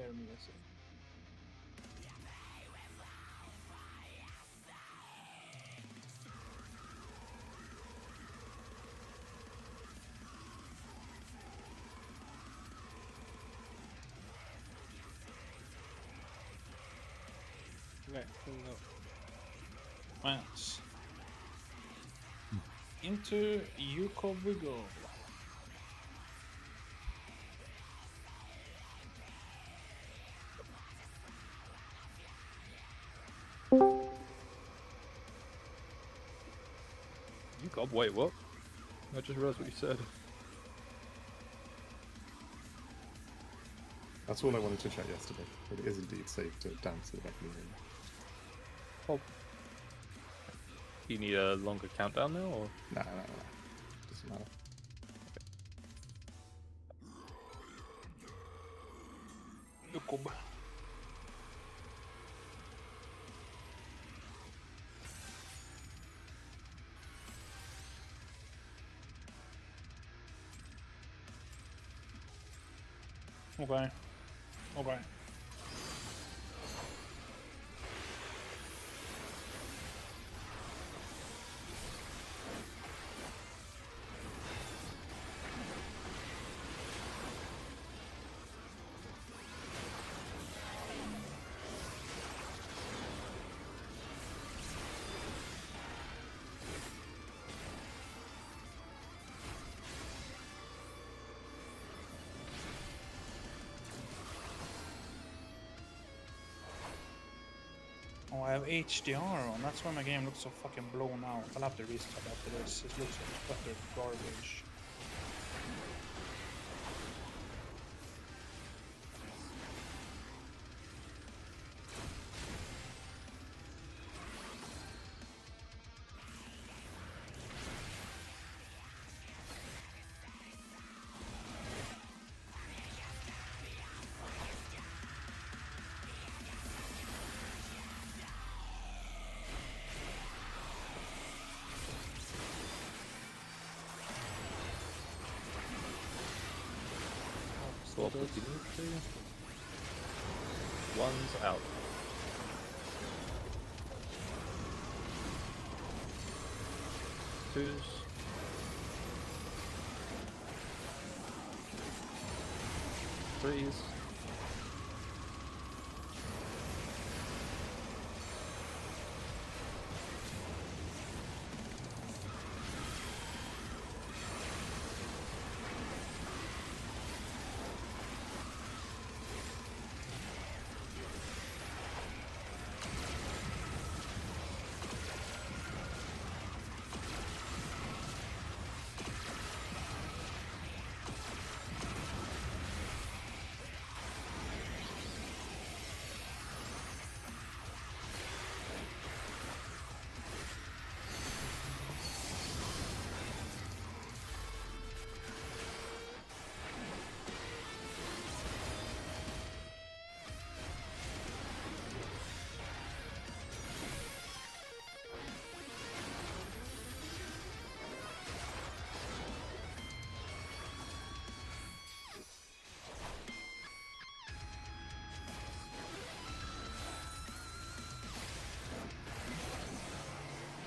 spare me a second. Right. Into Yuko we go. Yuko, wait, what? I just realized what you said. That's all I wanted to check yesterday. It is indeed safe to dance to the back of the room. Oh. Do you need a longer countdown now, or? Nah. Doesn't matter. Yuko. Okay. Okay. Oh, I have HDR on. That's why my game looks so fucking blown out. I'll have to restart after this. It looks like utter garbage. Swap if you need to. One's out. Twos. Threes.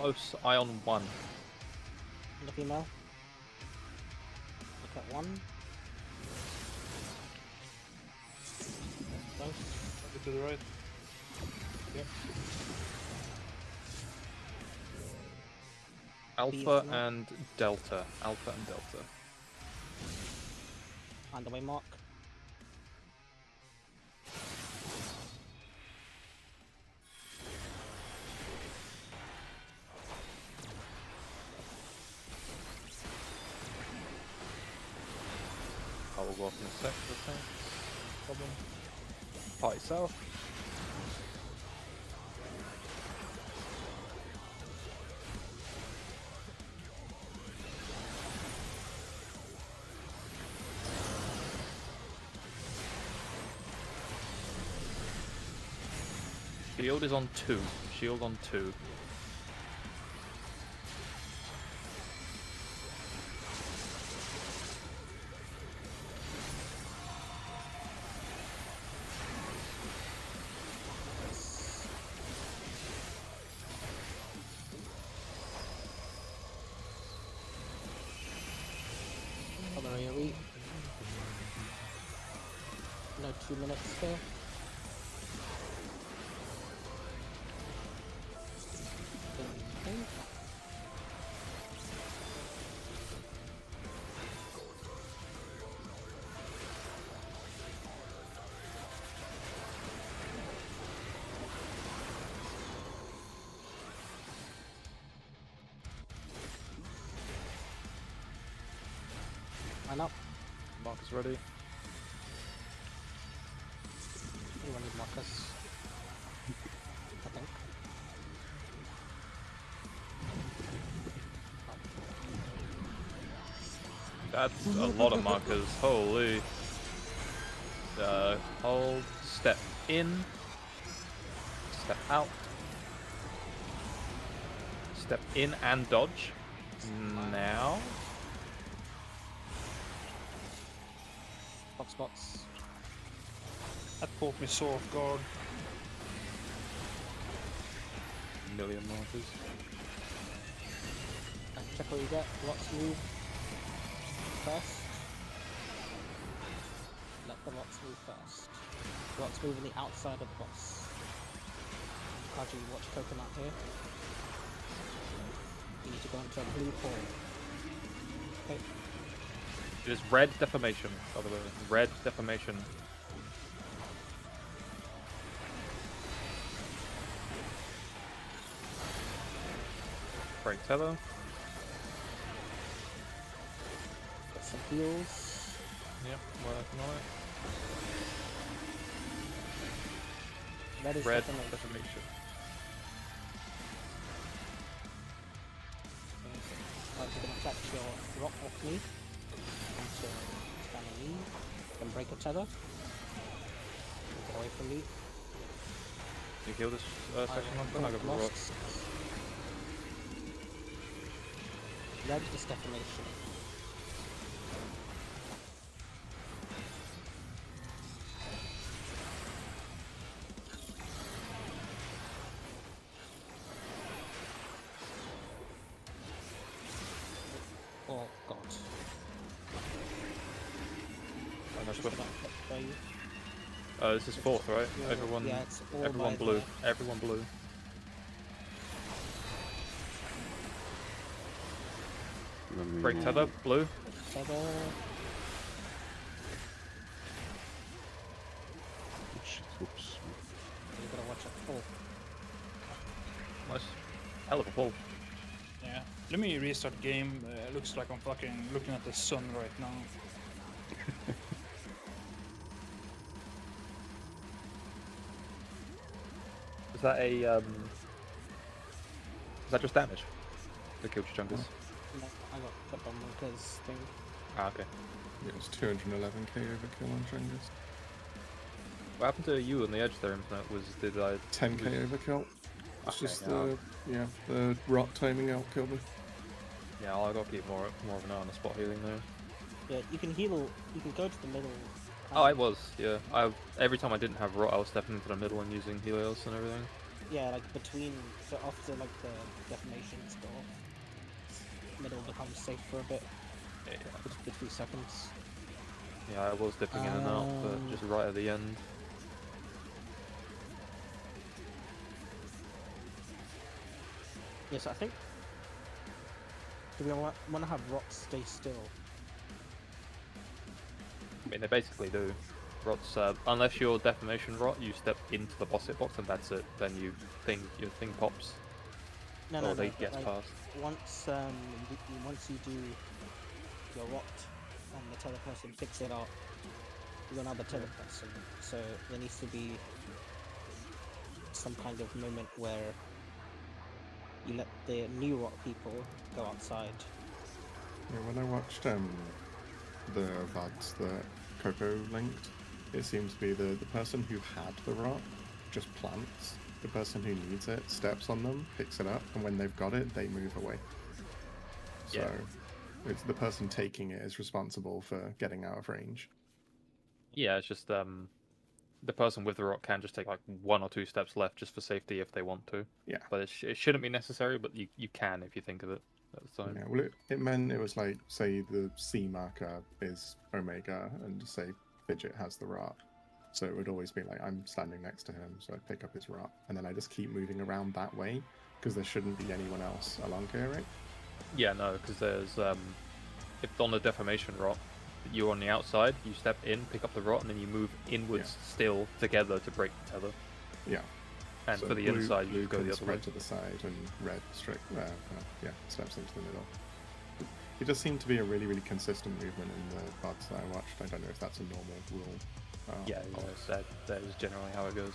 Close. Ion 1. The female. Look at 1. Close. Look to the right. Yep. Alpha and Delta. Alpha and Delta. On the way mark. I will go off in a sec for the tank. Problem. Party south. Shield is on 2. Shield on 2. 2 minutes still. Ding. Line up. Marcus ready. Anyone need Marcus? I think. That's a lot of markers. Holy. Hold. Step in. Step out. Step in and dodge. Now. Hotspots. That caught me so off guard. Million markers. Check what you get. Rocks move first. Let the rocks move first. Rocks move on the outside of the boss. Kaji, watch coconut here. You need to go into a blue hole. Okay. It is red deformation, by the way. Red deformation. Break tether. Get some heals. Yep, working on Red it. is Red definitely. deformation. You're gonna catch your rock off me. Onto spanning me. Then break a tether. Get away from me. You heal this section on then? I got the rock. Lost. Red is deformation. Oh god. I'm Just swift. about to play you. This is fourth, right? Yeah, Everyone, yeah, it's all everyone by blue. the- Everyone blue. Break tether, blue. Tether. Oops. You gotta watch it fall. Nice. Hell of a pull. Yeah. Let me restart game. Looks like I'm fucking looking at the sun right now. Is that a Is that just damage? The kill chungus. No, I got put on Monka's thing. Ah, okay. Yeah, it's 211k overkill on Trengus. What happened to you on the edge there, Infinite? Did I 10k overkill. It's Okay, just yeah. the rot timing out killed me. Yeah, I gotta keep more of an eye on the spot healing there. Yeah, you can heal. You can go to the middle. Oh, I was, yeah. Every time I didn't have rot, I was stepping into the middle and using Helios and everything. Yeah, like between. So after like the deformations go off, middle becomes safe for a bit. Yeah, For 2 seconds. yeah, I was dipping in and out, but just right at the end. Yes, I think. Do we want to have rocks stay still? I mean, they basically do. Rot's, unless you're deformation rot, you step into the boss hitbox and that's it. Then your thing pops. No, or no, they no. gets Like, past. once once you do your rot and the tether person picks it up, you're another tether person. So there needs to be some kind of moment where you let the new rot people go outside. Yeah, when I watched the VODs that Coco linked, it seems to be the person who had the rot just plants. The person who needs it steps on them, picks it up, and when they've got it, they move away. So Yeah. it's the person taking it is responsible for getting out of range. Yeah, it's just the person with the rot can just take like 1 or 2 steps left just for safety if they want to. Yeah. But it shouldn't be necessary, but you can if you think of it at the time. Yeah, well, it meant it was like, say the C marker is Omega, and say Fidget has the rot. So it would always be like I'm standing next to him, so I pick up his rot, and then I just keep moving around that way because there shouldn't be anyone else along here, right? Yeah, no, because there's if on the deformation rot, you're on the outside, you step in, pick up the rot, and then you move inwards still together to break the tether. Yeah. And So for the blue, inside, you blue just go can the other spread way. to the side, and red steps into the middle. It does seem to be a really, really consistent movement in the VODs that I watched. I don't know if that's a normal rule. Yeah, that is generally how it goes.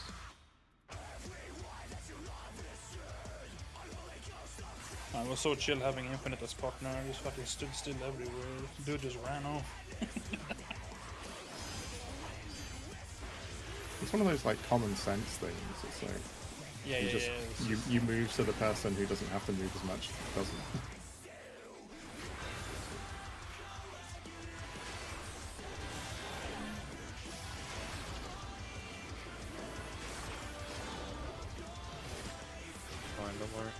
I was so chill having Infinite as partner. I just fucking stood still everywhere. Dude just ran off. It's one of those like common sense things. It's like you move so the person who doesn't have to move as much doesn't. Fine, don't worry.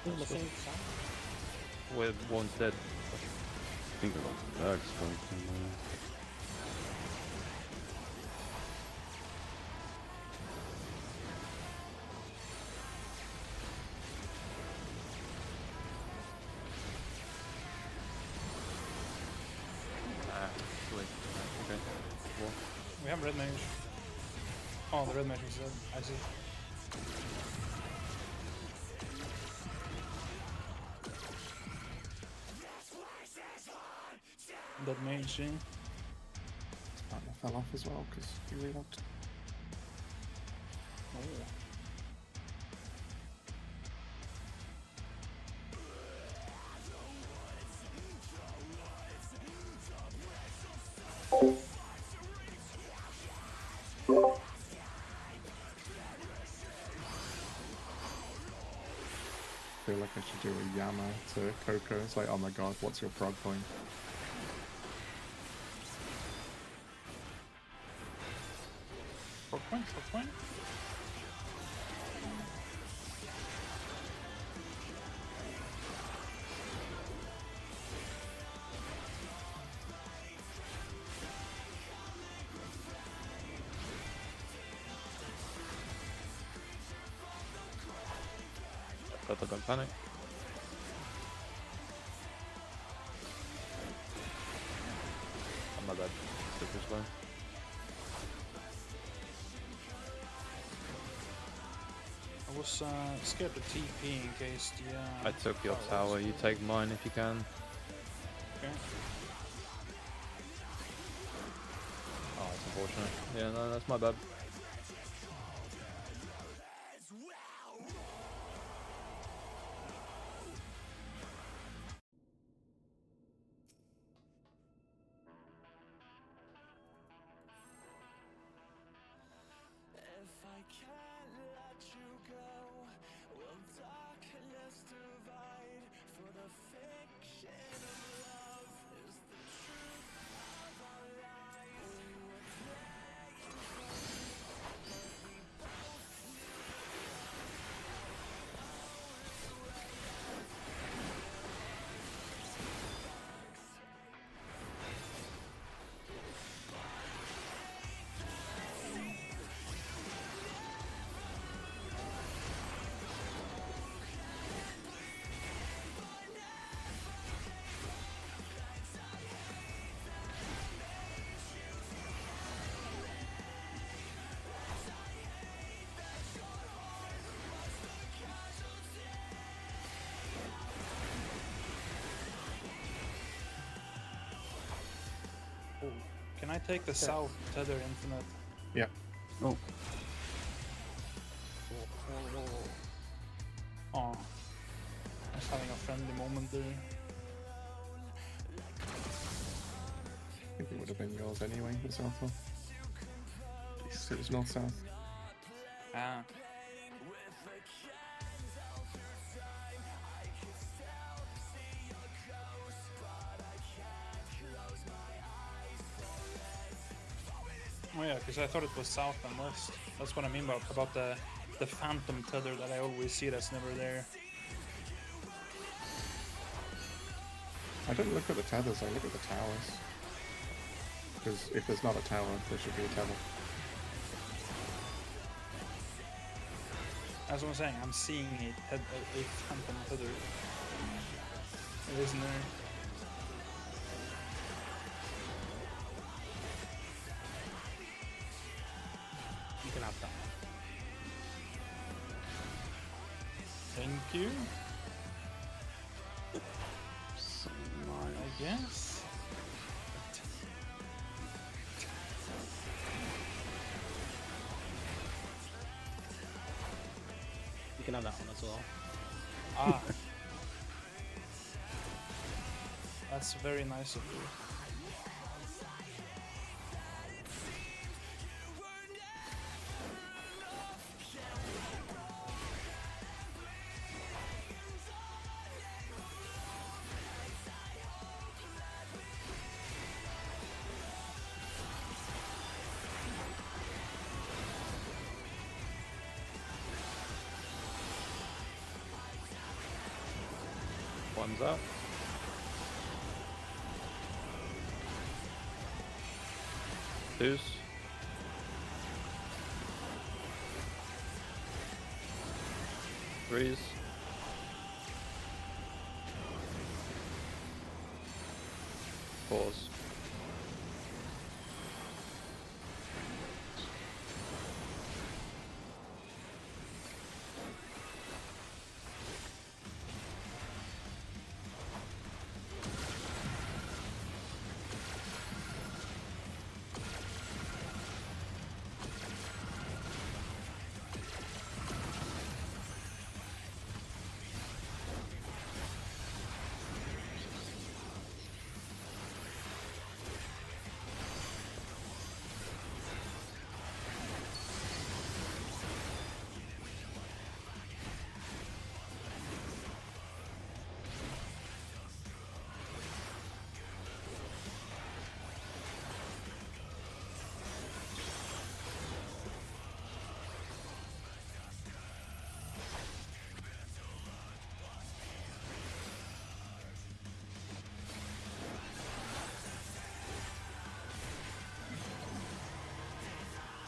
In the same side. With one's dead. I think they're all bugs going somewhere. Wait. Okay. Cool. We have red mage. Oh, the red mage is dead. I see. Dead mage, see? Partner fell off as well because he relogged. Oh. I feel like I should do a Yama to Coco. It's like, oh my god, what's your prog point? Frog point, frog point. Don't panic. Oh my bad. Took this way. I was scared to TP in case the. I took your tower, you take mine if you can. Okay. Oh, it's unfortunate. Yeah, no, that's my bad. I take the south tether infinite? Yeah. Oh, Oh, I was having a friendly moment there. I think it would have been yours anyway, the south one. It was north-south. Ah. Oh yeah, because I thought it was south and west. That's what I mean about the phantom tether that I always see that's never there. I don't look at the tethers, I look at the towers. Because if there's not a tower, there should be a tether. That's what I'm saying. I'm seeing a phantom tether. It isn't there. You can have that one. Thank you. so I nice. guess. You can have that one as well. Ah. That's very nice of you. One's up. Twos. Threes. Fours.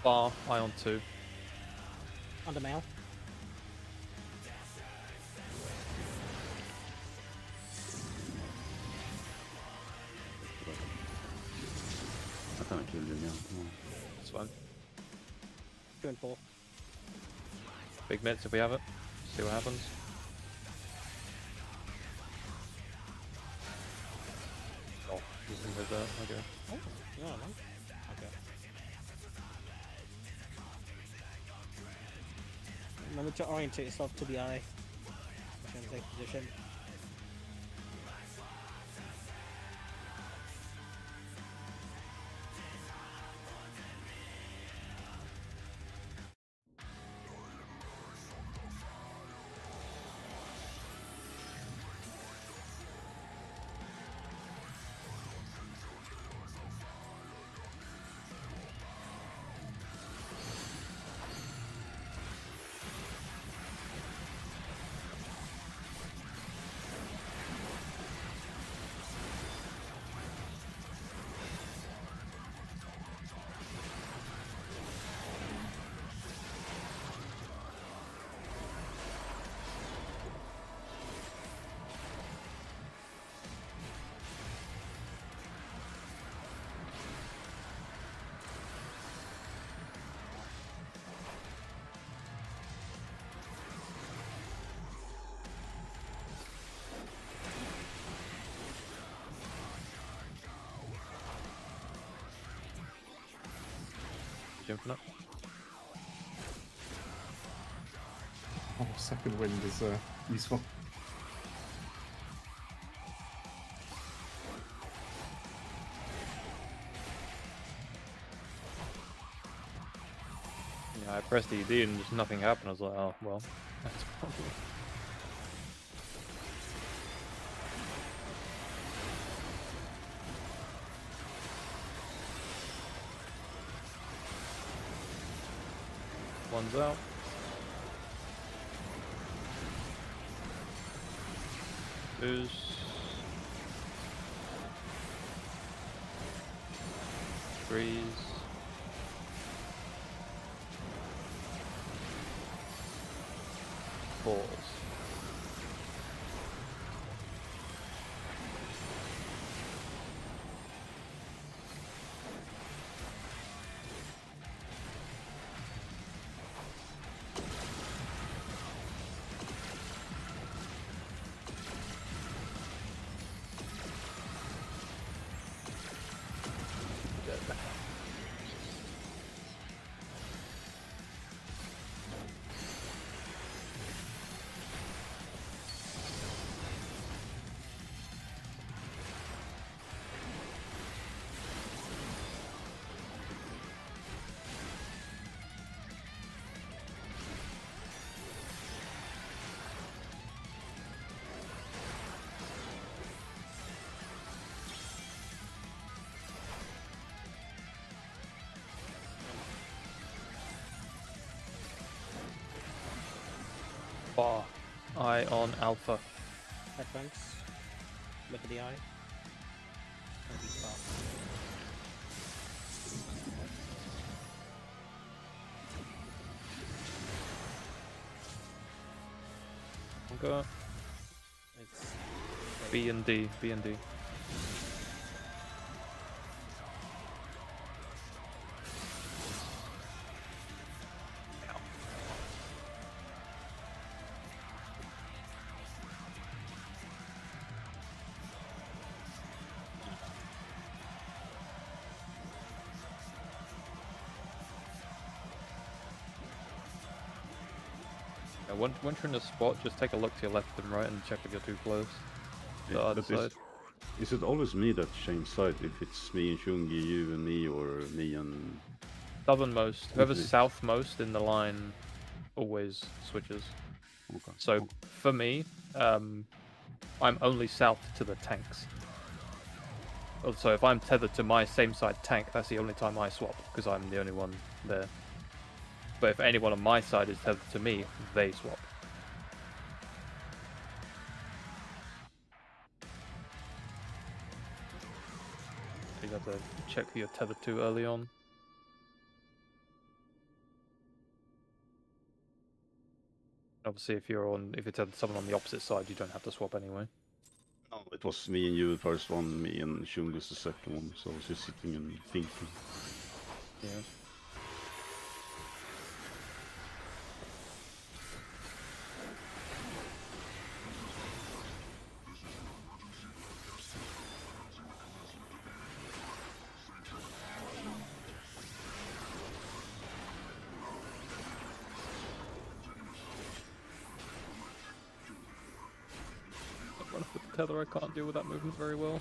Bar, Ion 2. Under mail. I can't kill you now. Come on. That's fine. 2 and 4. Big mitts if we have it. See what happens. Oh, using his okay. Oh, yeah, no. Okay. Remember to orientate yourself to the eye. Try and take position. infinite. Oh, second wind is useful. Yeah, I pressed ED and just nothing happened. I was like, oh well, that's probably. One's out. Two's. Threes. Fours. Dead. Bar. Eye on alpha. Headphones. Look at the eye. And be fast. Okay. It's B and D. B and D. Yeah, once you're in a spot, just take a look to your left and right and check if you're too close. The other But side. is it always me that change side? If it's me and Shungi, you and me, or me and... Southernmost. Whoever's Okay. southmost in the line always switches. Okay. So okay. for me, I'm only south to the tanks. So if I'm tethered to my same side tank, that's the only time I swap, because I'm the only one there. But if anyone on my side is tethered to me, they swap. You have to check who you're tethered to early on. Obviously, if you're tethered to someone on the opposite side, you don't have to swap anyway. No, it was me and you the first one, me and Shungus the second one, so I was just sitting and thinking. Yeah. Run off with the tether, I can't deal with that movement very well.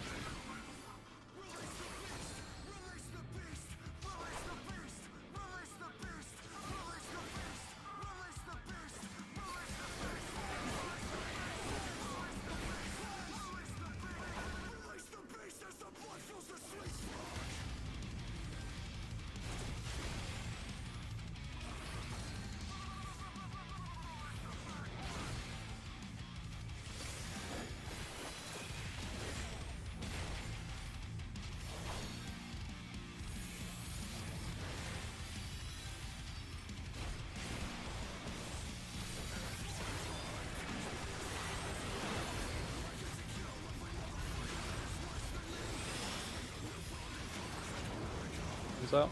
Is out.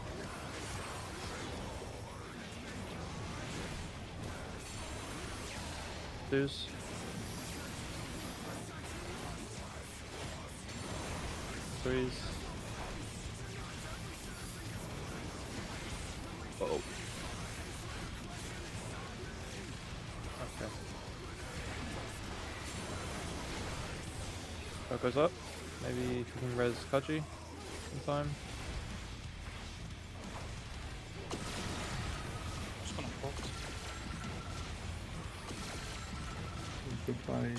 Twos. Threes. What goes up? Maybe if you can res Kaji in time. Just gonna pop. Goodbye.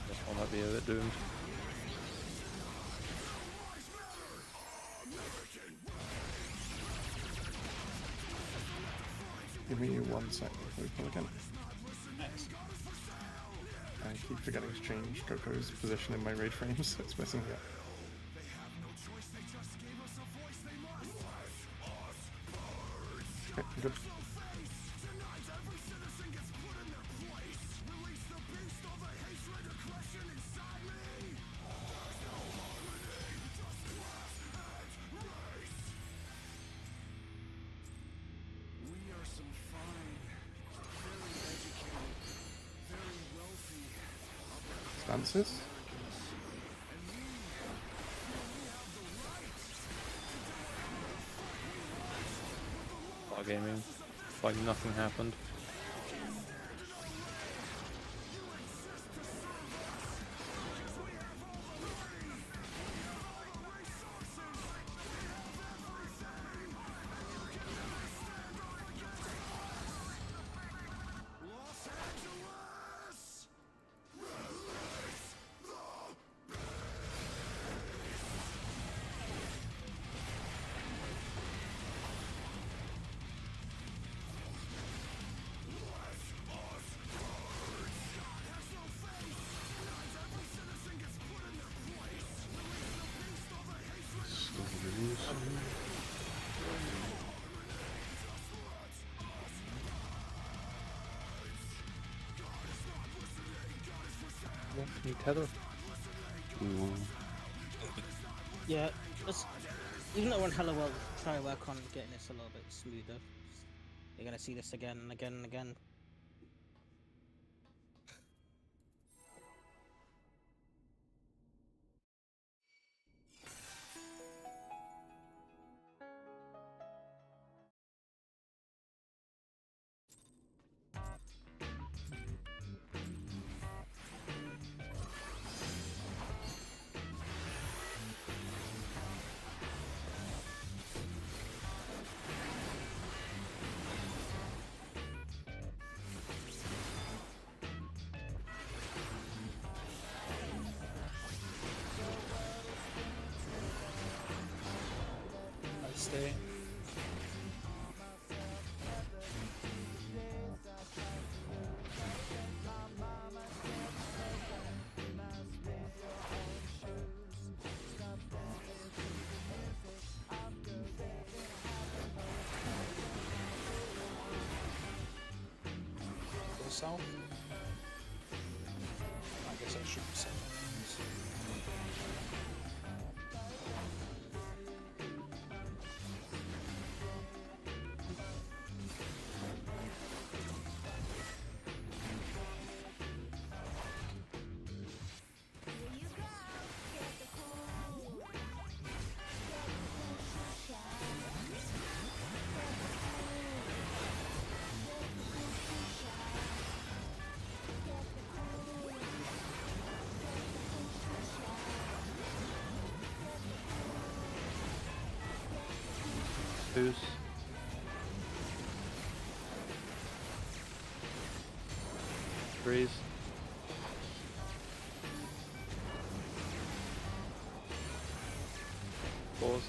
This one might be a bit doomed. Give me 1 sec before we pull again. Nice. I keep forgetting to change Coco's position in my raid frames, so it's messing me up. Okay, good. Stances? Wargaming. Like nothing happened. Can you tether? Yeah, even though we're on Hello World, try to work on getting this a little bit smoother. You're gonna see this again and again and again. I stay. Go south. I guess I should be south. Who's Breeze? Pause.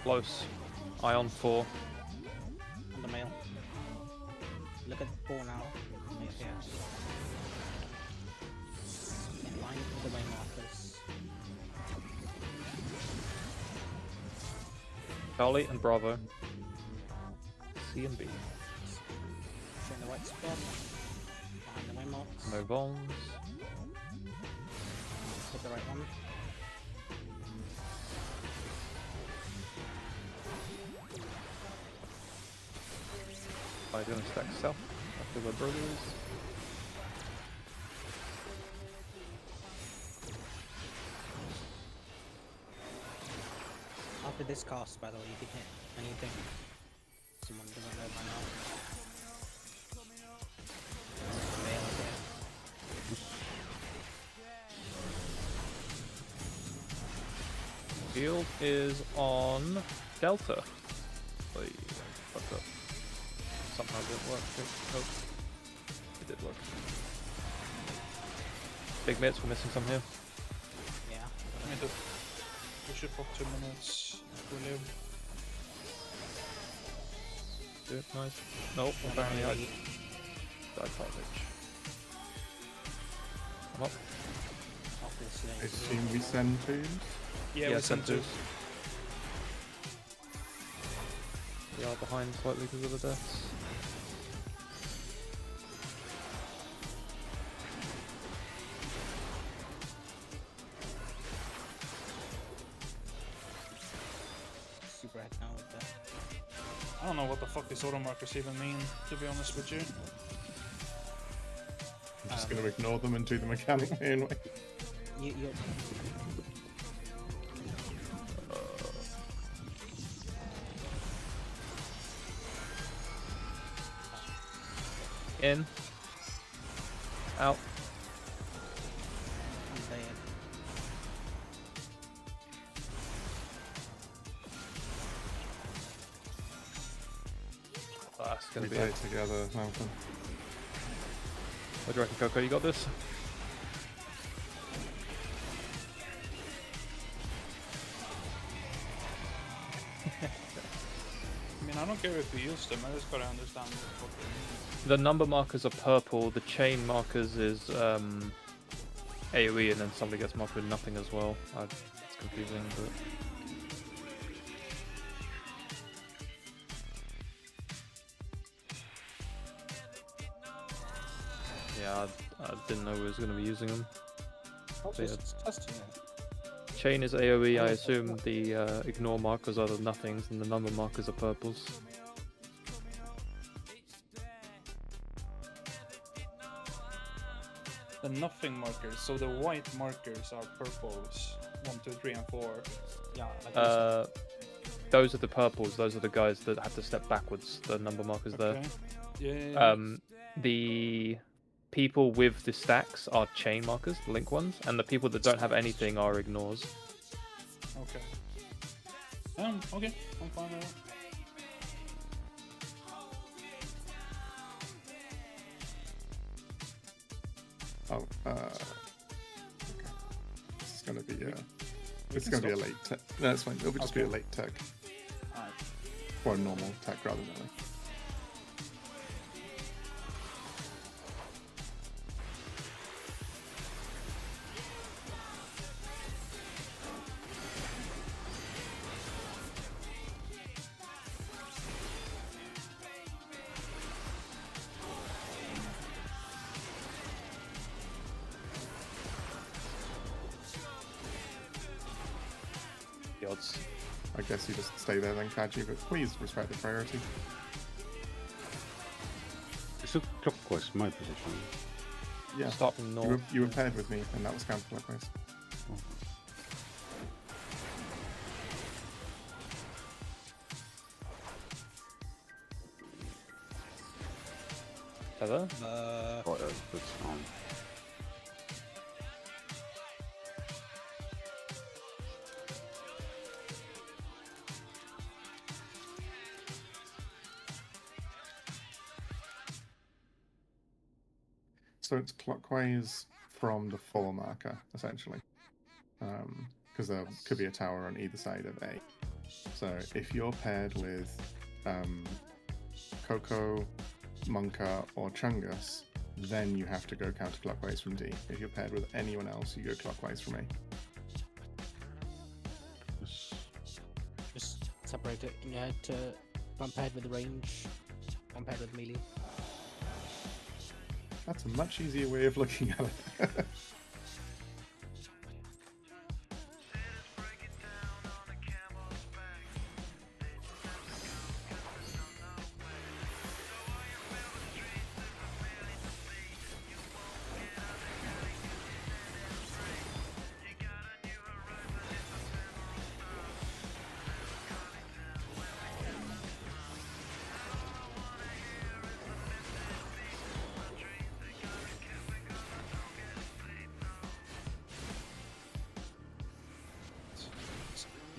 Close. Ion 4. On the mail. Look at 4 now. Yeah. In line with the main markers. Charlie and Bravo. C and B. Stay in the right spot. Behind the main marks. No bombs. Hit the right one. I'm gonna stack south after the brothers. After this cast, by the way, you can hit anything. Someone doesn't know by now. Mail here. Field is on Delta. Oh, fucked up. Somehow didn't work. Oh, it did work. Big mitts, we're missing some here. Yeah. I mean, we should pop 2 minutes to live. Good, nice. Nope, apparently I died cartilage. I'm up. Obviously. I assume we send twos. Yeah, we sent 2. centers. We are behind slightly because of the deaths. Super head now with that. I don't know what the fuck these auto markers even mean, to be honest with you. I'm just going to ignore them and do the mechanic anyway. You're In. Out. dead. That's gonna We be die it. together, Malcolm. What do you reckon, Coco? You got this? I mean, I don't care if we use them, I just gotta understand what they mean. The number markers are purple, the chain markers is AoE, and then somebody gets marked with nothing as well. It's confusing, but... Yeah, I didn't know we was going to be using them. I was Yeah. just testing it. Chain is AoE, I assume the ignore markers are the nothings, and the number markers are purples. The nothing markers, so the white markers are purples. 1, 2, 3, and 4. Yeah, like you said. Those are the purples, those are the guys that have to step backwards, the number markers Okay. Yeah, yeah, yeah. there. The people with the stacks are chain markers, the link ones, and the people that don't have anything are ignores. Okay. Okay, I'm fine with that. Oh, okay. This is going to be we this is can going to be a stop. late tech. No, it's fine. It'll just be a Okay. late tech. Alright. Or a normal tech rather than early. The odds. I guess you just stay there then, Kaji, but please respect the priority. Is it clockwise my position? Yeah. Start from north. You were paired with me, and that was counterclockwise. Tether? Oh, yeah, that's fine. So So it's clockwise from the 4 marker, essentially. because there could be a tower on either side of A. So if you're paired with Coco, Monka, or Chungus, then you have to go counterclockwise from D. If you're paired with anyone else, you go clockwise from A. Yes. Just separate it in your head to one paired with range, one paired with melee. That's a much easier way of looking at it.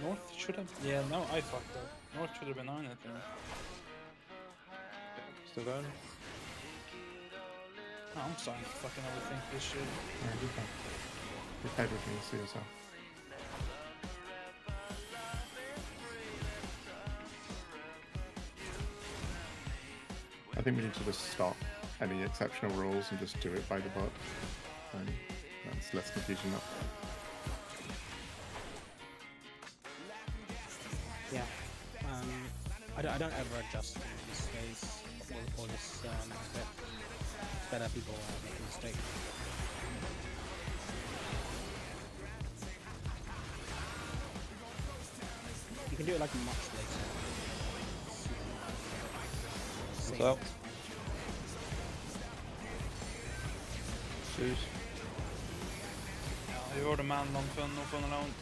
North should have. Yeah, no, I fucked up. North should have been on it. Still going? Oh, I'm starting to fucking overthink this shit. Alright, you're fine. You're paired with me, see yourself. I think we need to just stop any exceptional rules and just do it by the book. And that's less confusion up. Yeah. I don't ever adjust these days or this bit. It's better people make a mistake. You can do it like much later. What's up? Shoes. Ja, jag gjorde man långt från alone.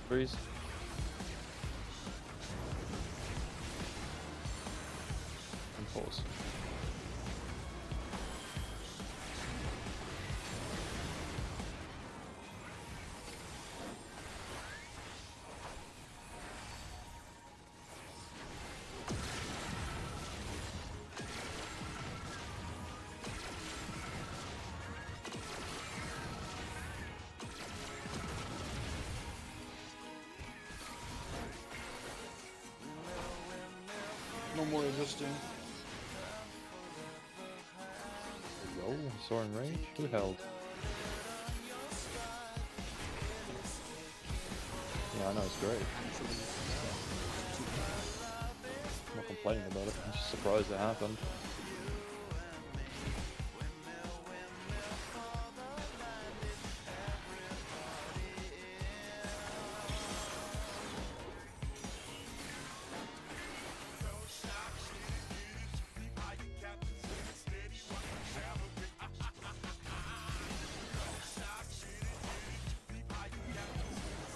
Freeze. And pause. No more resisting. Yo, soaring range. Who held? Yeah, I know it's great. I'm not complaining about it. I'm just surprised it happened.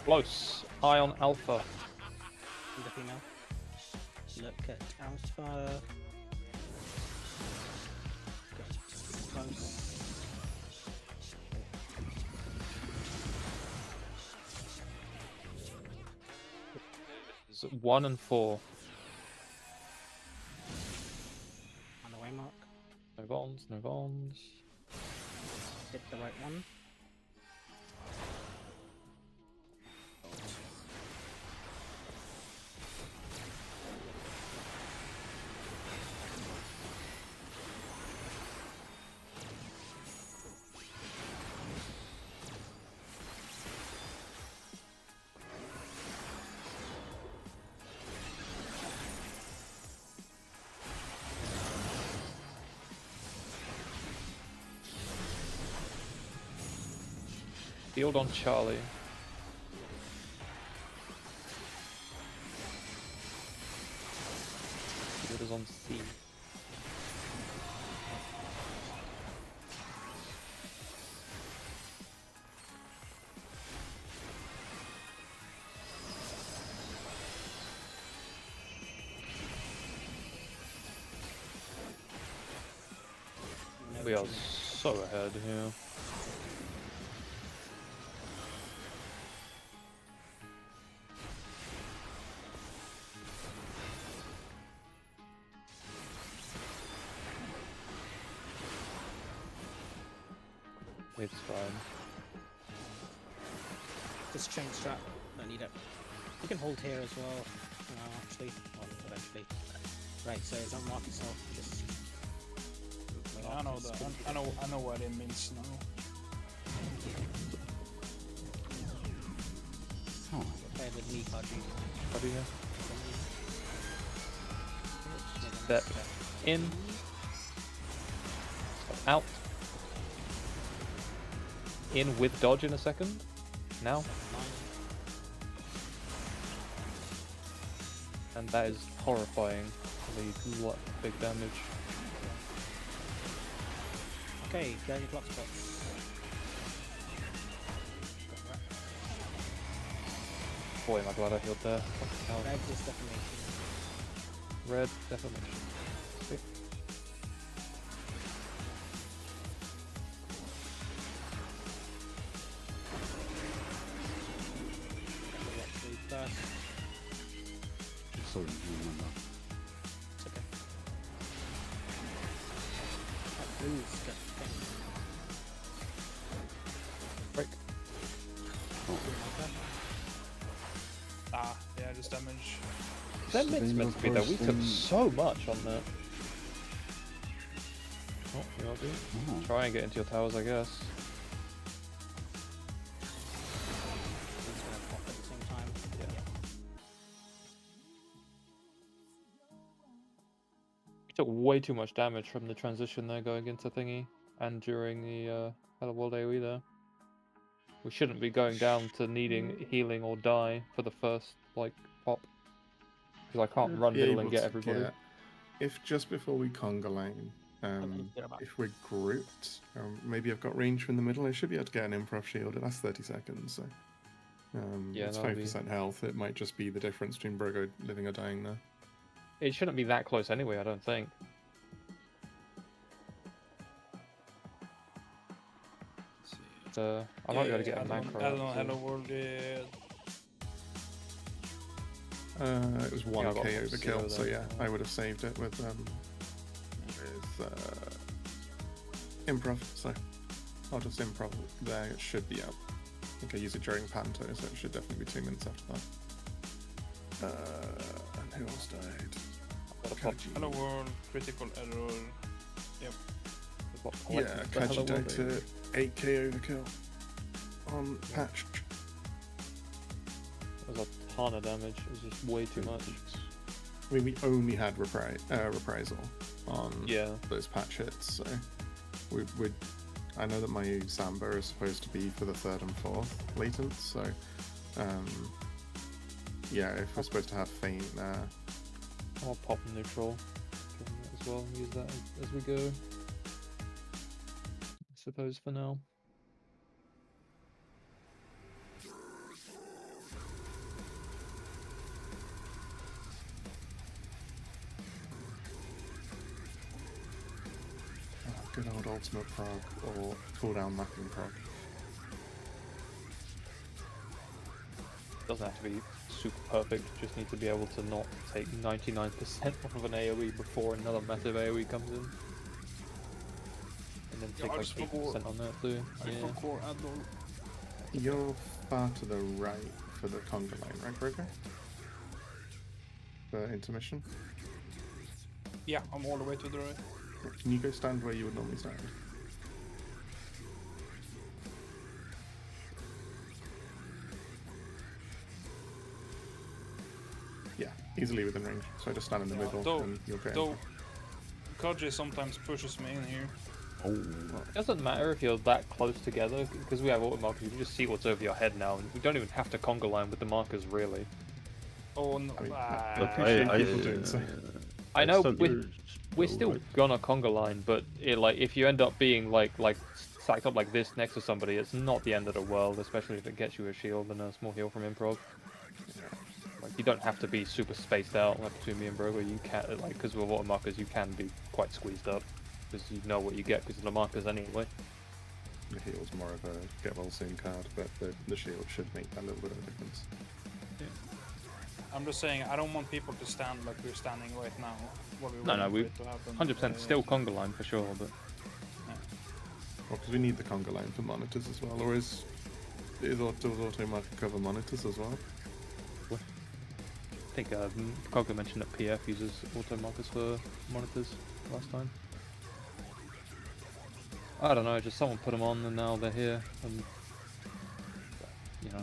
Close. Eye on Alpha. The female. Look at Alpha. Get close. It's 1 and 4. On the way mark. No bonds, no bonds. Hit the right one. Field on Charlie. Field is on C. No We are tune. so ahead here. It's fine. This train strap, don't need it. You can hold here as well, actually, well, eventually. Right, so don't mark yourself, just... Yeah, I know that. I know what it means now. Oh. Play with me, Kaji. What do you know? Step in. Step out. In with dodge in a second. Now. And that is horrifying. The big damage. Okay, go your block spots. Boy, am I glad I healed there. Fucking hell. Red is defamation. Red defamation. Okay. Actually, first. Sorry, you remember. It's okay. That blue's got Break. Ah, yeah, just damage. That meant to be that we took so much on that. Oh, you want to do? Oh. Try and get into your towers, I guess. It's gonna pop at the same time. Yeah. We took way too much damage from the transition there going into thingy and during the Hello World AoE there. We shouldn't be going down to needing healing or die for the first, like, pop. Because I can't run middle and get everybody. If just before we conga line, if we're grouped, maybe I've got range from the middle, I should be able to get an improv shield. It lasts 30 seconds, so Yeah, it's that'll 5% health. It might just be the difference between Brogo living or dying there. It shouldn't be that close anyway, I don't think. I might be able to get a macro. I don't know, Hello World. It was 1k I got overkill, so there. yeah, I would have saved it with improv. So I'll just improv there. It should be out. I think I use it during Panto, so it should definitely be 2 minutes after that. And who else died? Kaji. Hello World, critical error. Yep. Yeah, Kaji died to 8k overkill on patch. That was a ton of damage. It was just way too much. I mean, we only had reprisal on Yeah. those patch hits, so we I know that my Samba is supposed to be for the 3rd and 4th latent, so yeah, if we're supposed to have faint there. I'll pop neutral as well and use that as we go. I suppose for now. Good old ultimate prog or cooldown mapping prog. Doesn't have to be super perfect, just need to be able to not take 99% off of an AoE before another massive AoE comes in. And then take like 8% on that too. Yeah. You're far to the right for the conga line, right, Brogo? For intermission? Yeah, I'm all the way to the right. Can you go stand where you would normally stand? Yeah, easily within range. So I just stand in the middle and you'll get in. Kaji sometimes pushes me in here. Oh. It doesn't matter if you're that close together, because we have auto markers, you can just see what's over your head now, and we don't even have to conga line with the markers, really. Oh no. I mean, But people do it, so. I know We're we're still gonna conga line, but if you end up being like stacked up like this next to somebody, it's not the end of the world, especially if it gets you a shield and a small heal from improv. Like, you don't have to be super spaced out like between me and Brogo. You can, because with auto markers, you can be quite squeezed up because you know what you get because of the markers anyway. The heal's more of a get well soon card, but the shield should make that little bit of a difference. Yeah. I'm just saying, I don't want people to stand like we're standing right now. No, we 100% still conga line for sure, but Well, because we need the conga line for monitors as well, or is Does auto marker cover monitors as well? I think Koga mentioned that PF uses auto markers for monitors last time. I don't know, just someone put them on and now they're here, and you know.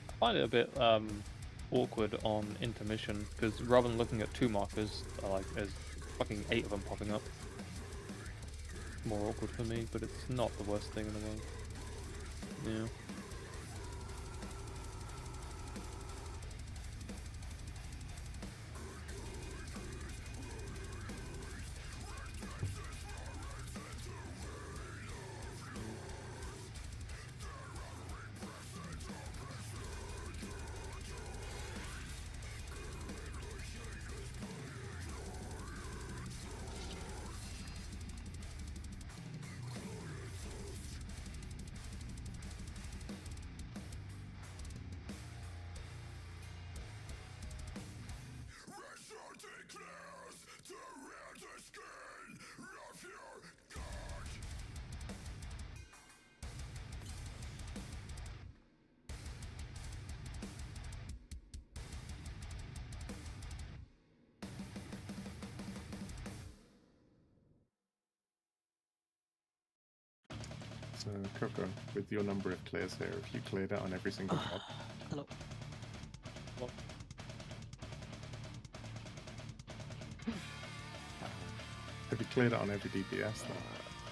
I find it a bit awkward on intermission because rather than looking at 2 markers, like there's fucking 8 of them popping up. More awkward for me, but it's not the worst thing in the world. Yeah. So, Coco, with your number of clears here, if you cleared it on every single job, Hello. have you cleared it on every DPS then?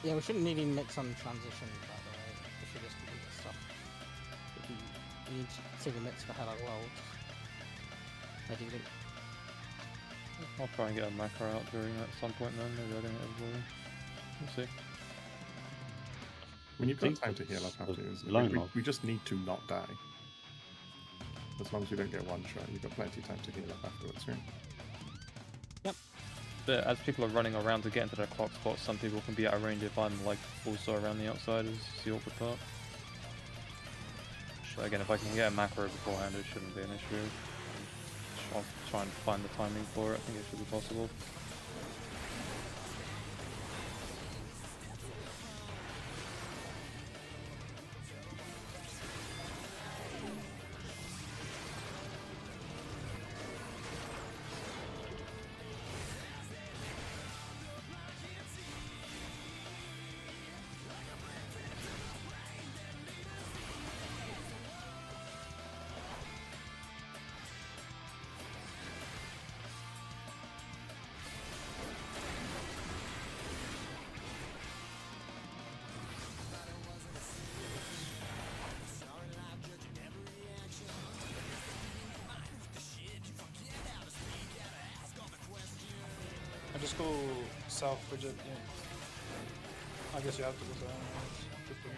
Yeah, we shouldn't really mix on transition, by the way. We should just do this stuff. We need to save a mix for Hello World. Ideally. I'll try and get a macro out during that at some point then, maybe I don't know. We'll see. When you've got think time to heal up that's afterwards, the line up. we just need to not die. As long as we don't get one shot, you've got plenty of time to heal up afterwards, right? But as people are running around to get into their clock spots, some people can be out of range if I'm like also around the outside is the awkward part. So again, if I can get a macro beforehand, it shouldn't be an issue. I'll try and find the timing for it, I think it should be possible. I just go south for jet, yeah. I guess you have to go south. It's good for me.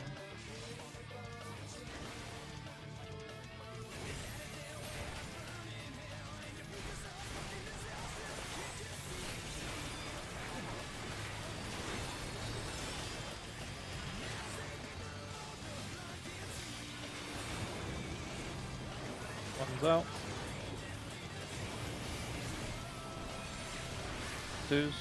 One's out. Twos.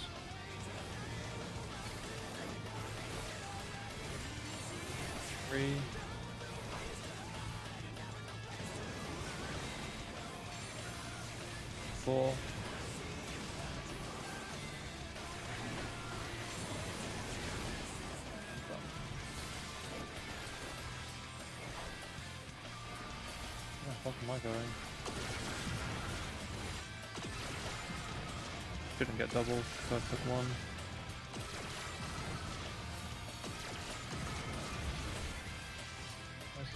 Three. Four. Where the fuck am I going? Shouldn't get doubled, so I took one. Nice.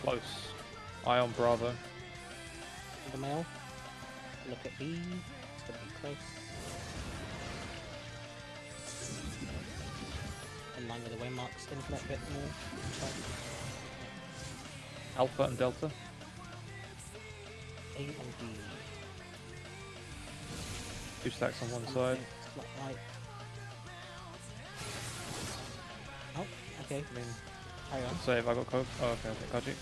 Close. Eye on Bravo. The male. Look at B. Still be close. In line with the waymarks. Infinite bit more. Alpha and Delta. A and D. 2 stacks on one side. Flat right. Oh, okay. I mean, Carry on. save. I got coke. Oh, okay. Kaji.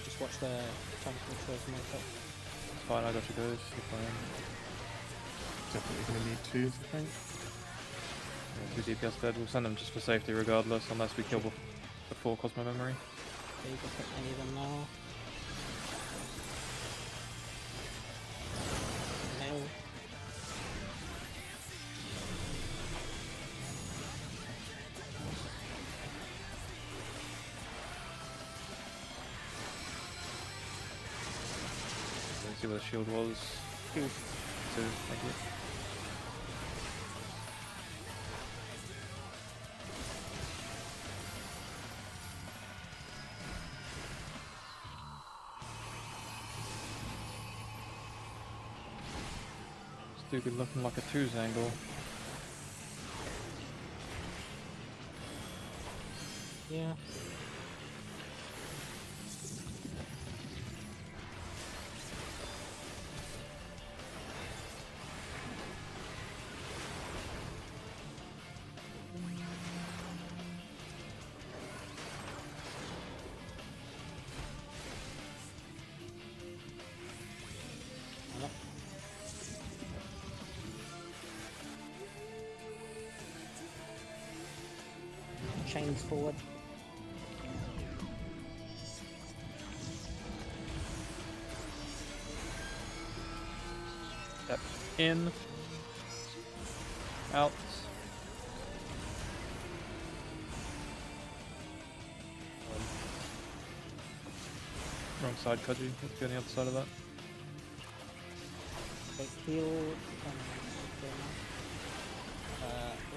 Just watch the time controls move up. It's fine. I got you guys. You're fine. Definitely going to need twos, I think. Yeah, 2 DPS dead. We'll send them just for safety regardless, unless we kill before Cosmo Memory. Okay, you can put any of them now. Male. Let's see where the shield was. 2. 2. Thank you. Stupid looking like a 2's angle. Yeah. Yep. Chains forward. Step in. Out. Wrong side, Kaji. Let's be on the other side of that. Okay, heal.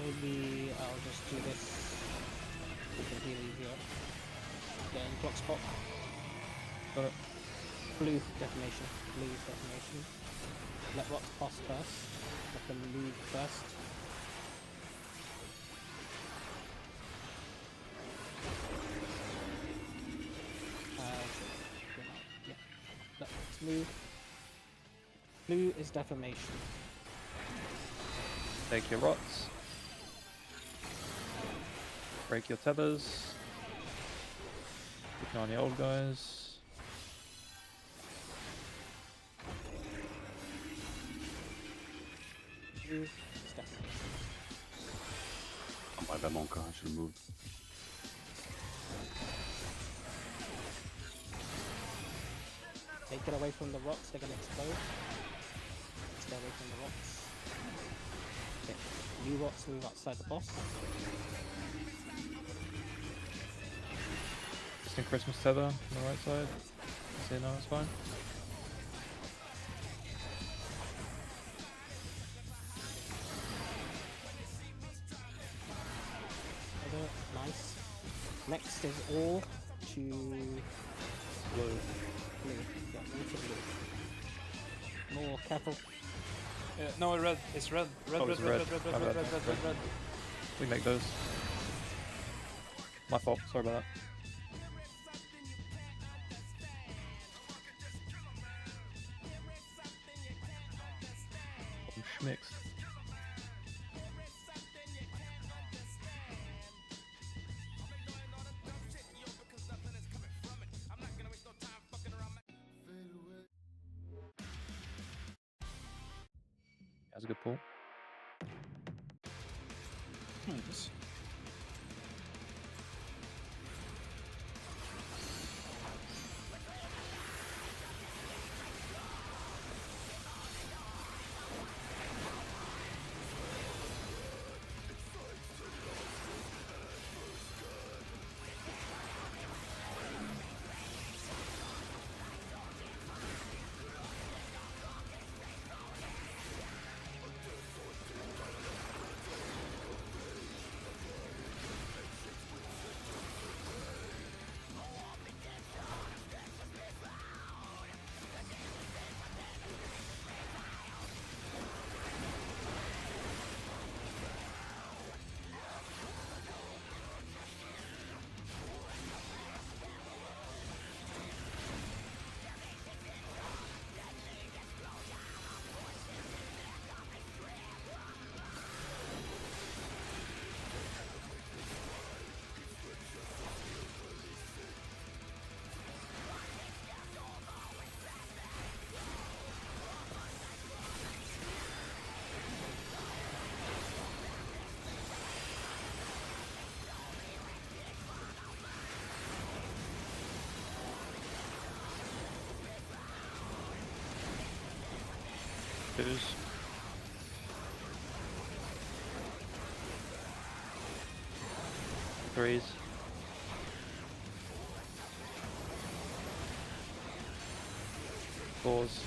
Maybe I'll just do this. We can heal easier. Get in clock spot. Got it. Blue detonation. Blue detonation. Let rocks pass first. Let them move first. Yeah. Let rocks move. Blue is deformation. Take your rots. Break your tethers. Keep on the old guys. Blue is deformation. Oh, my bad, Monka. I should have moved. Take it away from the rocks, they're gonna explode. Stay away from the rocks. Okay. New rocks move outside the boss. Just in Christmas tether on the right side. See, no, it's fine. Tether, nice. Next is all to Blue. blue. Yeah, all to blue. More careful. No, red. It's red. Red, Oh, red, it's red, red. red, red, My red, bad, red, red, my red, red. We make those. My fault. Sorry about that. I'm schmixed. That's a good pull. Nice. Twos. Threes. Fours.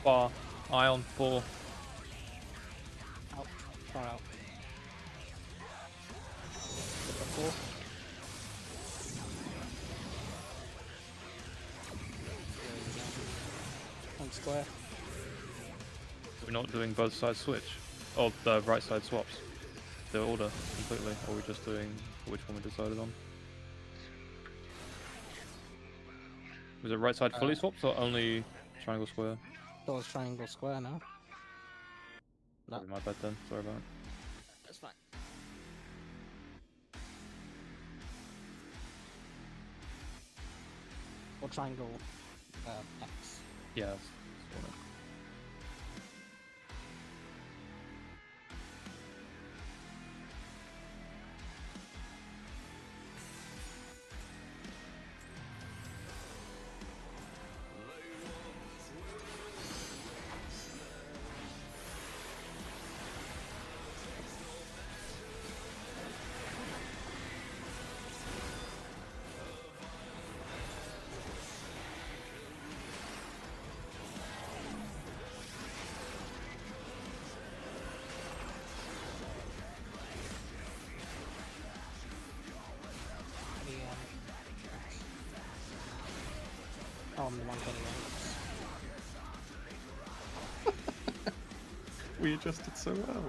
Bar. Ion 4. Out. Far out. Super 4. On square. We're not doing both sides switch. Or the right side swaps. The order completely. Or we're just doing which one we decided on. Was it right side fully swapped or only triangle square? That was triangle square now. No, Probably my bad then. Sorry about it. that's fine. Or triangle X. Yeah, that's what Any, oh, I'm the one getting We adjusted so well.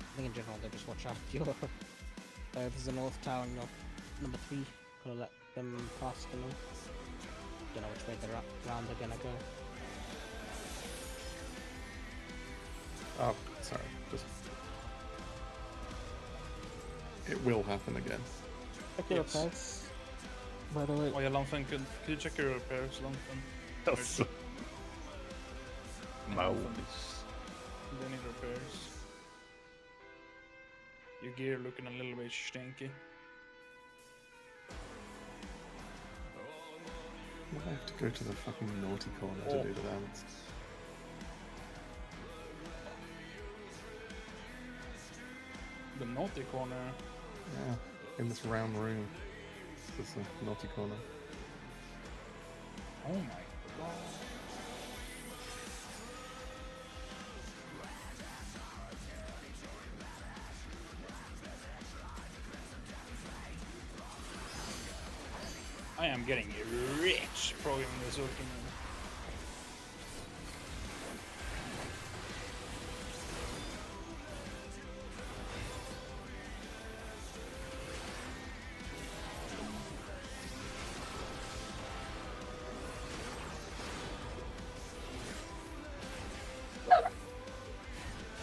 I think in general they just watch out your if there's a north tower and you're number 3, gotta let them pass the north. Don't know which way they're round they're gonna go. Oh, sorry. Just... It will happen again. Check your Yes. repairs. By the way, Oh yeah, Longfin, could you check your repairs, Longfin? Alltså. Maus. They need repairs. Your gear looking a little bit stinky. I have to go to the fucking naughty corner to do the dance. The naughty corner. Yeah, in this round room. This is the naughty corner. Oh my god. I am getting rich programming this ultimate.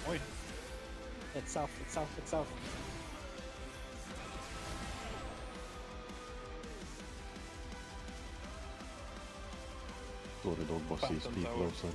Oi. it's south, it's south, it's south. Thought the dog boss sees Phantom people Tower. outside.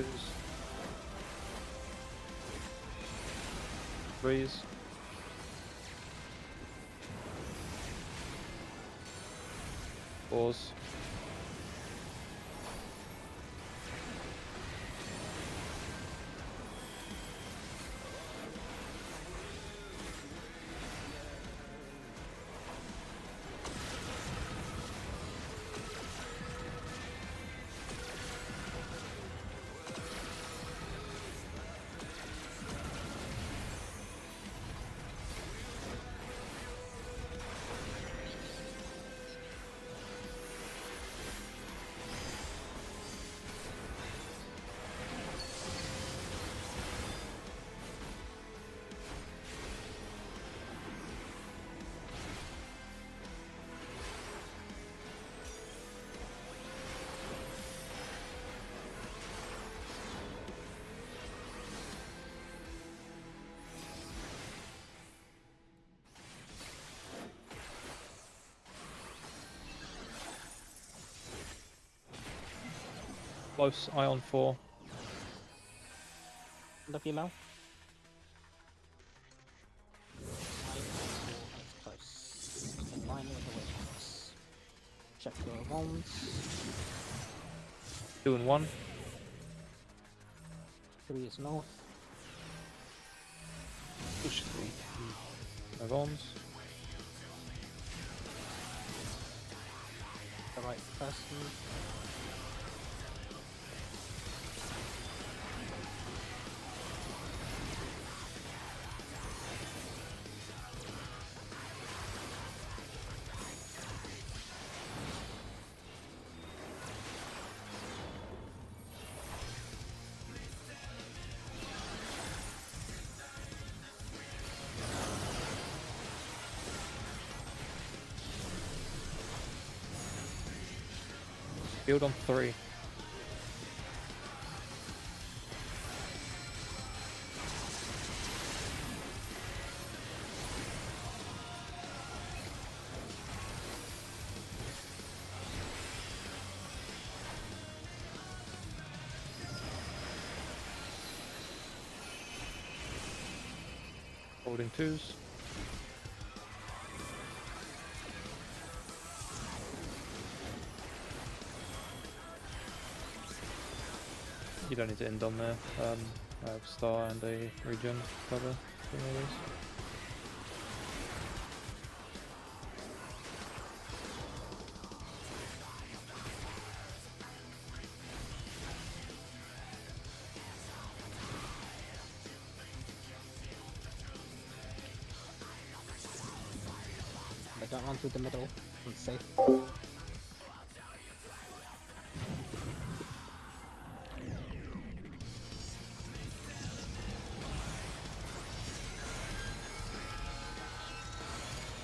twos. Threes. Fours. Close, Ion 4. Love you, Mel. That's close. In line with the waypoints. Check your wands. 2 and 1. 3 is north. Push it. No bombs. The right person. Field on 3. Holding 2s. You don't need to end on there. I have star and a regen cover for all these. But don't run through the middle. It's safe.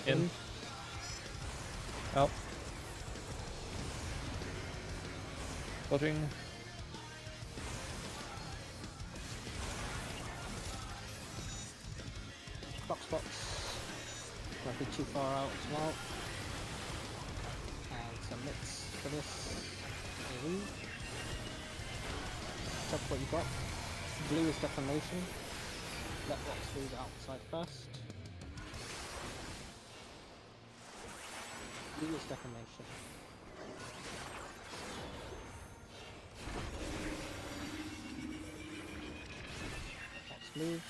In. Out. Dodging. Box. Might be too far out as well. And some mix for this. Maybe. Check what you got. Blue is defamation. Let rocks move outside first. Blue is defamation. Let's move.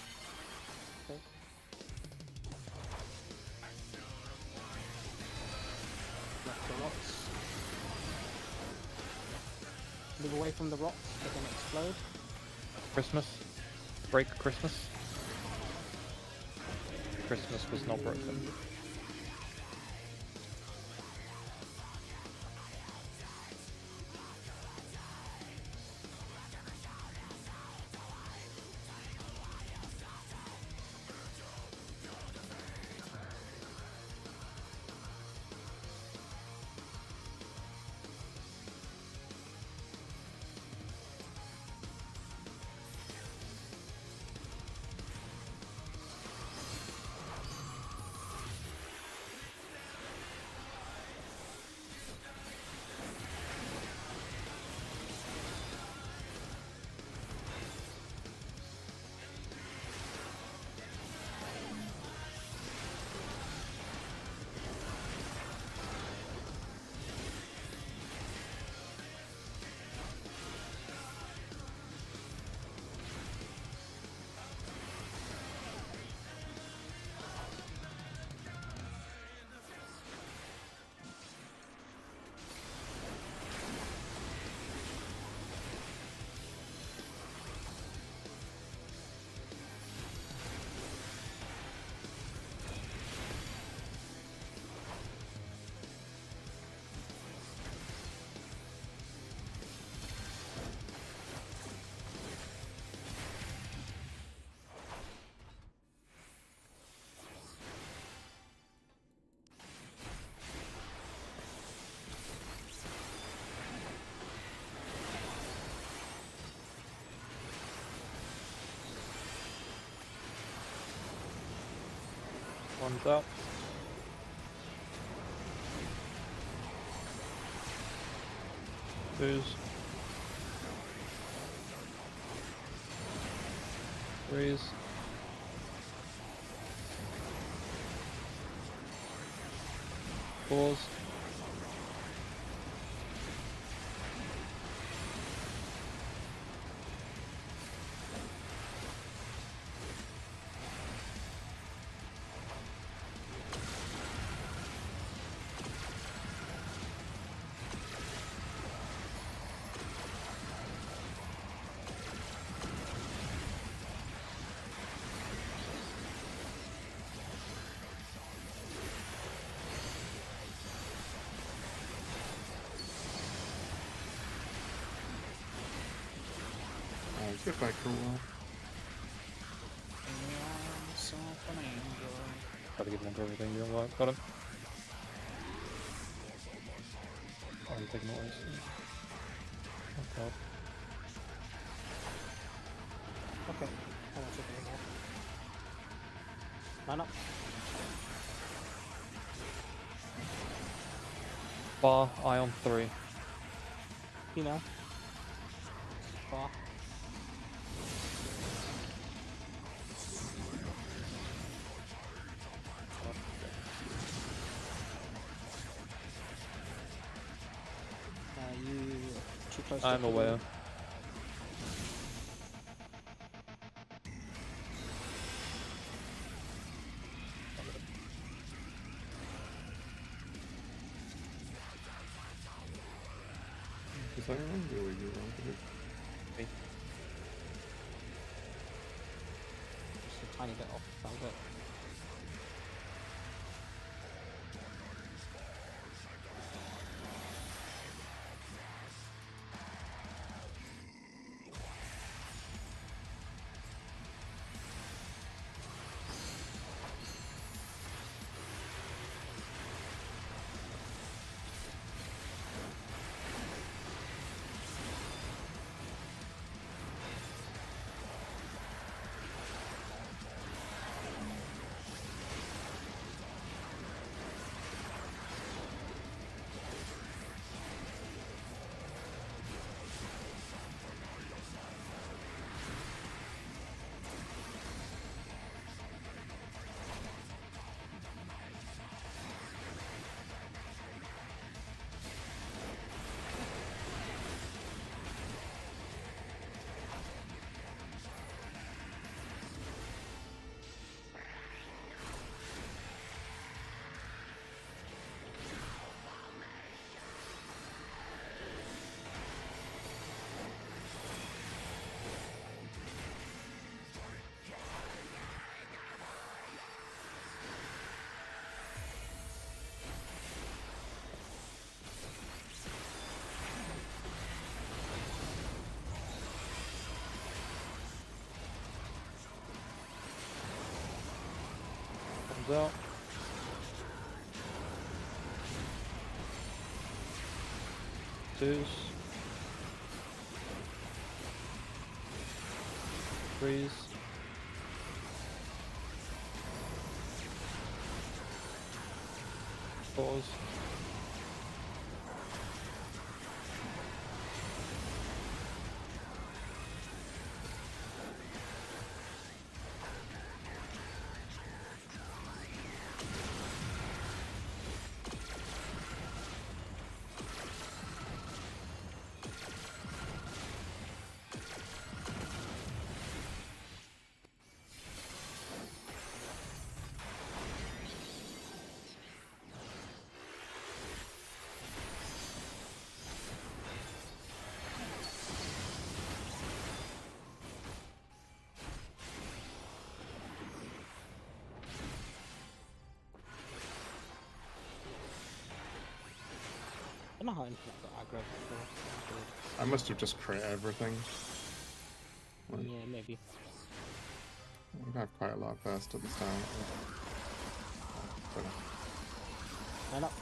Okay. Left the rocks. Move away from the rocks, they're gonna explode. Christmas. Break Christmas. Christmas was not broken. One's up. Twos. Threes. Fours. Goodbye, cool. Arms of an angel. Gotta give him everything you unlock. Got him. I'm taking noise. Oh god. Okay. I won't take any more. Line up. Bar, Ion 3. Female. Bar. You too close I'm to aware. Is I wrong or were you wrong? Just a tiny bit off. That was it. Comes out. Twos. Threes. Fours. I don't know how Infinite got aggro before. I must have just crit everything. Like, Yeah, maybe. I have quite a lot of burst at the start. But, Line up.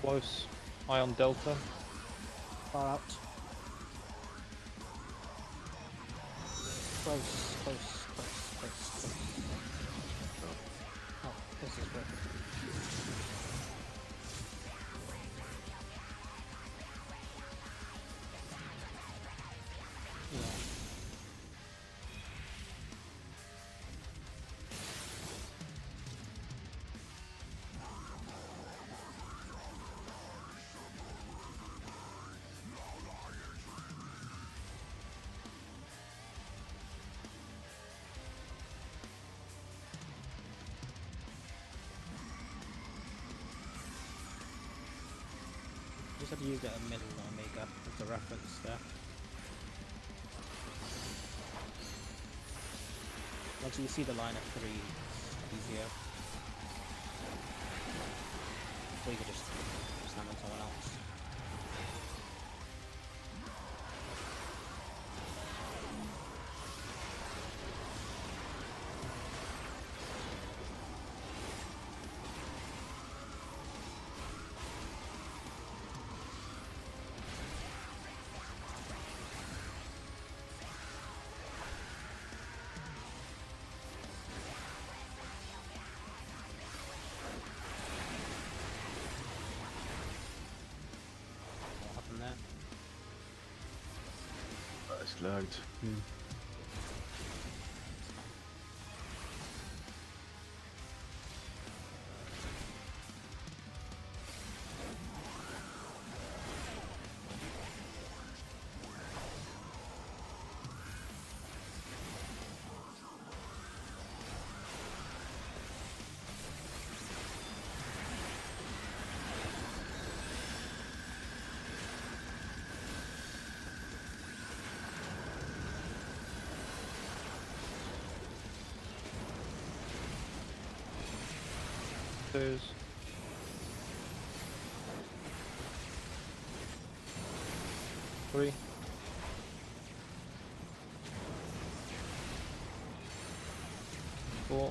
Close. Ion Delta. Far out. Close, close, close, close, close. is quick. Yeah. Just have to use a middle omega as a reference there. Once you see the line at 3, it's easier. Or you can just slam on someone else. What happened there? It's lagged. There's 3. 4.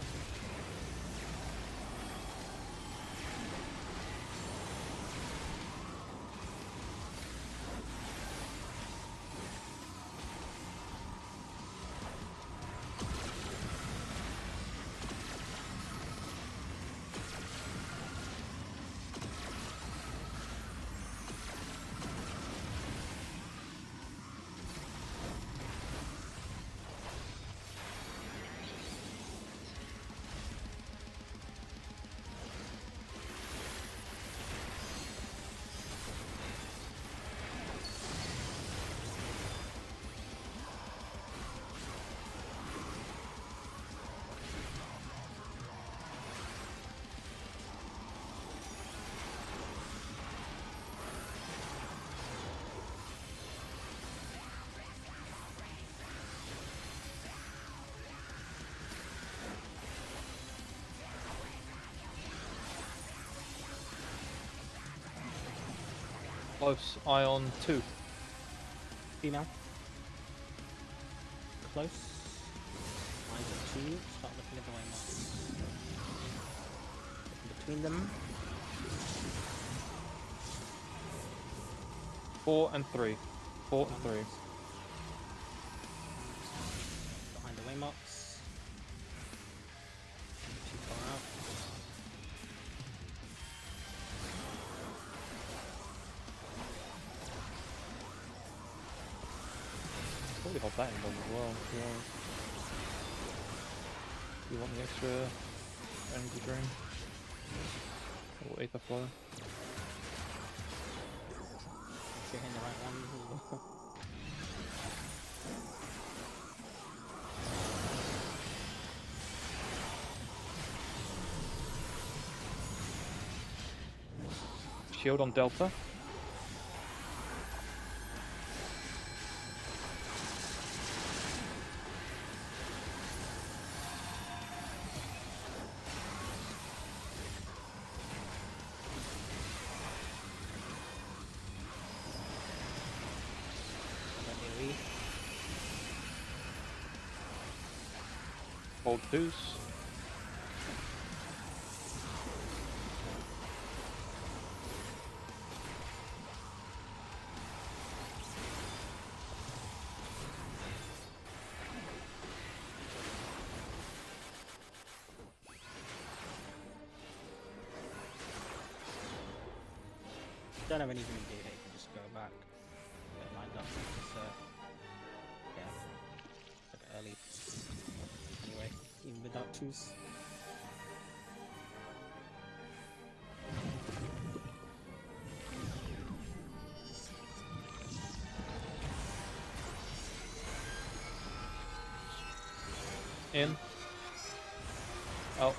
'Close, Ion 2. Female. Close. Eyes at 2. Start looking at the way marks. Between them. 4 and 3. 4 and 3. Behind the waymarks. Too far out. Probably hold that in them as well. You want the extra energy drain? Or ether flow? You're hitting the right one. Shield on Delta. Hold 2s. Don't have anything to do here. You can just go back. Get lined up. Just, yeah. Like early. Anyway, even without twos. In. Out.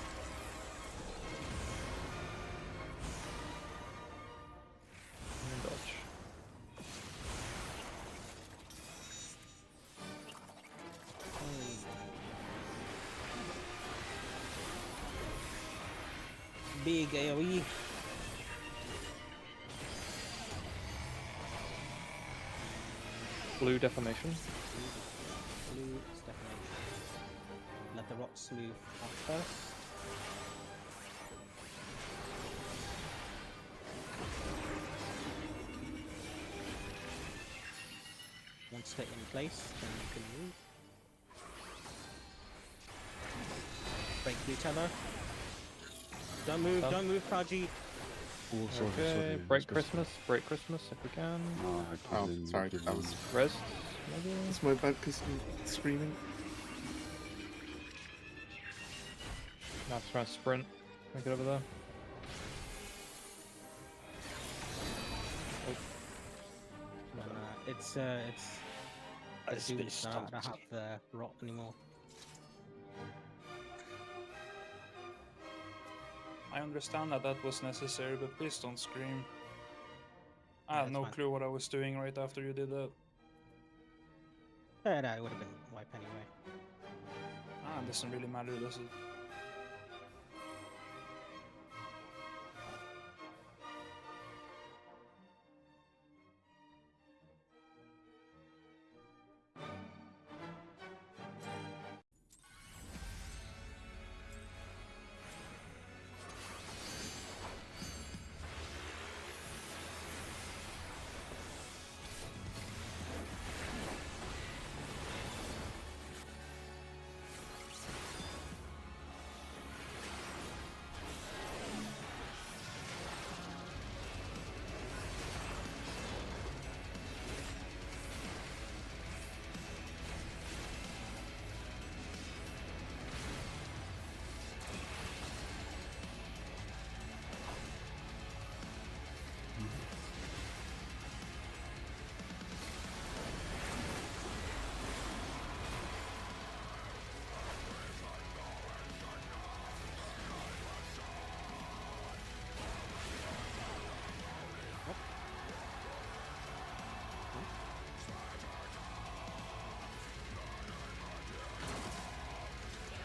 And dodge. Big AoE. Blue deformation. Blue definition. Let the rocks move up first. Once they're in place, then you can move. Break blue tether. Don't move, Done. don't move, Kaji. Oh, sorry, Okay, sorry. break Christmas if we can. No, I Oh, couldn't. sorry, that was... Rest, maybe? It's my bad because I'm screaming. Now it's trying to sprint. Can I get over there? It's I the dudes spaced that out. have the rot anymore. I understand that that was necessary, but please don't scream. I Yeah, had it's no fine. clue what I was doing right after you did that. Yeah, no, it would have been wipe anyway. It doesn't really matter, does it?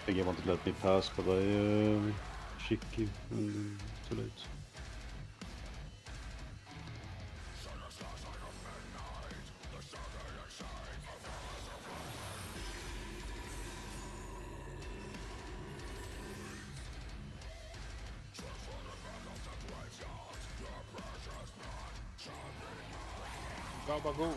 I think he wanted to let me pass, but I cheeky and too late. Go.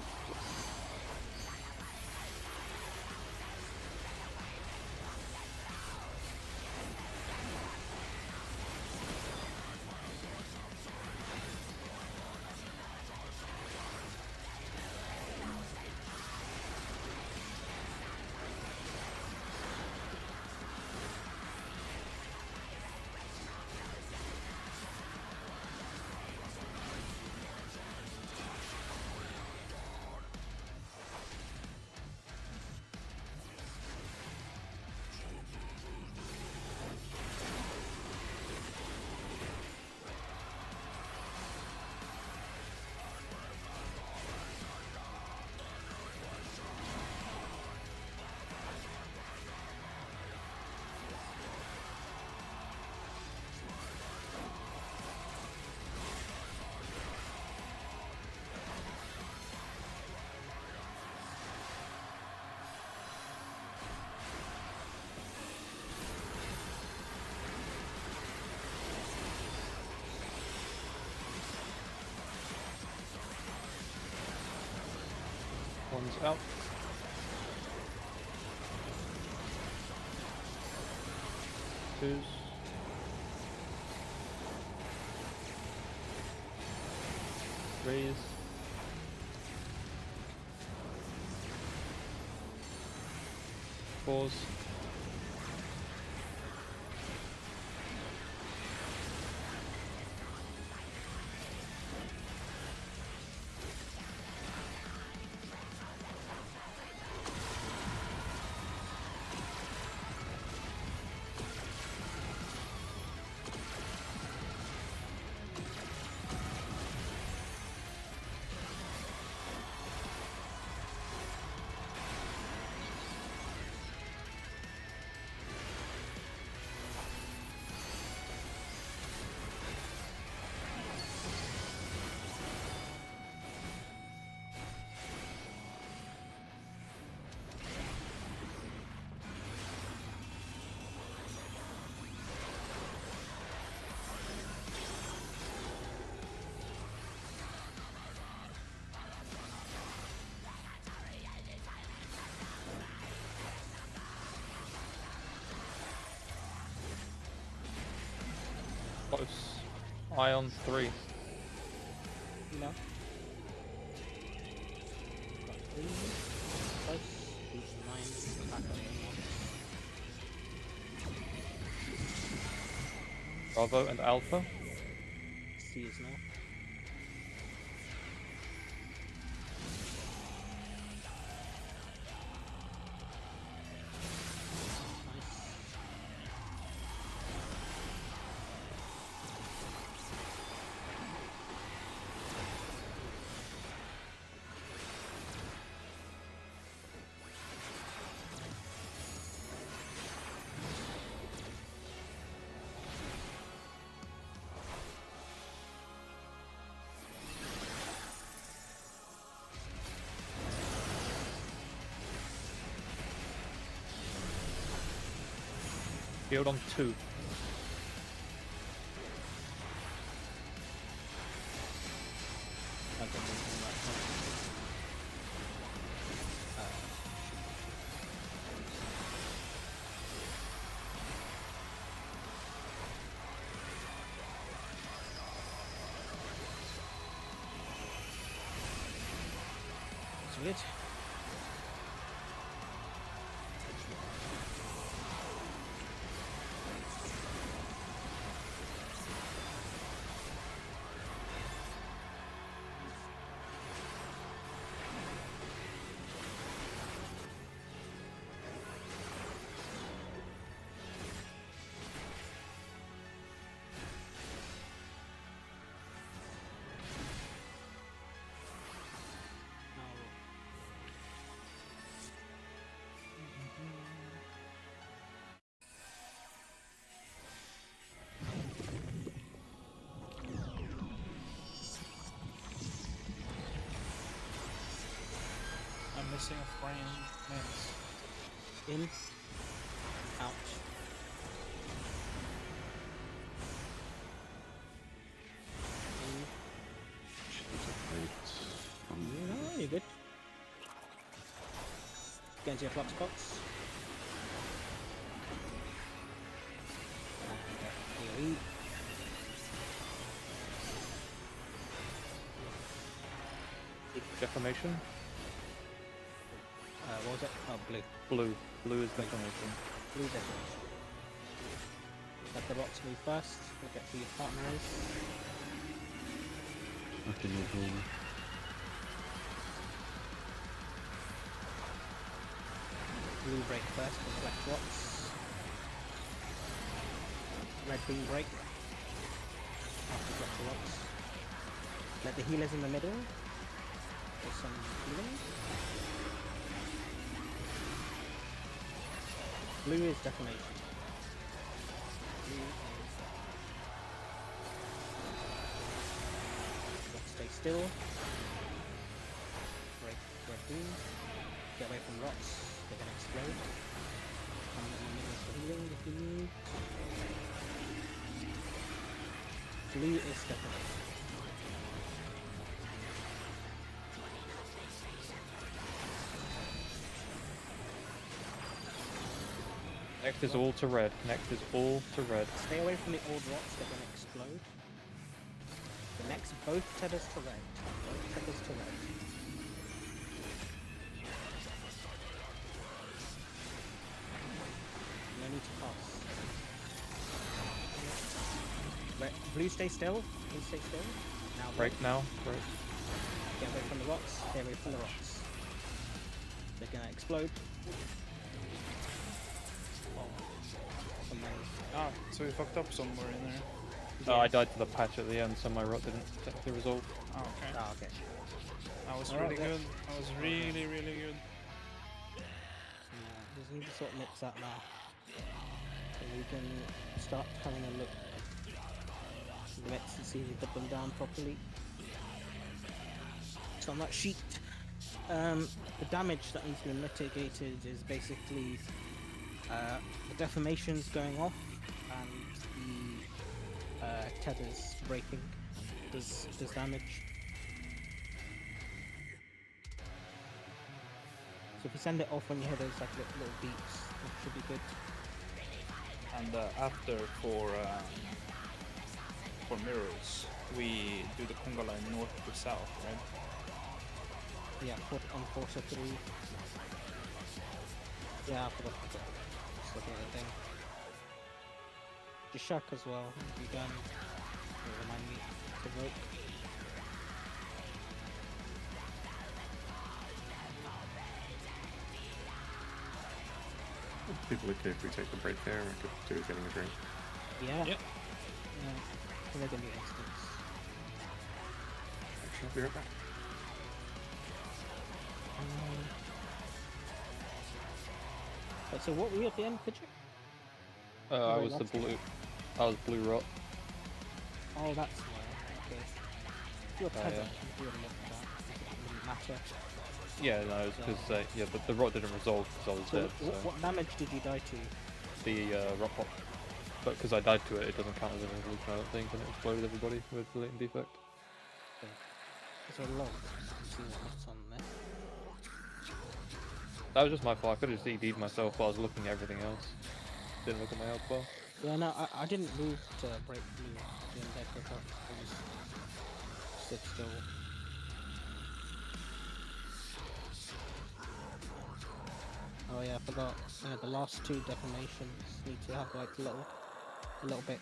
One's out. Twos. Raise. Pause. Close. Ion 3. No. Got 3. Close. Boost 9. Back on 1. Bravo and Alpha. C is now. Nice. Field on 2. I don't know anything right now. It's weird. I'm missing a frame. Minutes. In. Out. In. No, you're good. Get into your flux box. And AoE. Defamation. What was it? Oh, blue. Blue. Blue is defamation. Blue detonation. Let the rocks move first. Look at who your partner is. Okay, no problem. Blue break first for the black rocks. Red green break. After black rocks. Let the healers in the middle. For some healing. Blue is defamation. Blue is... Rocks stay still. Break red green. Get away from rocks. They're gonna explode. Come in the middle for healing if you need. Blue is defamation. Next is all to red. Next is all to red. Stay away from the old rocks, they're gonna explode. next, both tethers to red. Both tethers to red. No need to pass. Red, blue stay still. Blue stay still. Now Break now. Break. get away from the rocks. Get away from the rocks. They're gonna explode. Some money. Ah, so we fucked up somewhere in there. Oh, I died to the patch at the end, so my rot didn't technically resolve. Oh, okay. Ah, okay. That was Alright, really good. That was really, really good. Yeah, just need to sort of mix that now. So we can start having a look at the mechs and see if we put them down properly. So on that sheet, the damage that needs to be mitigated is basically the deformations going off and the tethers breaking does damage. So if you send it off when you hear those like little beeps, that should be good. And after for mirrors, we do the conga line north to south, right? Yeah, on 4 to 3. Yeah, I forgot to put just looking at the thing. Just shock as well. If you can remind me to vote. People okay if we take the break here. I could do with getting a drink. Yeah. Yep. Yeah. I think I need instance. Actually, I'll be right back. Wait, so what were you at the end, could you? I Very was the last one. blue. I was blue rot. Oh, that's why. Okay. You're Oh, tether. yeah. You would have looked at that. It wouldn't matter. Yeah, no, it's because yeah, the rot didn't resolve because I was So dead. So what damage did you die to? the rot pop, but because I died to it, it doesn't count as a resolution, I don't think, and it exploded everybody with the latent defect. Is there a log? See what's on there. That was just my fault. I could have just ED'd myself while I was looking at everything else. Didn't look at my health bar. Yeah, no, I didn't move to break blue the end there, I just stood still. Oh yeah, I forgot. Yeah, the last two deformations need to have like a little bit.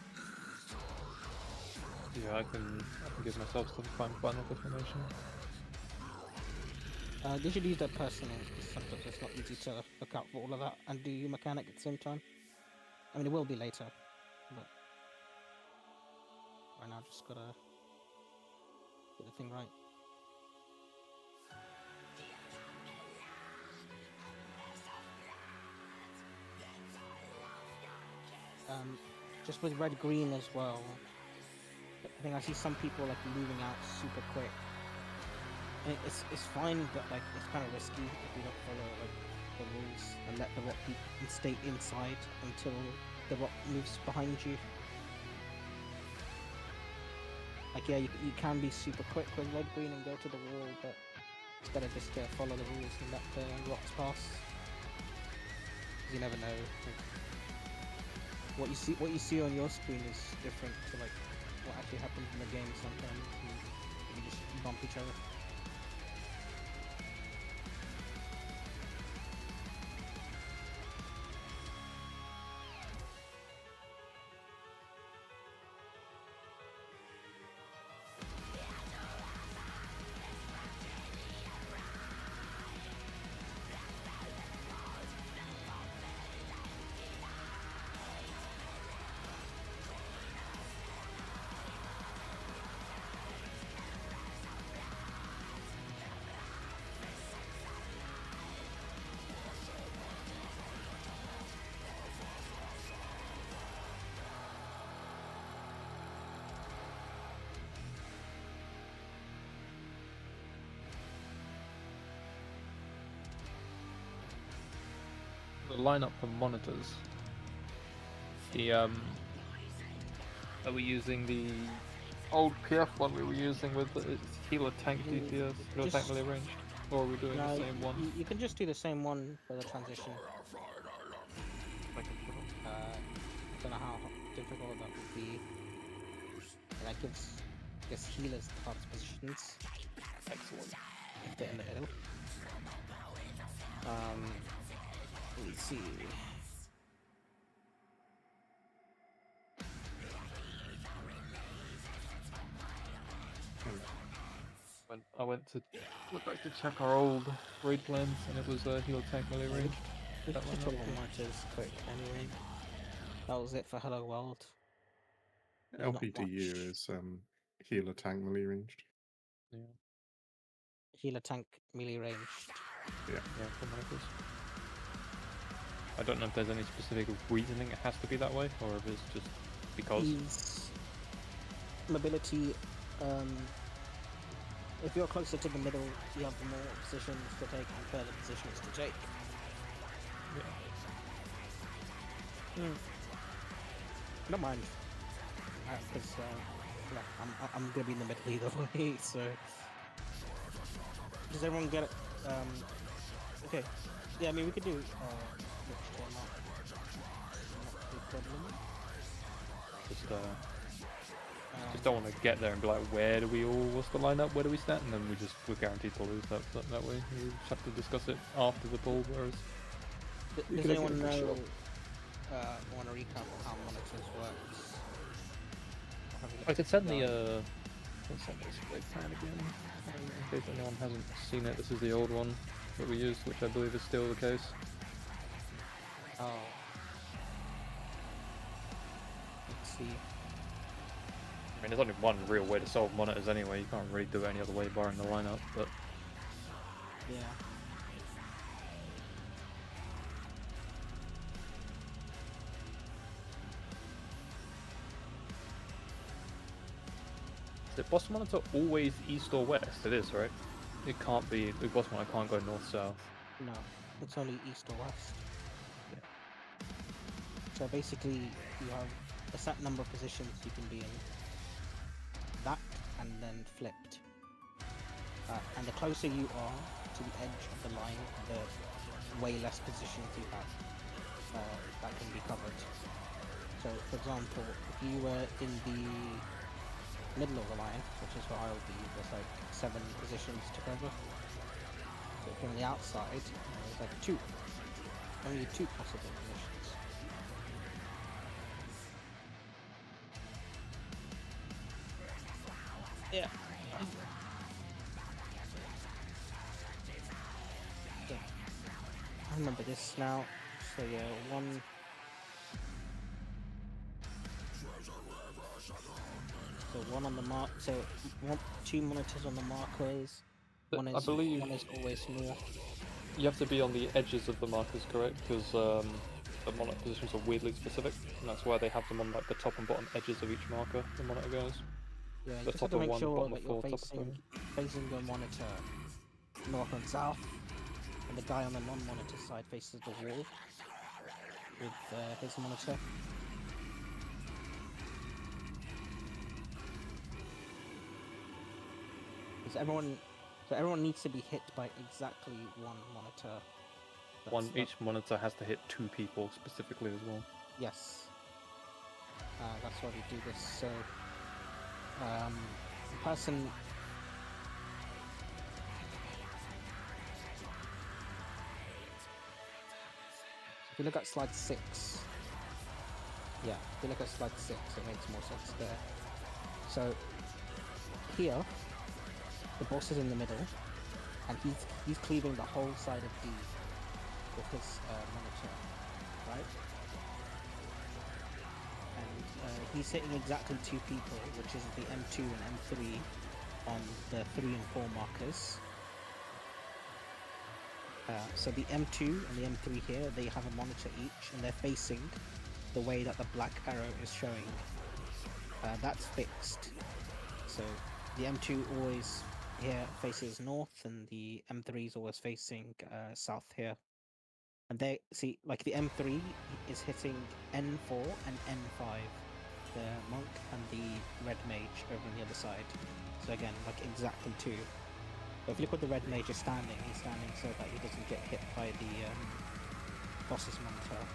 Yeah, I can give myself some final information. They should use that personally because sometimes it's not easy to look out for all of that and do your mechanic at the same time. I mean, it will be later, but right now just gotta get the thing right. Just with red green as well. I think I see some people like moving out super quick. And it's fine, but like it's kind of risky if you don't follow like the rules and let the rock be and stay inside until the rock moves behind you. Like yeah, you can be super quick with red green and go to the wall, but it's better just to follow the rules and let the rocks pass. 'Cause you never know. Like, what you see on your screen is different to like what actually happens in the game sometimes. And you just bump each other. The lineup for monitors. The are we using the old PF one we were using with the healer tank DPS, healer tank melee ranged, or are we doing No, the same one? You can just do the same one for the transition. I don't know how difficult that would be. And that gives I guess healers the hardest positions Excellent. if they're in the middle. Let's see. I went to look back to check our old raid plans, and it was heal tank melee Yeah, ranged. We That should line talk up, about yeah. monitors quick anyway. That was it for Hello World. There's not LPDU much. is healer tank melee ranged. Yeah, Healer tank melee ranged. yeah, for monitors. I don't know if there's any specific reasoning it has to be that way, or if it's just because. Ease, mobility. If you're closer to the middle, you have more positions to take and further positions to take. Yeah. I don't mind, because I'm gonna be in the middle either way. So does everyone get it? Okay. Yeah, I mean we could do which one not a problem. Just don't want to get there and be like, where do we all? What's the lineup? Where do we stand? And then we're guaranteed to lose that way. We just have to discuss it after the poll. Whereas you Does can anyone again show know? up. Want to recap how monitors works? Or have you I could send done- the let's send this big plan again in case anyone hasn't seen it. This is the old one that we used, which I believe is still the case. Oh. Let's see. I mean, there's only one real way to solve monitors anyway. You can't really do it any other way barring the lineup, but Yeah. is the boss monitor always east or west? It is, right? It can't be. The boss monitor can't go north south. No, it's only east or west. Yeah. So basically, you have a set number of positions you can be in. That and then flipped. And the closer you are to the edge of the line, the way less positions you have that can be covered. So, for example, if you were in the middle of the line, which is where I'll be, there's like 7 positions to cover. So if you're on the outside, there's like 2. Only 2 possible positions. Yeah. Yeah. I remember this now. So yeah, one. So one on the mark. So 2 monitors on the markers. One I is believe always north. you have to be on the edges of the markers, correct? Because the monitor positions are weirdly specific, and that's why they have them on like the top and bottom edges of each marker. The monitor goes. Yeah, you The just top have to of make one, sure bottom that of you're 4, top of 3. facing your monitor north and south, and the guy on the non-monitor side faces the wall with his monitor. So everyone needs to be hit by exactly one monitor. Each monitor has to hit 2 people specifically as well. Yes. That's why we do this. So, the person. If you look at slide 6. Yeah, if you look at slide 6, it makes more sense there. So, here, the boss is in the middle, and he's cleaving the whole side of D with his monitor, right? And he's hitting exactly 2 people, which is the M2 and M3 on the 3 and 4 markers. So the M2 and the M3 here, they have a monitor each, and they're facing the way that the black arrow is showing. That's fixed. So the M2 always here faces north, and the M3 is always facing south here. And they see, like the M3 is hitting N4 and N5, the monk and the red mage over on the other side. So again, like exactly 2. But if you look what the red mage is standing, he's standing so that he doesn't get hit by the boss's monitor.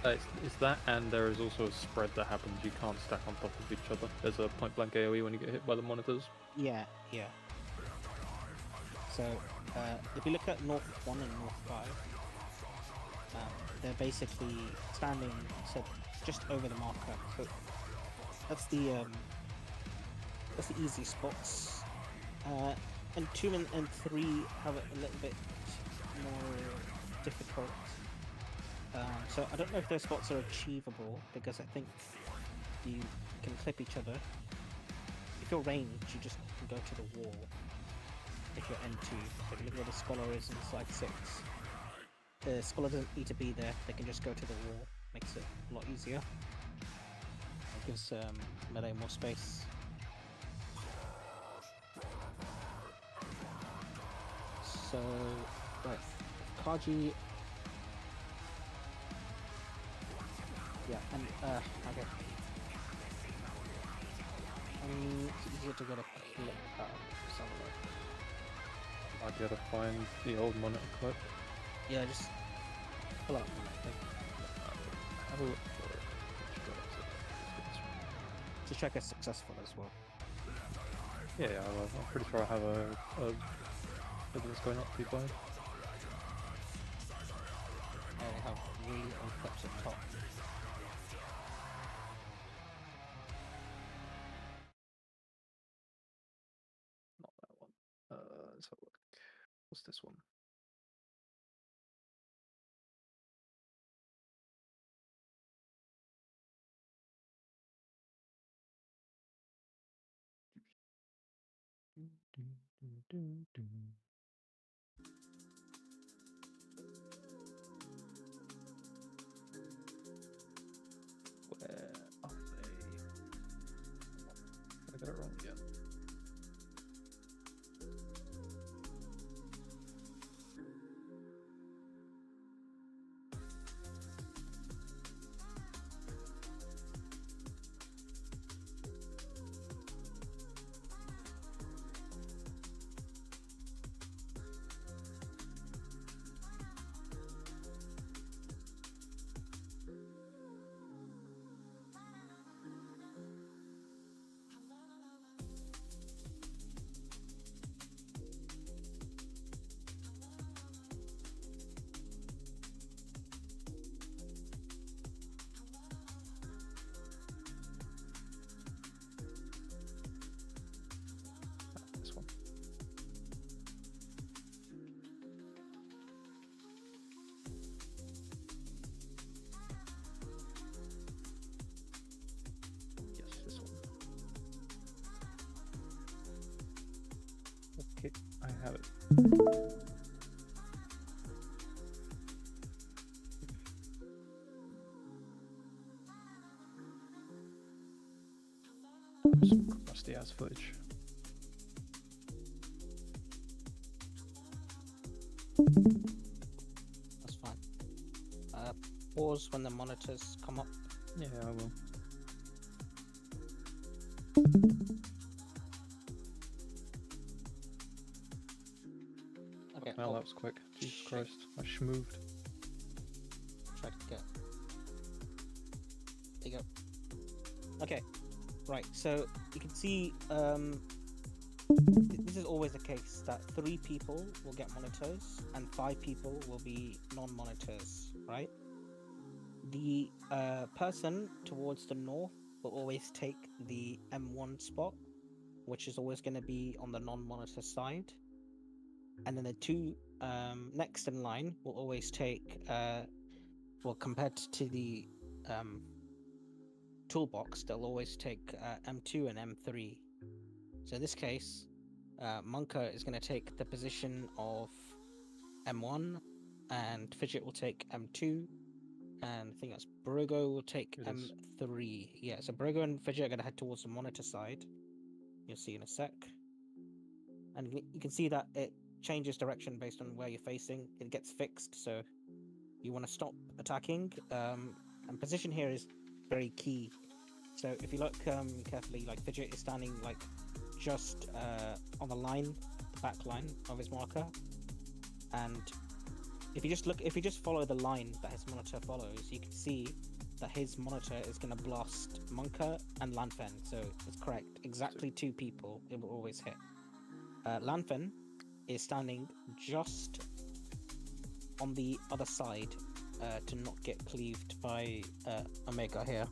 It's that, and there is also a spread that happens. You can't stack on top of each other. There's a point blank AoE when you get hit by the monitors. Yeah, yeah. So, if you look at North 1 and North 5, they're basically standing so just over the marker. So that's the easy spots. And 2 and 3 have it a little bit more difficult. So I don't know if those spots are achievable because I think you can clip each other. If you're ranged, you just go to the wall. If you're N2, so look where the scholar is in slide 6. The scholar doesn't need to be there, they can just go to the wall. Makes it a lot easier. It gives melee more space. So, right, Kaji. Yeah, and okay. It's easier to get a clip out of somewhere. Might be able to find the old monitor clip. Yeah, just pull up. Have a look for it. Just check it's successful as well. Yeah, I'm pretty sure I have a thing that's going up to be blind. I have really old clips at top. Not that one. Let's have a look. What's this one? Where are they? I got it wrong again. This one. Yes, this one. Okay, I have it. Some rusty ass footage. That's fine. Pause when the monitors come up. Yeah, I will. Okay, Well, I'll that was quick. Jesus Christ, I schmooved. try to get. There you go. Okay, right. So you can see this is always the case that 3 people will get monitors and 5 people will be non-monitors, right? The person towards the north will always take the M1 spot, which is always going to be on the non-monitor side. And then the 2 next in line will always take, well, compared to the toolbox, they'll always take M2 and M3. So in this case, Monka is going to take the position of M1, and Fidget will take M2, and I think that's Brogo will take It is. M3. Yeah, so Brogo and Fidget are going to head towards the monitor side. You'll see in a sec. And you can see that it changes direction based on where you're facing. It gets fixed, so you want to stop attacking. And position here is very key. So if you look carefully, like Fidget is standing like just on the line, the back line of his marker, and if you just follow the line that his monitor follows, you can see that his monitor is going to blast Monka and Lanfen. So it's correct. Exactly 2 people it will always hit. Lanfen is standing just on the other side to not get cleaved by Omega here.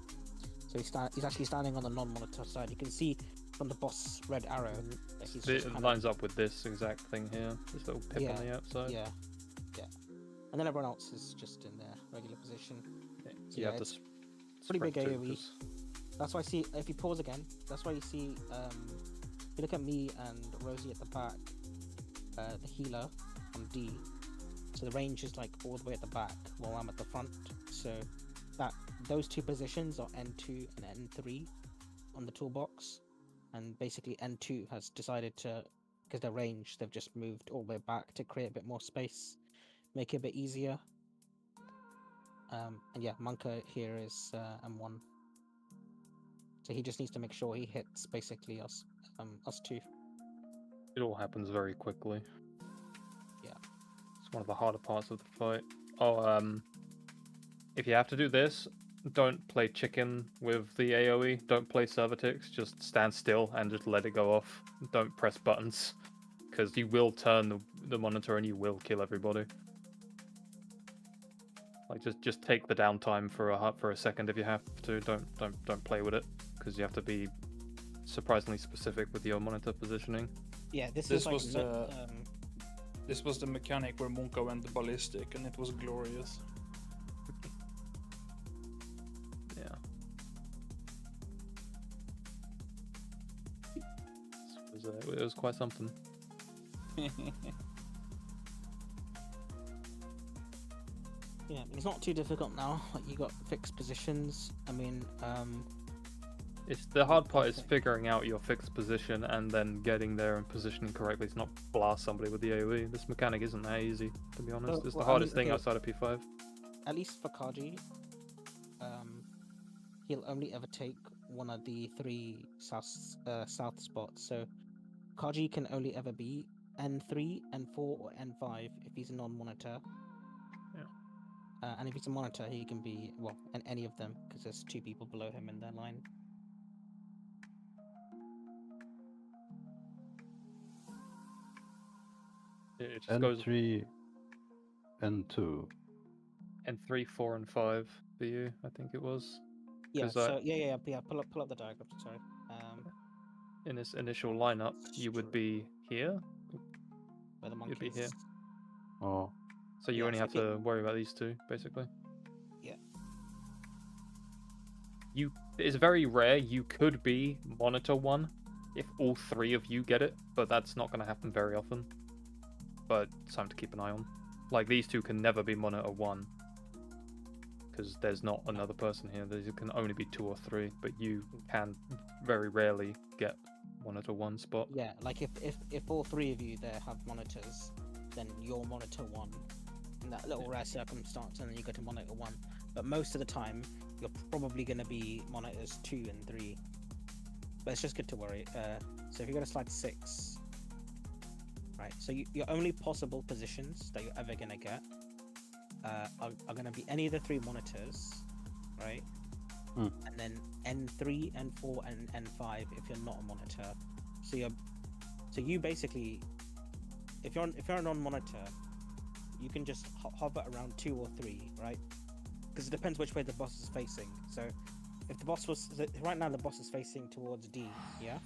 So he's actually standing on the non-monitor side. You can see from the boss red arrow that he's just It kind lines up with this exact thing here. This little pip on the outside. yeah. And then everyone else is just in their regular position. Yeah, So you yeah, have to it's pretty big spread too, AoE. 'cause- That's why I see, if you pause again, that's why you see, if you look at me and Rosie at the back, the healer on D, so the range is like all the way at the back while I'm at the front. So those 2 positions are N2 and N3 on the toolbox. And basically N2 has decided to, because their range, they've just moved all the way back to create a bit more space, make it a bit easier. And yeah, Monka here is M1. So he just needs to make sure he hits basically us 2. It all happens very quickly. Yeah. It's one of the harder parts of the fight. Oh, if you have to do this, don't play chicken with the AoE. Don't play Servatics. Just stand still and just let it go off. Don't press buttons, because you will turn the monitor and you will kill everybody. Like just take the downtime for a second if you have to. Don't play with it, because you have to be surprisingly specific with your monitor positioning. Yeah, this This is like was This was the mechanic where Monka went ballistic, and it was glorious. Yeah. It was quite something. yeah, it's not too difficult now. Like, you got fixed positions. I mean, It's the hard part is figuring out your fixed position and then getting there and positioning correctly to not blast somebody with the AoE. This mechanic isn't that easy, to be honest. It's the hardest thing outside of P5. At least for Kaji, he'll only ever take one of the 3 south spots. So Kaji can only ever be N3, N4, or N5 if he's a non-monitor. Yeah. And if he's a monitor, he can be, well, in any of them, because there's 2 people below him in their line. It just goes N3, N2. N3, 4, and 5 for you, I think it was. Yeah, 'Cause, so yeah. Pull up the diagram. Sorry. in this initial lineup, you would be here. Where the You'd be monkeys. here. Oh, So you Yeah, only so have to worry about these 2, basically. Yeah. It's very rare you could be monitor 1 if all 3 of you get it, but that's not going to happen very often. But it's something to keep an eye on. Like, these 2 can never be monitor 1, because there's not another person here. There can only be 2 or 3, but you can very rarely get monitor 1 spot. Yeah, like if all 3 of you there have monitors, then you're monitor 1 in that little rare circumstance, and then you go to monitor 1. But most of the time, you're probably going to be monitors 2 and 3. But it's just good to worry. So if you go to slide 6, right? So your only possible positions that you're ever going to get are going to be any of the 3 monitors, right? And then N3, N4, and N5 if you're not a monitor. So you basically, if you're a non-monitor, you can just hover around 2 or 3, right? Because it depends which way the boss is facing. So if the boss was right now, the boss is facing towards D, yeah.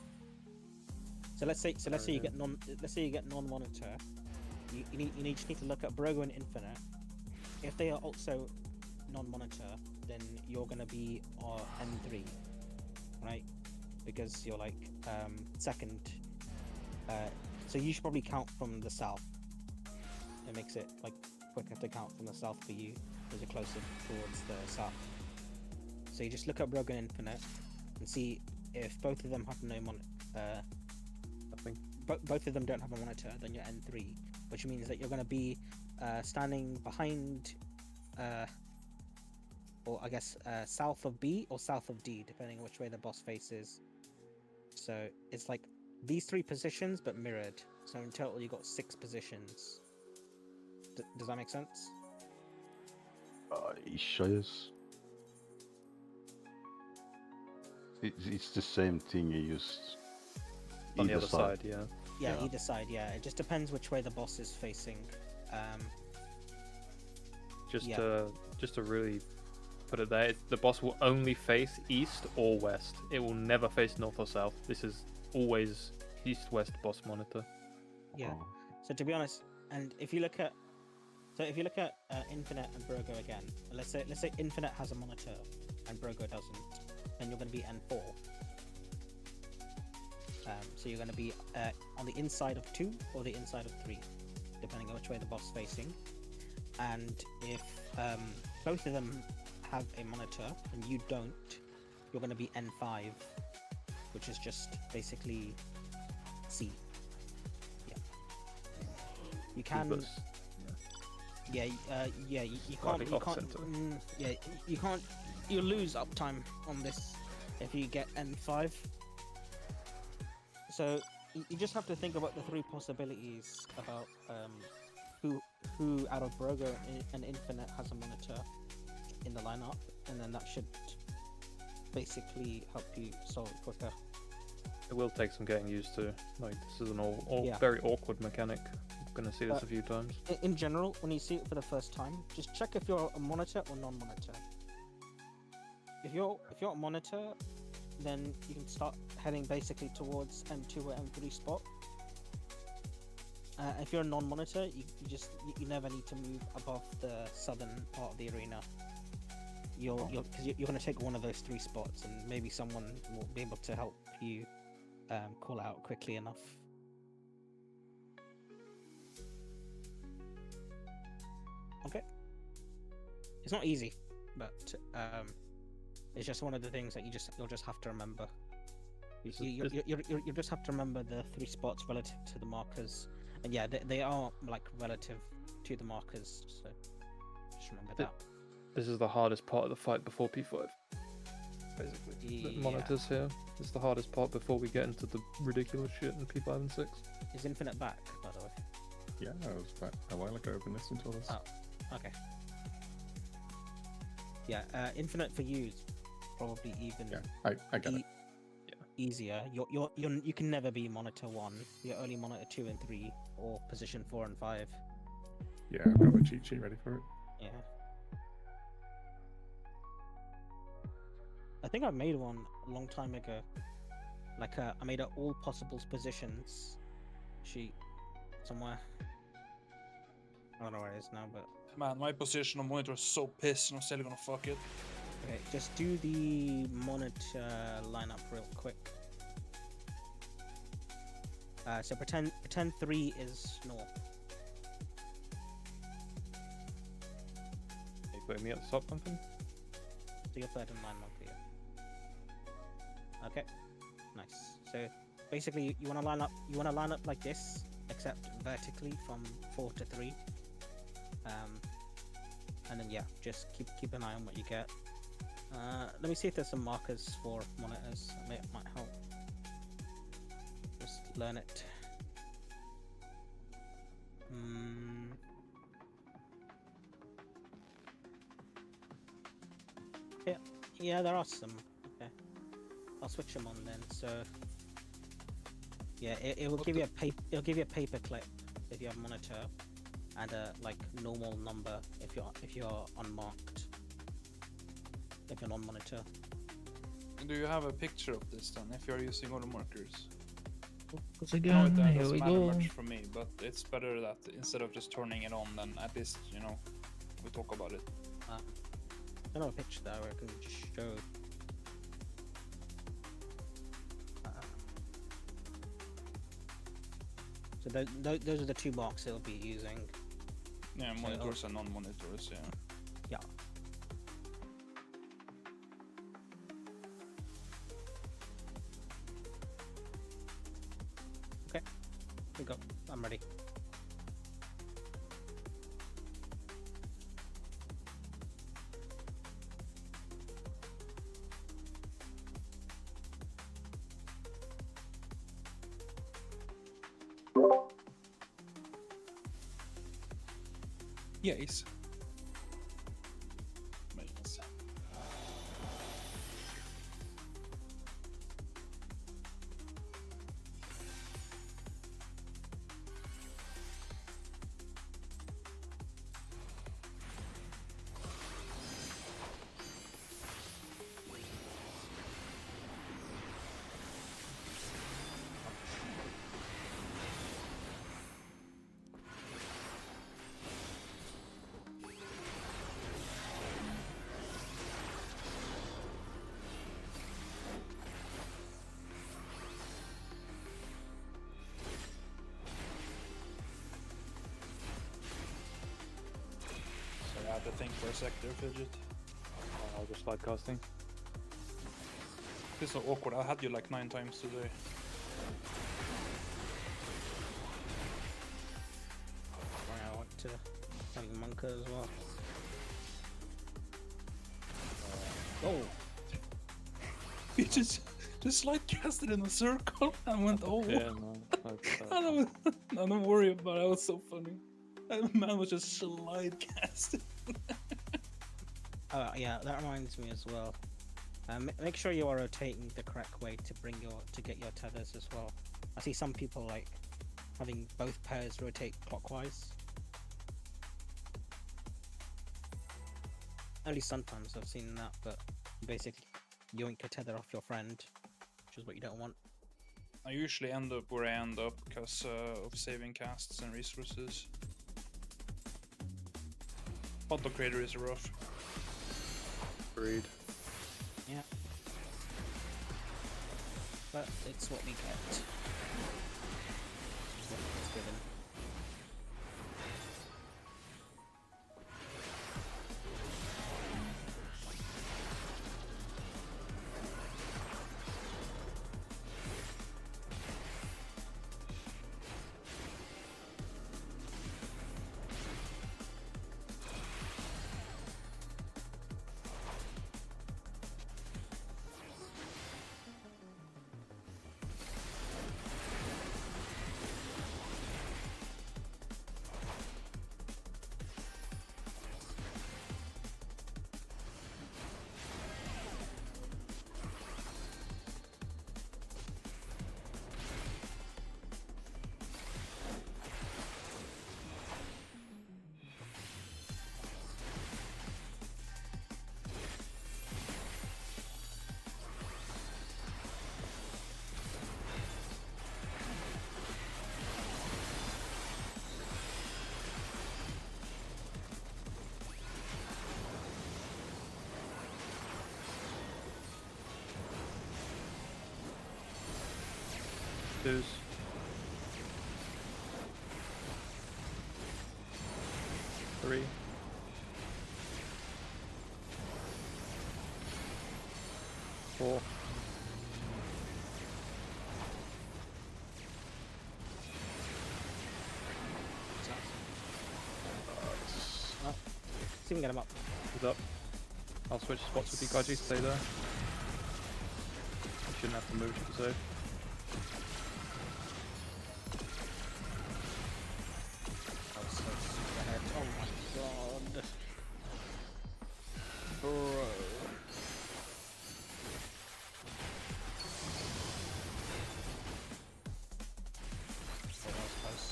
So let's say you get non-monitor. You just need to look at Brogo and Infinite. If they are also non-monitor, then you're gonna be N3, right? Because you're like second. So you should probably count from the south. It makes it like quicker to count from the south for you, because you're closer towards the south. So you just look at Brogan Infinite and see if both of them have no monitor. Both of them don't have a monitor, then you're N3, which means that you're going to be standing behind, or I guess south of B or south of D, depending on which way the boss faces. So it's like these 3 positions, but mirrored. So in total, you got 6 positions. Does that make sense? Ish, I guess. It's the same thing, you just On the either other side, yeah. Yeah, Yeah. either side. Yeah, it just depends which way the boss is facing. Just Yeah. to really put it there, the boss will only face east or west. It will never face north or south. This is always east-west boss monitor. Yeah. Oh. So to be honest, and if you look at Infinite and Brogo again, let's say Infinite has a monitor and Brogo doesn't, then you're going to be N4. So you're going to be on the inside of 2 or the inside of 3, depending on which way the boss is facing. And if both of them have a monitor and you don't, you're going to be N5, which is just basically C. Yeah. You can. Keep us- Yeah, you Slightly can't. You off can't. center. Yeah, you can't. You lose uptime on this if you get N5. So you just have to think about the 3 possibilities about who out of Brogo and Infinite has a monitor in the lineup, and then that should basically help you solve it quicker. It will take some getting used to. Like, this is an all Yeah. very awkward mechanic. I'm gonna see this a few times. In general, when you see it for the first time, just check if you're a monitor or non-monitor. If you're a monitor, then you can start heading basically towards M2 or M3 spot. If you're a non-monitor, you never need to move above the southern part of the arena. You're going to take one of those 3 spots, and maybe someone will be able to help you call out quickly enough. Okay. It's not easy, but it's just one of the things that you'll just have to remember. You just have to remember the 3 spots relative to the markers, and yeah, they are like relative to the markers. So just remember that. This is the hardest part of the fight before P5. Basically, the Yeah. monitors here. It's the hardest part before we get into the ridiculous shit in P5 and 6. Is Infinite back, by the way? Yeah, I was back a while ago. I've been listening to all this. Oh. Okay. Yeah, Infinite for you is probably even Yeah, I get it. easier. You can never be monitor 1. You're only monitor 2 and 3, or position 4 and 5. Yeah, I've got the cheat sheet ready for it. Yeah. I think I made one a long time ago. Like I made a all possible positions sheet somewhere. I don't know where it is now, but Man, my position on monitor is so pissed, and I'm still gonna fuck it. okay. Just do the monitor lineup real quick. So pretend 3 is north. Are you putting me at the top, something? So you're third in line month here. Okay, nice. So basically, you want to line up like this, except vertically from 4 to 3. And then yeah, just keep an eye on what you get. Let me see if there's some markers for monitors. That might help. Just learn it. Yeah, there are some. Okay, I'll switch them on then. So yeah, it will give you a paper clip if you have monitor, and a like normal number if you're unmarked. If you're non-monitor. Do you have a picture of this then, if you're using auto markers? Once No, again, that here doesn't we matter go. much for me, but it's better that instead of just turning it on, then at least, we talk about it. I don't have a picture there where I can just show. So those are the 2 boxes it'll be using. Yeah, So monitors and non-monitors, yeah. Yeah. Okay, here we go. I'm ready. Yes. Yes. Sorry, I had to think for a sec there, Fidget. I'll just slide casting. It's so awkward. I had you like 9 times today. I want to have Monka as well. Oh, You just slide casted in a circle and went oh. Yeah, no. No, don't worry about it. That was so funny. That man was just slide casted. yeah, that reminds me as well. Make sure you are rotating the correct way to get your tethers as well. I see some people like having both pairs rotate clockwise. At least sometimes I've seen that, but basically yoink your tether off your friend, which is what you don't want. I usually end up where I end up because of saving casts and resources. Auto creator is rough. Agreed. Yeah. But it's what we get. It's what it's given. Twos. Three. Four. Oh, see if we can get him up. He's up. I'll switch spots with you, Gaiji. Stay there. You shouldn't have to move to the zone. Oh, so ahead. Oh my god. Bro. Oh, that was close.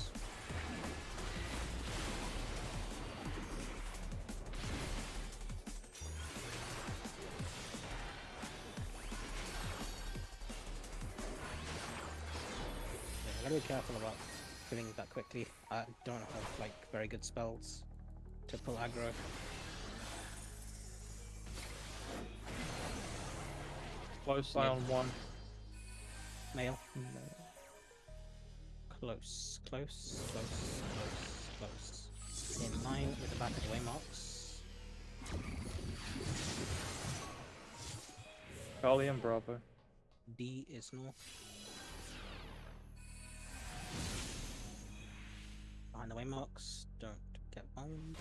Yeah, I gotta be careful about killing that quickly. I don't have like very good spells to pull aggro. Close eye on one. Male. Close, close, close, close, close. In line with the back of the waymarks. Charlie and Bravo. D is north. Behind the waymarks. Don't get bombed.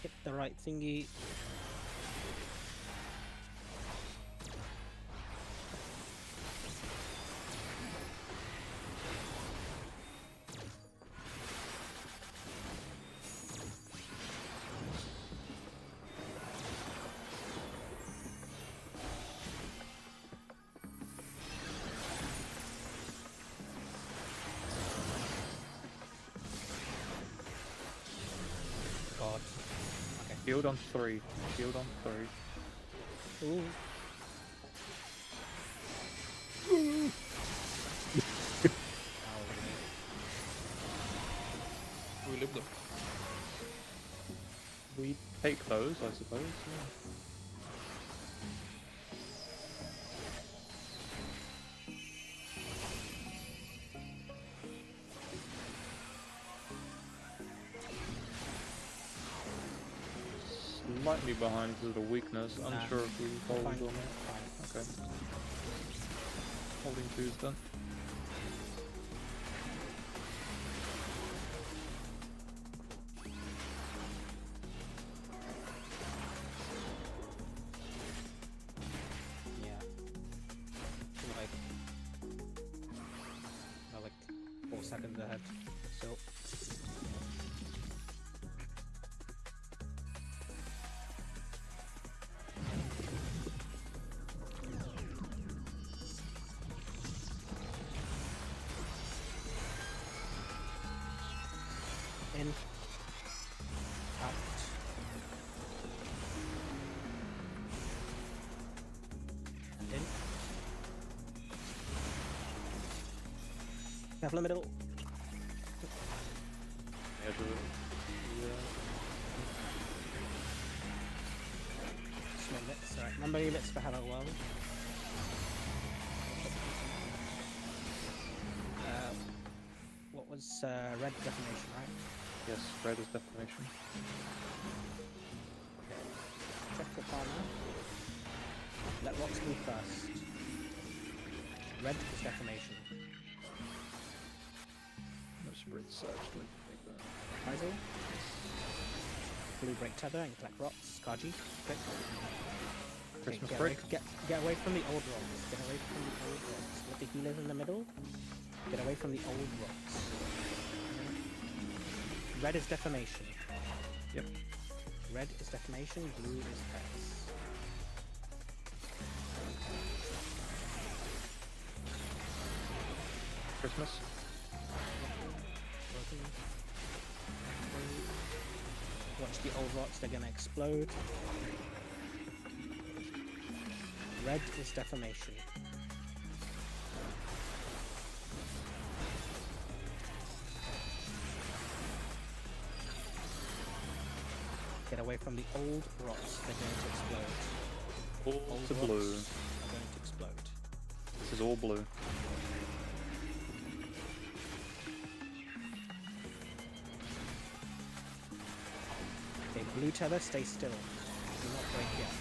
Hit the right thingy. Shield on 3. Shield on 3. Ooh. We lived them. We take those, I suppose. Yeah. Slightly behind because of the weakness. Unsure if we hold Fine. or not. Okay. Holding 2's done. Yeah. Like 4 seconds ahead. So. In. Out. And in. Careful in the middle. Yeah, do it. Small bits, alright. Remember your bits for Hello World. What was red definition, right? Yes, red is defamation. Check the partner. Let rocks move first. Red is defamation. No sprints actually. Take that. Kaiser. Blue break tether and collect rocks. Kaji. Quick. Okay, Christmas get break. Away, get away from the old rocks. Get away from the old rocks. Let the healers in the middle. Get away from the old rocks. Red is defamation. Yep. Red is defamation. Blue is X. Christmas. Watch the old rocks, they're gonna explode. Red is defamation. Get away from the old rocks, they're going to explode. All Old to rocks blue. are going to explode. This is all blue. Okay, blue tether, stay still. Do not break yet.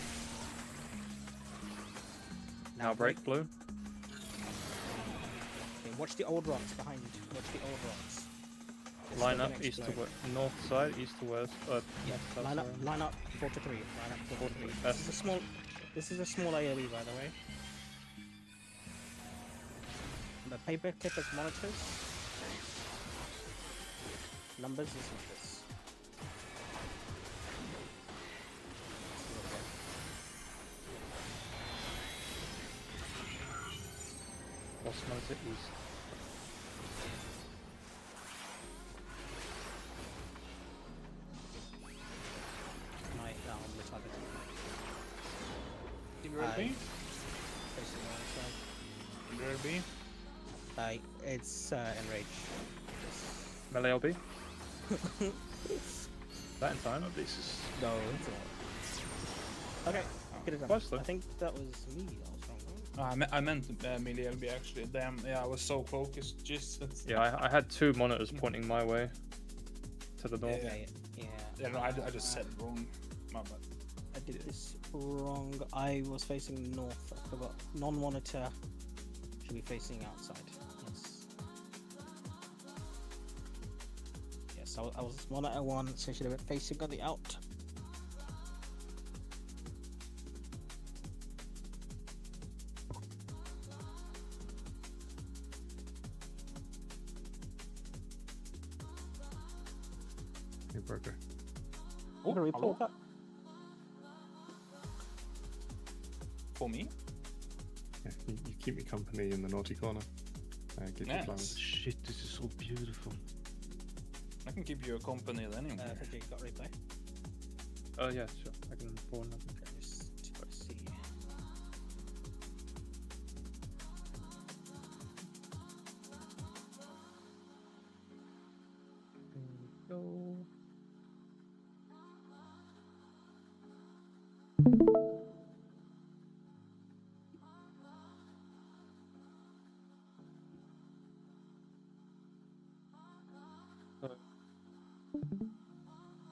Now break blue. Okay, watch the old rocks behind. Watch the old rocks. It's Line still up gonna east to explode. west, north side, east to west. Yeah, north, south line up, side. line up 4 to 3. Line up 4 to 3. That's- This is a small. This is a small AOE, by the way. The paper clip is monitors. Numbers is numbers. Boss monitor east. Night down retarded. Team Red B? Facing the other side. Team Red B? It's enrage. Melee LB. That in time. This is No, it's not. Okay, get it done. Close, though. I think that was me that was wrong. Right? I meant melee LB actually. Damn, yeah, I was so focused. Jesus. Yeah, I had 2 monitors pointing my way. To the north. Yeah, yeah. Yeah, no, I just said it wrong. My bad. I did this wrong. I was facing north. I forgot. Non-monitor should be facing outside. Yes. Yes, I was monitor 1, so I should have been facing on the out. Hey, broker. Oh, hello? report that. For me? Yeah, you keep me company in the naughty corner. Get your Yes. flowers. shit. This is so beautiful. I can keep you a company then anyway. I think you got replay. Oh yeah, sure. I can pour another. Just see. There we go.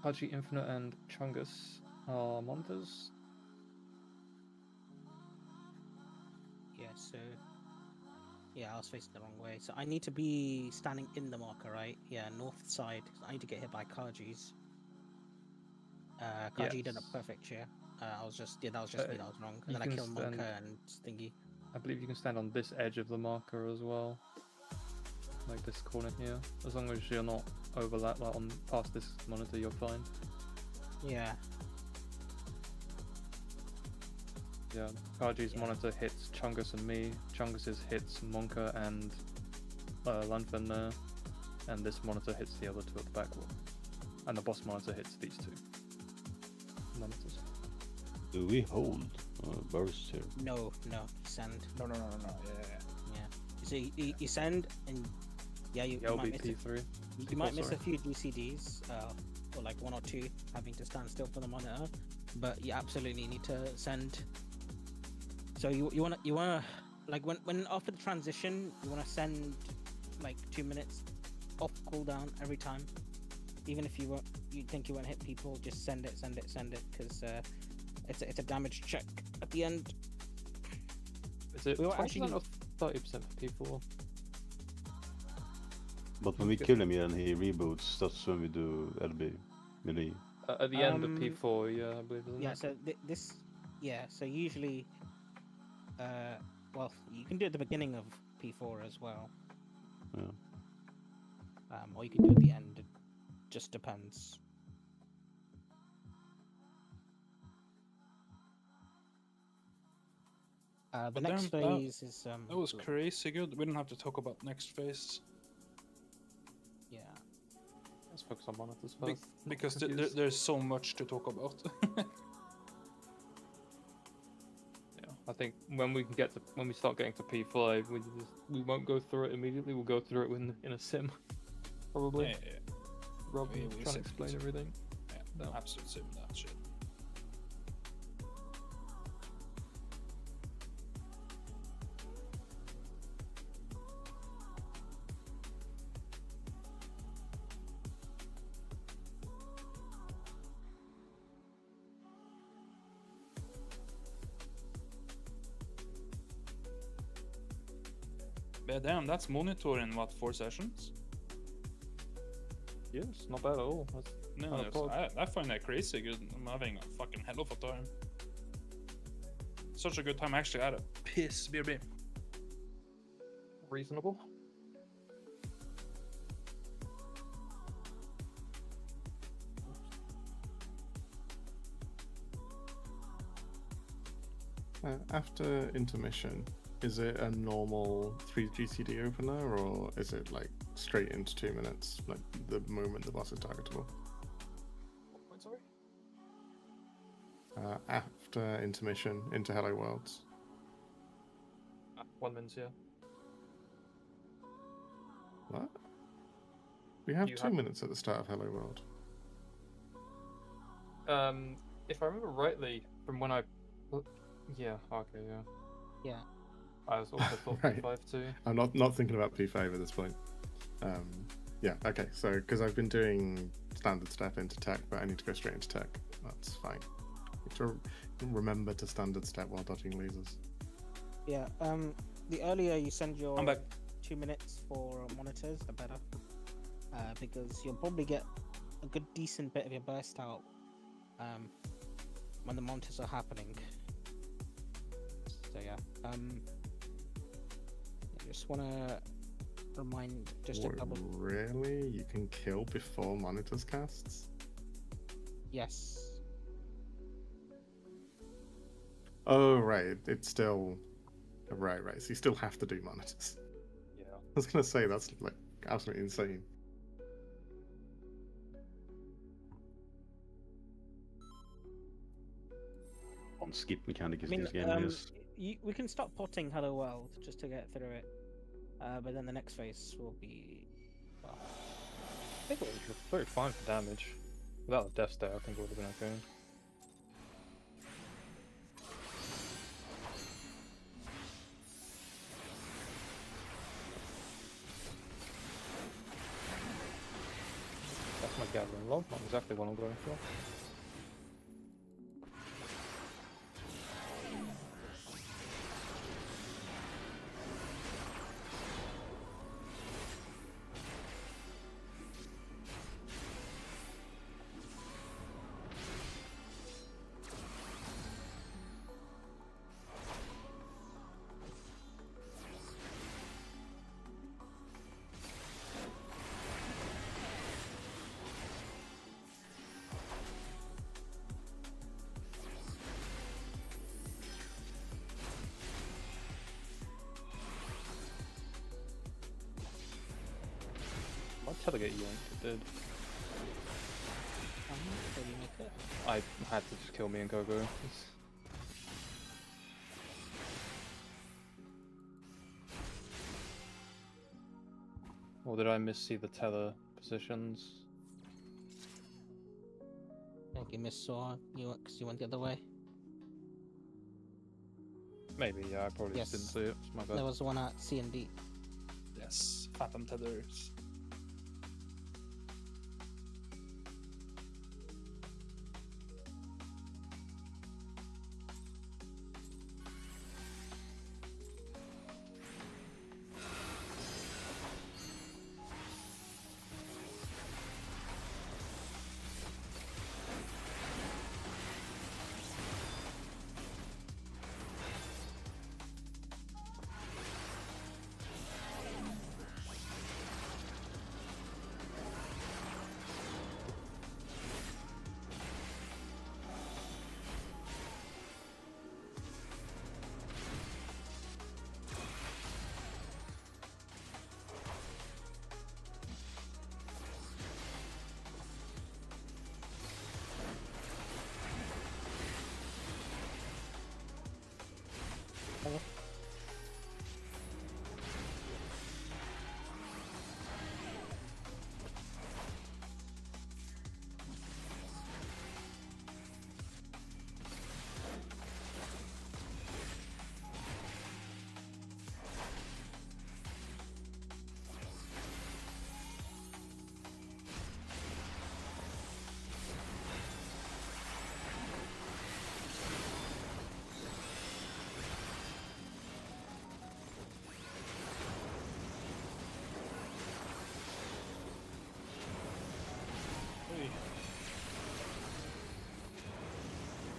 Haji Infinite and Chungus are monitors. Yeah, so yeah, I was facing the wrong way. So I need to be standing in the marker, right? Yeah, north side. I need to get hit by Kaji's. Kaji did a Yes. perfect share. That was just me that was wrong. And then I can killed stand- Monka and Stingy. I believe you can stand on this edge of the marker as well, like this corner here. As long as you're not overlap, like on past this monitor, you're fine. Yeah. Yeah, Kaji's Yeah. monitor hits Chungus and me. Chungus's hits Monka and Lanfen there, and this monitor hits the other two at the back wall. And the boss monitor hits these two monitors. Do we hold burst here? No, send. No. Yeah. Yeah. So you send and yeah, you might miss LBP3. you might miss a few GCDs, or like one or two having to stand still for the monitor, but you absolutely need to send. So you wanna like when after the transition you wanna send like 2 minutes off cooldown every time, even if you think you won't hit people, just send it because it's a damage check at the end. Is it We were 20% actually- or 30% for people? But when we kill him here and he reboots, that's when we do LB melee. At the end of P4, yeah, I believe. Isn't Yeah, it? so so usually, well, you can do it at the beginning of P4 as well, Yeah. or you can do it at the end. It just depends. The But next then phase is That was crazy good. We don't have to talk about next phase yeah. Let's focus on monitors be- first. Not because confused. there's so much to talk about. Yeah, I think when we start getting to P5, we won't go through it immediately. We'll go through it in a sim, probably, yeah. rather than we trying to sim- explain everything. Yeah, No. absolute sim that shit. But damn, that's monitoring what 4 sessions? Yes, not bad at all. That's No, Not a pod. I find that crazy good. I'm having a fucking hell of a time. Such a good time. Actually, I had a piss BRB. reasonable. After intermission, is it a normal 3 GCD opener, or is it like straight into 2 minutes, like the moment the boss is targetable? What, sorry? After intermission into Hello Worlds. 1 minute, yeah. What? We have You 2 have- minutes at the start of Hello World. If I remember rightly, from when I, yeah, okay, yeah. Yeah. I was also thought Right. P5 too. I'm not thinking about P5 at this point. Yeah, okay, so because I've been doing standard step into tech, but I need to go straight into tech. That's fine. Need to remember to standard step while dodging lasers. Yeah. The earlier you send your I'm back. 2 minutes for monitors, the better. Because you'll probably get a good decent bit of your burst out when the monitors are happening. So yeah. I just wanna remind just to double Really? You can kill before monitors casts? yes. Oh, right. It's still... Right. So you still have to do monitors. Yeah. I was going to say, that's like absolutely insane. Can't skip mechanic I in mean, this game, I guess. we can start potting Hello World just to get through it. But then the next phase will be. Well, I think it was very fine for damage. Without the death stare, I think it would have been okay. That's my gathering log, not exactly what I'm going for. My tether get yanked, it did. did you make it? I had to just kill me and Gogo. Or did I missee the tether positions? I think you missaw you because you went the other way. Maybe, yeah, I probably just didn't Yes. see it. It's my bad. There was one at C and D. Yes, Phantom Tethers. Hey.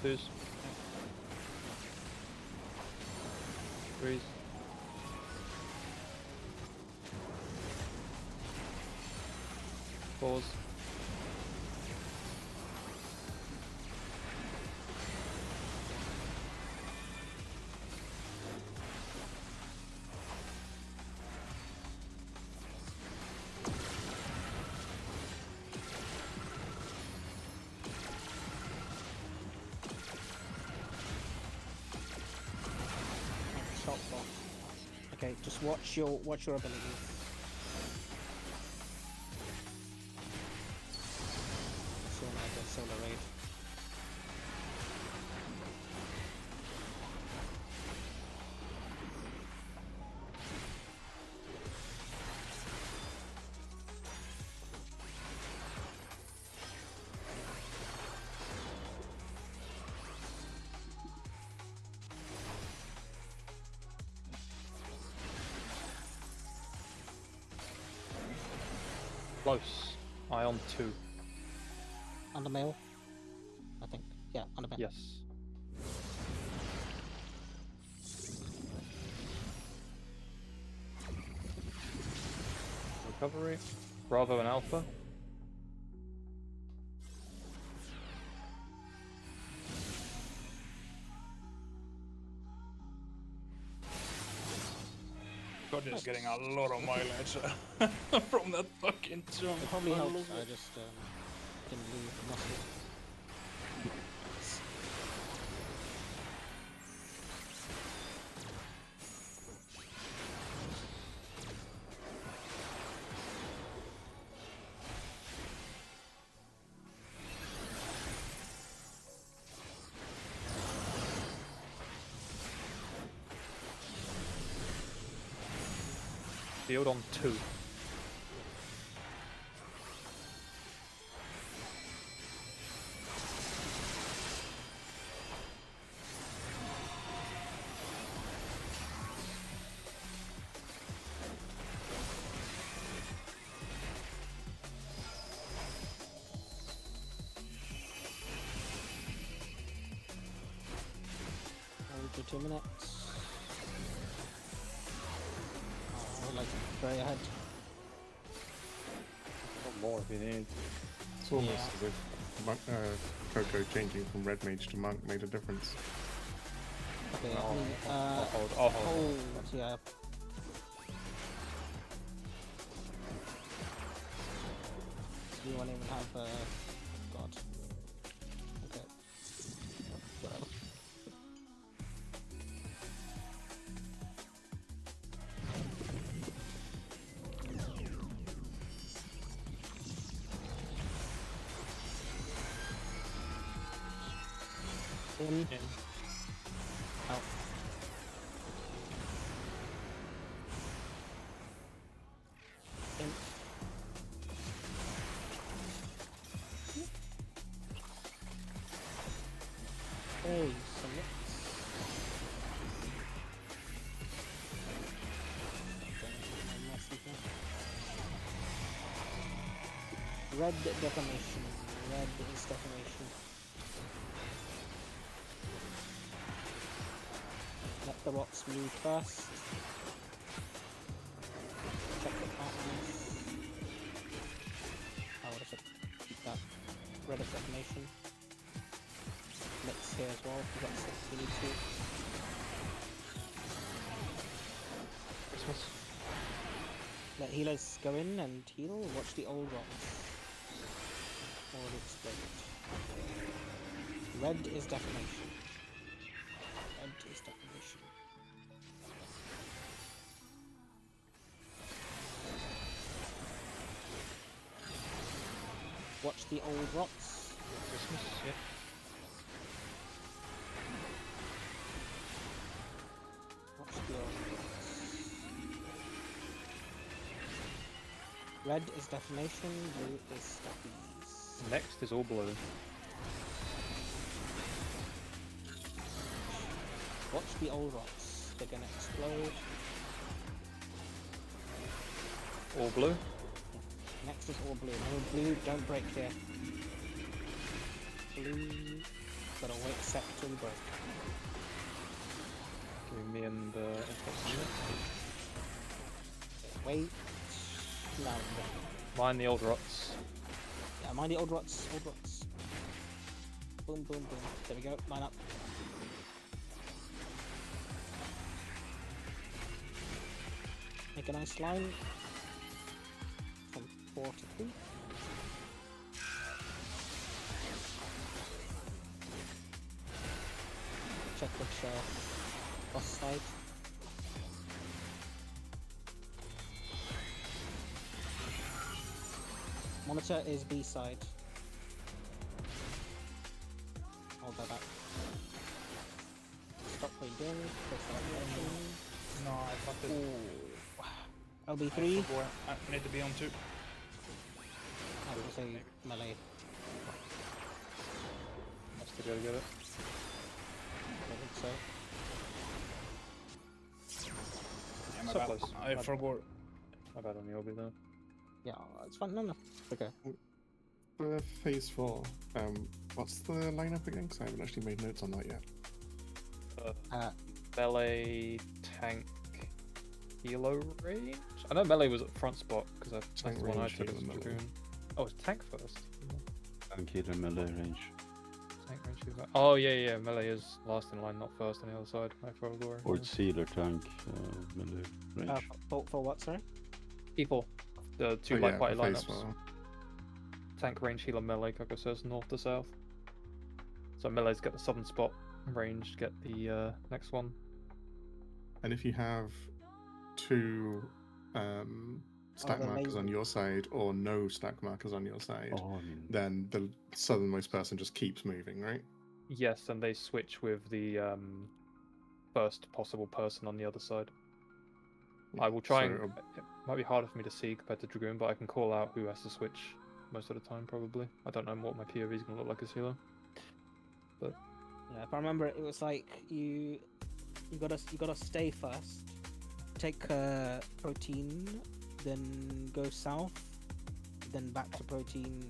Twos. Threes. Fours. Shot bot. Okay, just watch your abilities. Solar raid. Close. Ion 2. Under mail, I think. Yeah, under mail. Yes. Recovery. Bravo and Alpha. God, just getting a lot of mileage from that fucking jump. It probably I helps. love I it. just didn't leave the muscle. field on 2. Hold for 2 minutes. Oh, like very ahead. Or more if you need. It's almost Yeah. as if Coco changing from red mage to monk made a difference. Okay, I'll I hold. mean, I'll hold. hold, yeah. You won't even have, God. Okay. Whatever. In, In. out. In. Hey, some hits. Red defamation. Red is defamation. Let the rocks move first. Check the partners. I would have said keep that red of defamation. Mix here as well, if you've got 6 you need to. Christmas. Let healers go in and heal. Watch the old rocks. Already exploded. Red is defamation. Red is defamation. Watch the old rocks. Christmas. Yeah. Watch the old rocks. Red is defamation. Blue is stuffies. Next is all blue. Watch the old rocks. They're gonna explode. All blue. Next is all blue. No blue, don't break here. Blue, gotta wait a sec till we break. Give me and Wait. No. Mind the old rots. Yeah, mind the old rots. Old rots. Boom, boom, boom. There we go. Line up. Make a nice line. From 4 to 3. Check which boss side. Monitor is B side. Hold that back. Stop what you're doing. Press that button. No, I fucked it. Ooh. I LB3. forgot. I need to be on 2. I would say melee. Has to go to get it. I think so. Yeah, my So bad. close. I My- forgot. My bad on the Obi though. Yeah, it's fine. No, no. Okay. For phase 4, what's the lineup again? Because I haven't actually made notes on that yet. Melee, tank, helo range? I know melee was at front spot because that's Tank the one I range, took as healer, melee. Dragoon. Oh, it's tank first. Tank healer melee range. Tank range. Healer. Oh yeah, melee is last in line, not first on the other side. My for glory. Or it's healer tank melee range. For what, sorry? E4. The two Oh, light yeah, party for phase lineups. 4. Tank range, healer, melee. Coco says north to south. So melee's get the southern spot. Range get the next one. And if you have 2 stack they're markers on lazy. your side or no stack markers on your side, Oh, I mean, then the southernmost person just keeps moving, right? Yes, and they switch with the first possible person on the other side. I will try So, and... It might be harder for me to see compared to Dragoon, but I can call out who has to switch most of the time, probably. I don't know what my POV is going to look like as healer. But Yeah, if I remember, it was like you gotta stay first, take protein, then go south, then back to protein,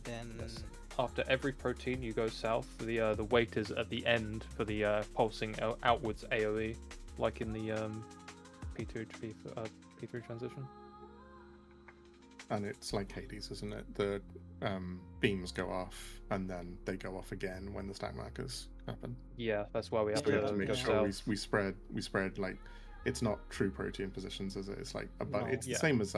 then yes. After every protein, you go south. The weight is at the end for the pulsing outwards AOE, like in the P2 to P3 transition. and it's like Hades, isn't it? The beams go off, and then they go off again when the stack markers happen. Yeah, that's why we have So we have to to make go sure south. we spread like it's not true protein positions, is it? It's like a No. it's Yeah. the same as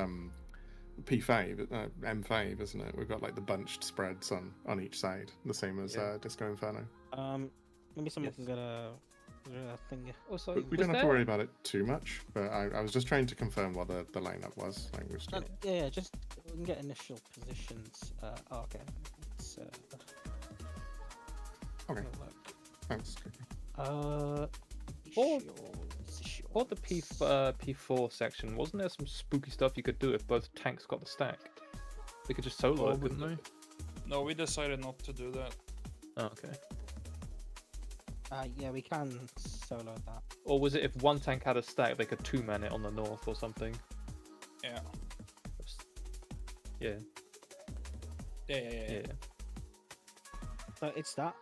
P5, M5, isn't it? We've got like the bunched spreads on each side, the same as Yeah. Disco Inferno. maybe someone Yes. can get a thing. Also, But we was don't have there... to worry about it too much. But I was just trying to confirm what the lineup was. Like we're still... Yeah, just we can get initial positions. Okay. It's, Okay, have a look. thanks. Or- Shields. For the P4 section, wasn't there some spooky stuff you could do if both tanks got the stack? They could just solo it, couldn't they? No, we decided not to do that. Oh, okay. Yeah, we can solo that. Or was it if one tank had a stack, they could two-man it on the north or something? Yeah. Yeah. Yeah. So it's that.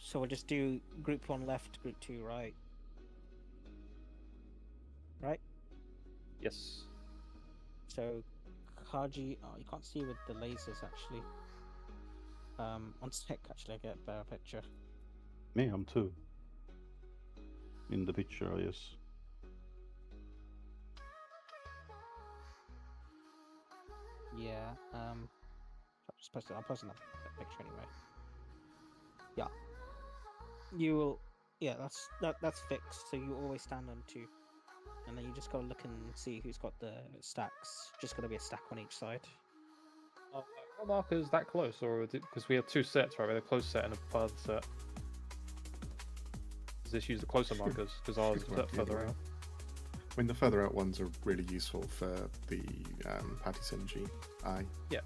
So we'll just do group 1 left, group 2 right. Right? Yes. So Kaji, oh, you can't see with the lasers actually. On stick actually I get a better picture. Me, I'm too. In the picture, yes. Yeah, I'm posting that picture anyway. Yeah. You will, yeah, that's fixed, so you always stand on 2. And then you just gotta look and see who's got the stacks. Just gotta be a stack on each side. Are markers that close, or because we have 2 sets, right? We have a close set and a farther set. Does this use the closer markers? Because ours is Should a work bit the other further way. out. I mean, the further out ones are really useful for the Patty Synergy eye. Yeah.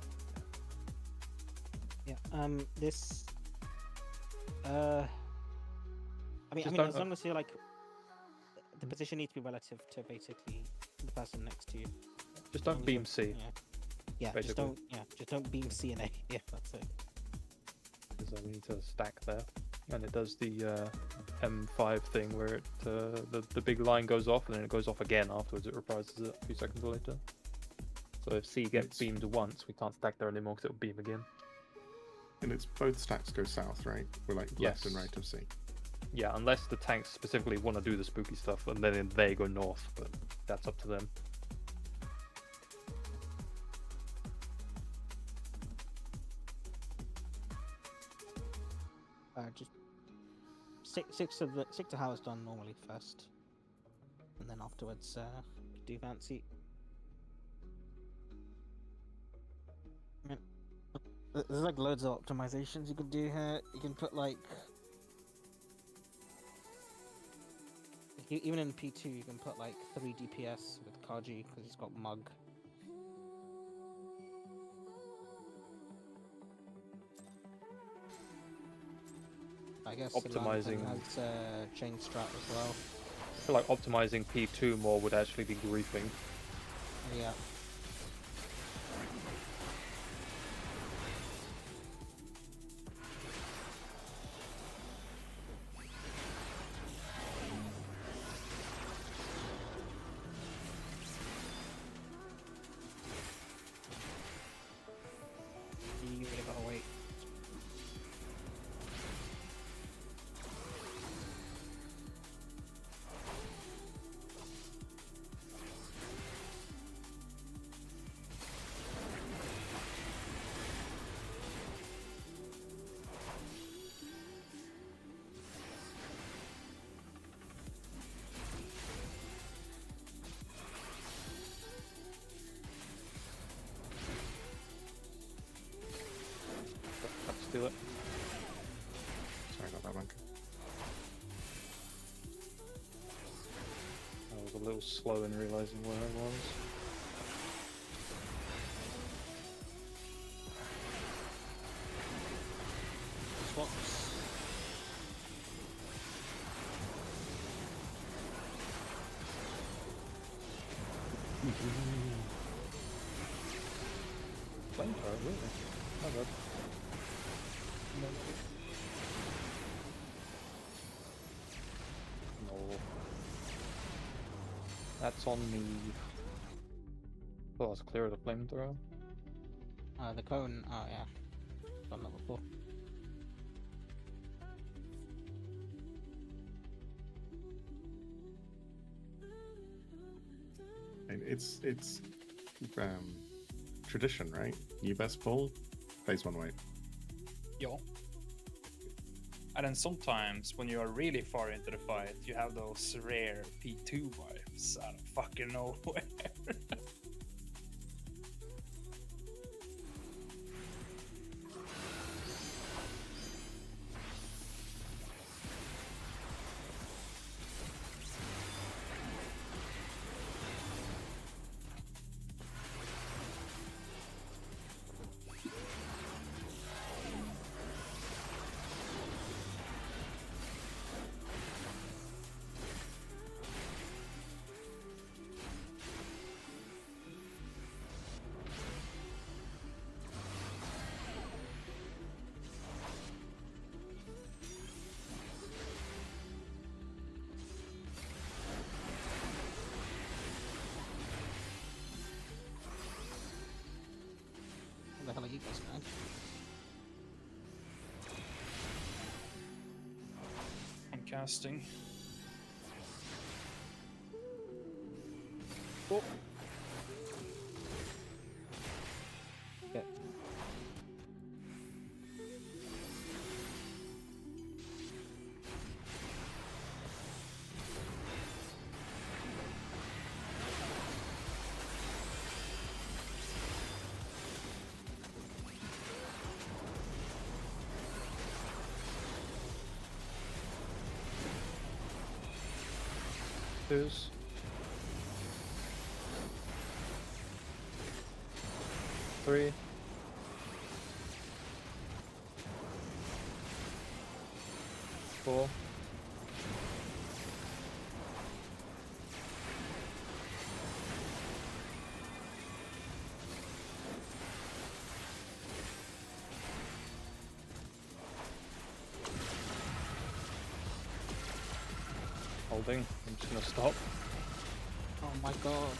This. I mean, Just as don't- long as you're like, the position needs to be relative to basically the person next to you. Just don't Only beam with- C. Yeah, basically. just don't beam C and A. Yeah, that's it. Because we need to stack there, and it does the M5 thing where it the big line goes off and then it goes off again afterwards. It reprises it a few seconds later. So if C gets It's- beamed once, we can't stack there anymore because it'll beam again. And it's both stacks go south, right? We're like left and Yes. right of C. Yeah, unless the tanks specifically want to do the spooky stuff, and then they go north, but that's up to them. Just stick to how it's done normally first, and then afterwards do fancy. I mean, there's like loads of optimizations you can do here. You can put like even in P2 you can put like 3 DPS with Kaji because he's got Mug. I guess Optimizing- has chain strat as well. I feel like optimizing P2 more would actually be griefing. Yeah. You really gotta wait. Let's do it. Sorry about that, Bunker. was a little slow in realizing where I was. Swaps. Flamethrower, really? My bad. No. That's on me. Oh, let's clear the flamethrower. The cone. Oh yeah, done that before. And it's tradition, right? You best pull, phase 1 wait. Yo. And then sometimes when you are really far into the fight, you have those rare P2 vibes out of fucking nowhere. What the hell are you guys doing? I'm casting. Oh. Okay. Twos. Three. Four. Holding. I'm just gonna stop. Oh my god.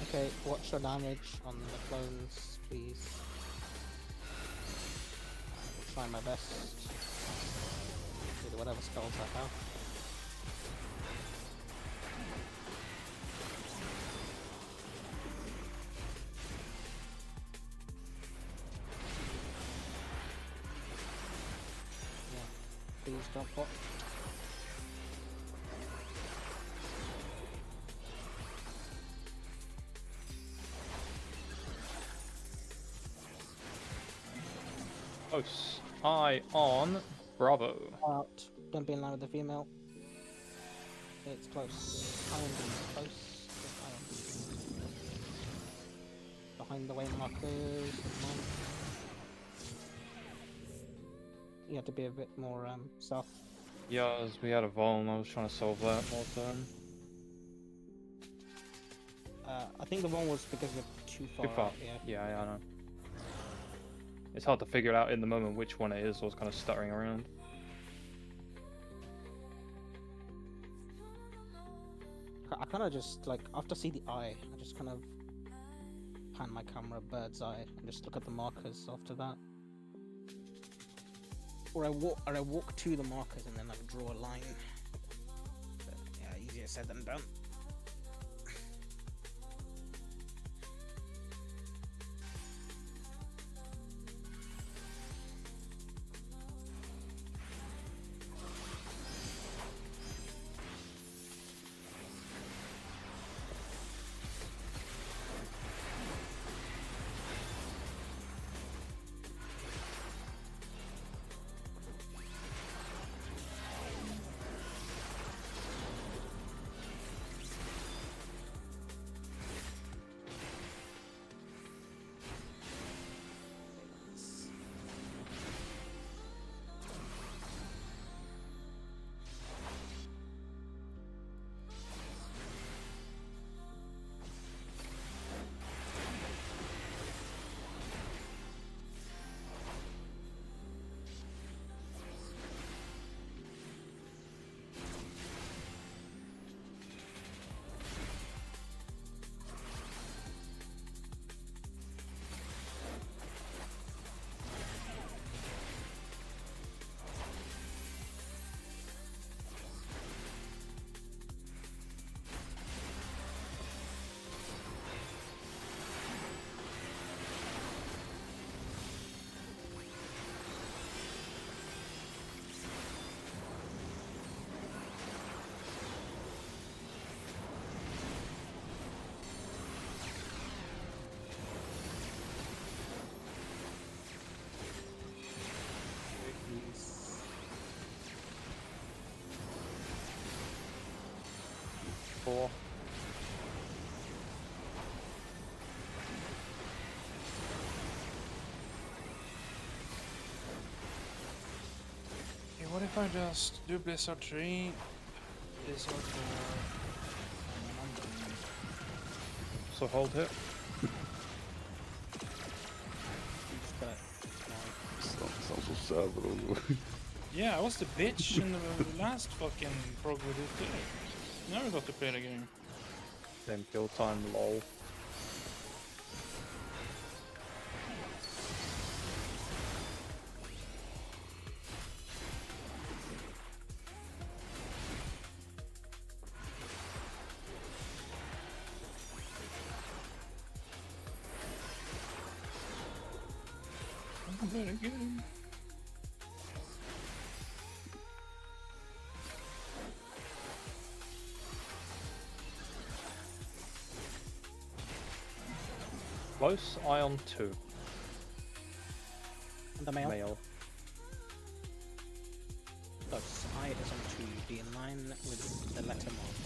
Okay, watch your damage on the clones, please. Try my best with whatever spells I have. Yeah, please don't pop. Close. Eye on. Bravo. Out. Don't be in line with the female. It's close. Iron is close. Just iron. Behind the way markers. Come on. You have to be a bit more south. Yeah, as we had a Voln, I was trying to solve that all the time. I think the one was because you're too far. Too far. Out, yeah. Yeah, I know. It's hard to figure out in the moment which one it is, so I was kind of stuttering around. I kind of just like after I see the eye, I just kind of pan my camera bird's eye and just look at the markers after that. Or I walk to the markers and then I draw a line. But, yeah, easier said than done. 4. Okay, what if I just do Blizzard 3, Blizzard 4, and then I'm done. So hold hit. You just gotta. Sounds so sad, bro. Yeah, I was the bitch in the last fucking prog we did today. Never got to play the game. Then kill time, lol. I can play the game. Close, Ion 2. And the male. Male. Close. I is on 2. Be in line with the letter mark.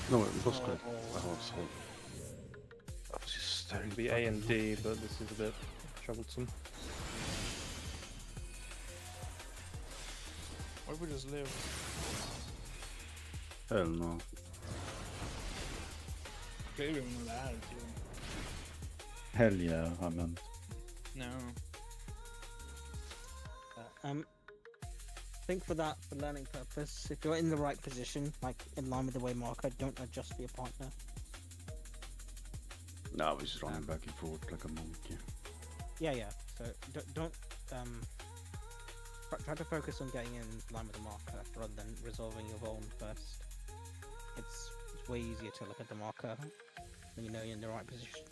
No, it was good. Oh. I was just staring. It'd be A and D, but this is a bit troublesome. Or we just live. Hell no. Clearly we're not attitude. Hell yeah, I meant. No. I think for that, for learning purpose, if you're in the right position, like in line with the way marker, don't adjust for your partner. No, I was just running back and forth like a monkey. Yeah. So don't try to focus on getting in line with the marker rather than resolving your own first. It's way easier to look at the marker when you know you're in the right position.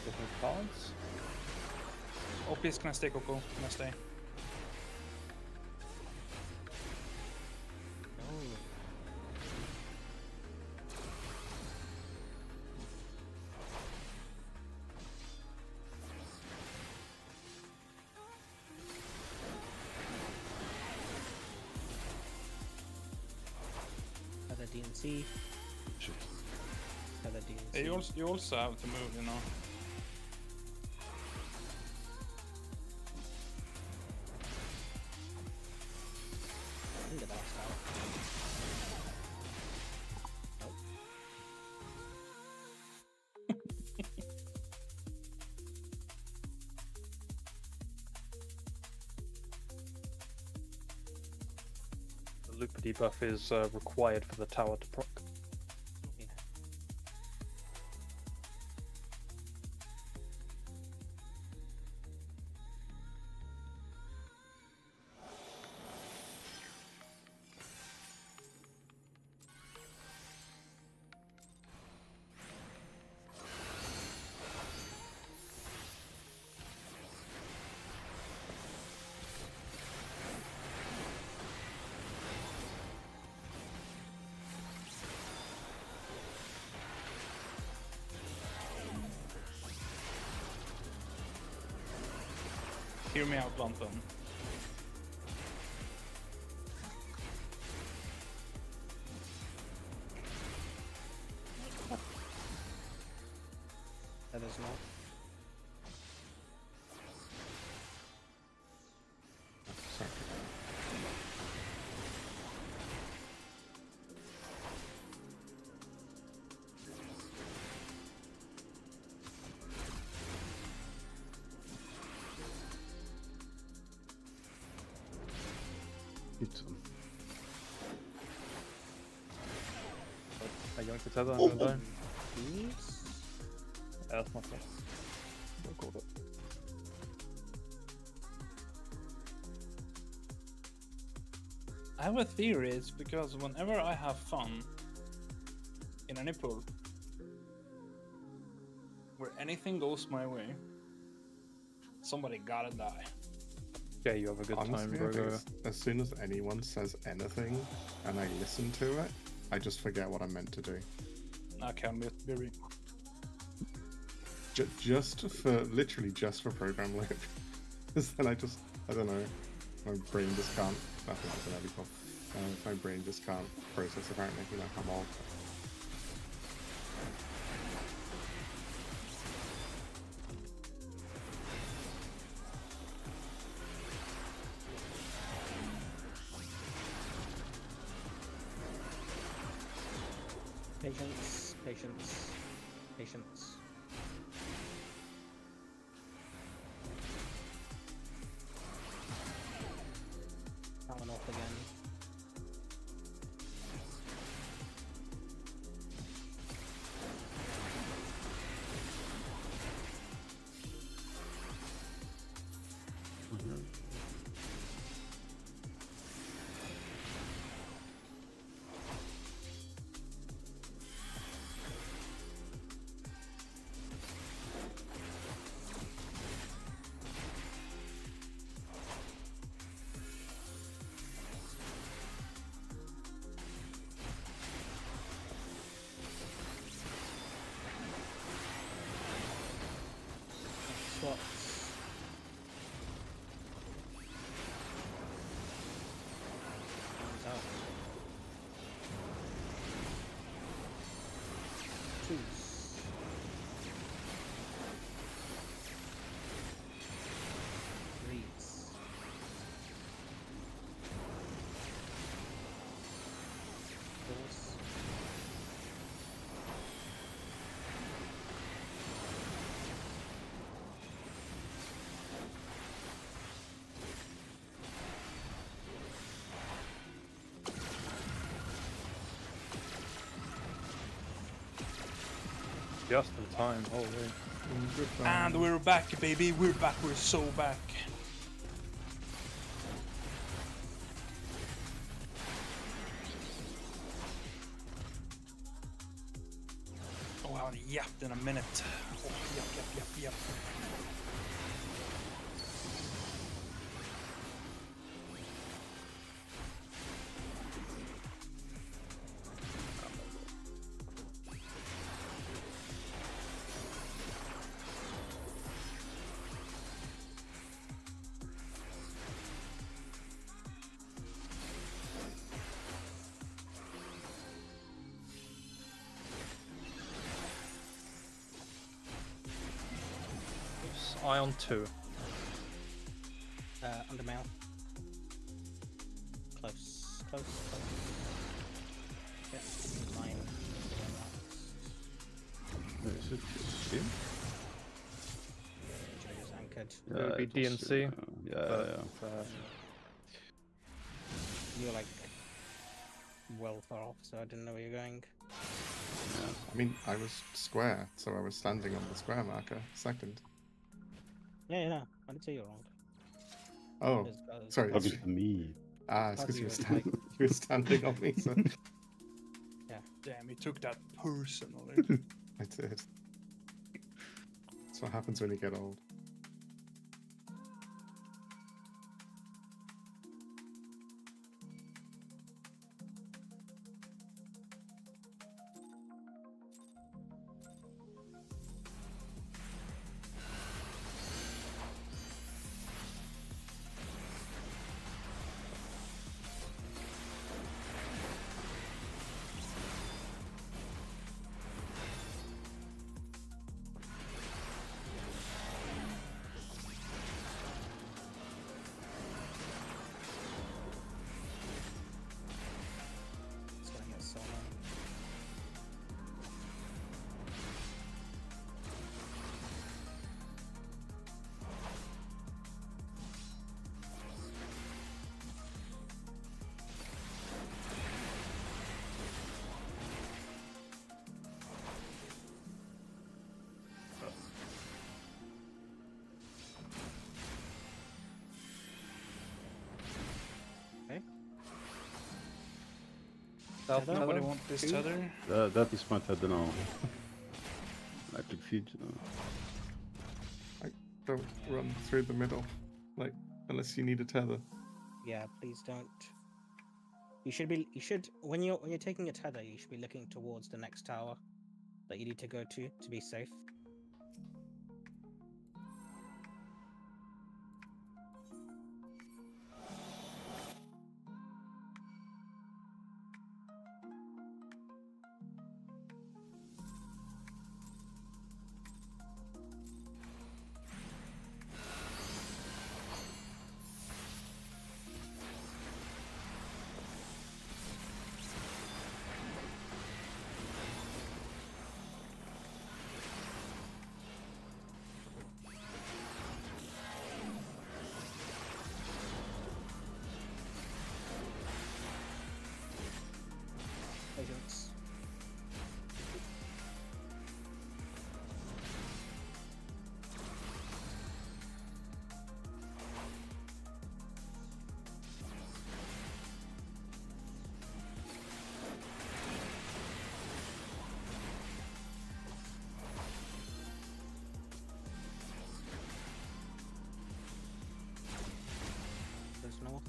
Different cards. Oh, please, can I stay, Coco? Can I stay? Other DNC, Shit. other DNC. Hey, you also have to move, you know. In the last out. Nope. The loop debuff is required for the tower to proc. Yeah. Hear me out, London. That is not. Sorry. It's I yoink the tether, I'm gonna die. These? Yeah, that's my fault. Record it. I have a theory, it's because whenever I have fun in any pool, where anything goes my way, somebody gotta die. Yeah, you have a good Honestly, time, I think Grogo. as soon as anyone says anything and I listen to it, I just forget what I'm meant to do. I can be very. Literally just for program loop. Because then I don't know, my brain just can't. I think that's an early call. My brain just can't process apparently. You know, I'm old. Patience, patience, patience. That one off again. Swaps. Comes out. Twos. Threes. Fours. Just in time, holy. And we're back, baby. We're back. We're so back. Oh, I haven't yapped in a minute. Oh, yap. Ion 2. Under mouth. Close. Yes, mine. Is it just him? Jojo's anchored. It would be it was, DNC, yeah. You're like well far off, so I didn't know where you're going. I mean, I was square, so I was standing on the square marker second. Yeah. I didn't say you're wrong. Oh, There's guys- sorry. Talking to me. It's How because do you, you, you were standing on me, so Damn, you took that personally. I did. That's what happens when you get old. It's gonna get solo. South Tether? Nobody tether? want this Two? tether? That is my tether now. Electric feed. Don't run through the middle. Like, Unless you need a tether. Yeah, please don't. You should when you're taking a tether, you should be looking towards the next tower that you need to go to be safe. Patience. There's north.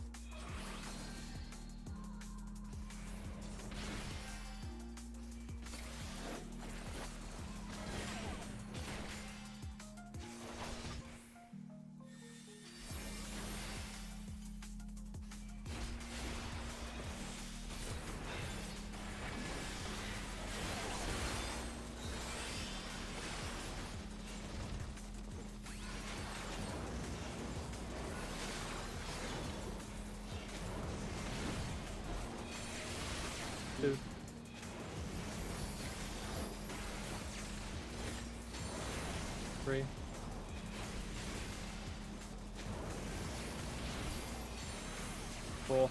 Two. Three. Four.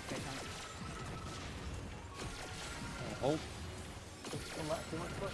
Okay, done. Hold. Come back too much foot.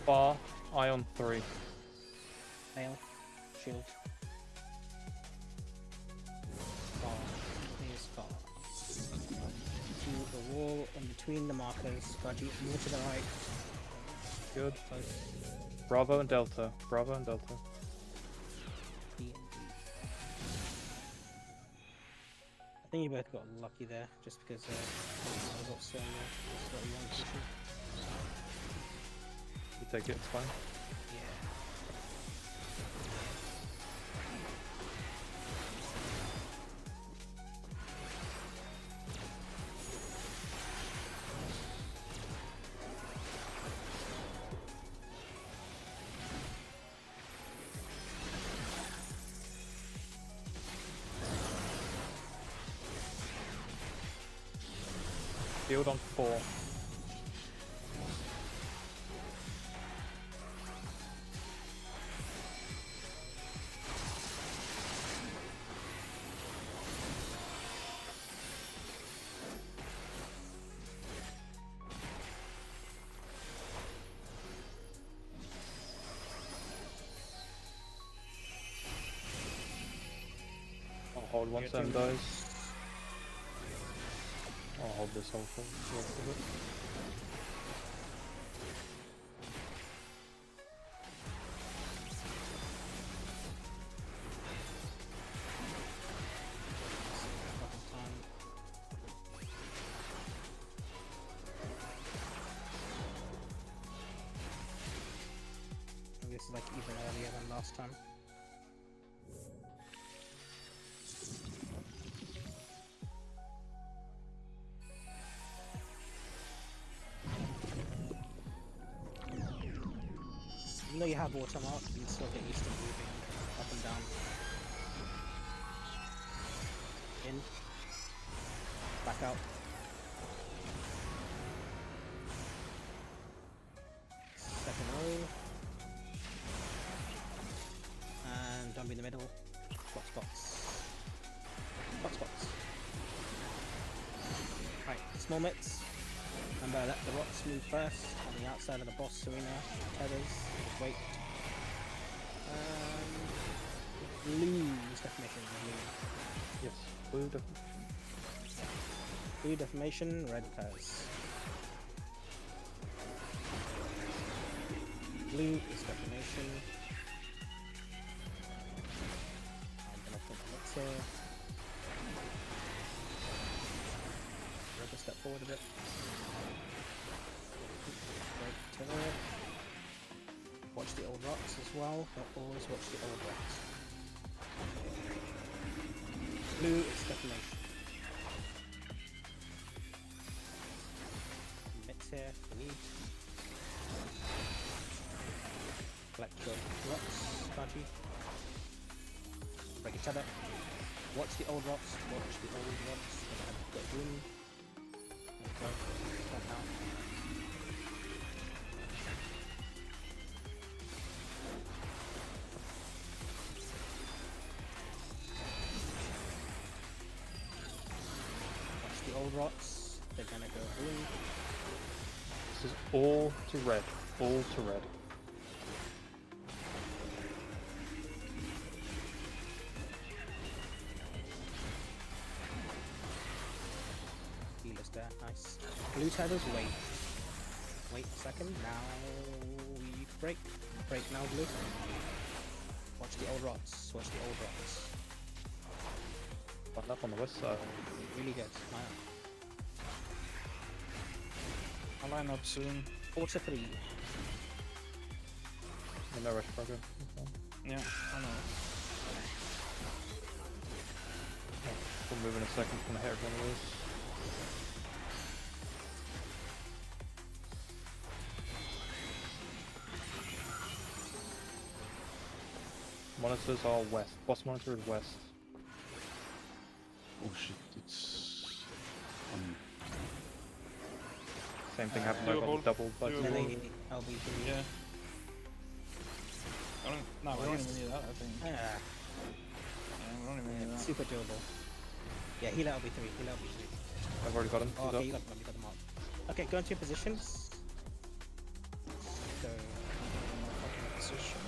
Bar. Ion 3. Nail. Shield. Bar. Here's bar. To the wall in between the markers. Gaji, move to the right. Good. Close. Bravo and Delta. Bravo and Delta. B and D. I think you both got lucky there, just because I got so slightly wrong position. You take it, it's fine. Yeah. Shield on 4. I'll hold once Your them turn. dies. I'll hold this whole thing. the rest of it. Fucking time. And this is like even earlier than last time. you have autumn out, you can still get used to moving up and down. In. Back out. Second row. And don't be in the middle. Spot spots. Spot spots. Right, small mitts. Remember, let the rocks move first on the outside of the boss arena. Tethers. Just wait. Blue's definition. Blue. Yes, blue definitely. Blue defamation, red tethers. Blue is defamation. I'm gonna put the mix here. Red will step forward a bit. Right to there. Watch the old rocks as well, but always watch the old rocks. Blue is defamation. Mix here if you need. Collect your rocks, Kaji. Break each other. Watch the old rocks, watch the old rocks. Got room. There we go. Stop now. Watch the old rocks. They're gonna go blue. This is all to red. All to red. Healers there, nice. Blue tethers, wait. Wait a second, now we break. Break now, blue. Watch the old rocks, watch the old rocks. One up on the west side. Really good. I'll line up soon. 4 to 3. No rush program. Yeah, I know. We'll move in a second. Gonna hit everyone of those. Monitors are west. Boss monitor is west. Oh shit, it's... Same thing happened. I got doable. double budget. Doable. Melee, LB3. Yeah. No, we don't even need that, I think. Yeah, Yeah, we don't even need that. super doable. Yeah, heal LB3, heal LB3. I've already got him. Oh, He's okay, up. you got them out. Okay, go into your positions. So, Position.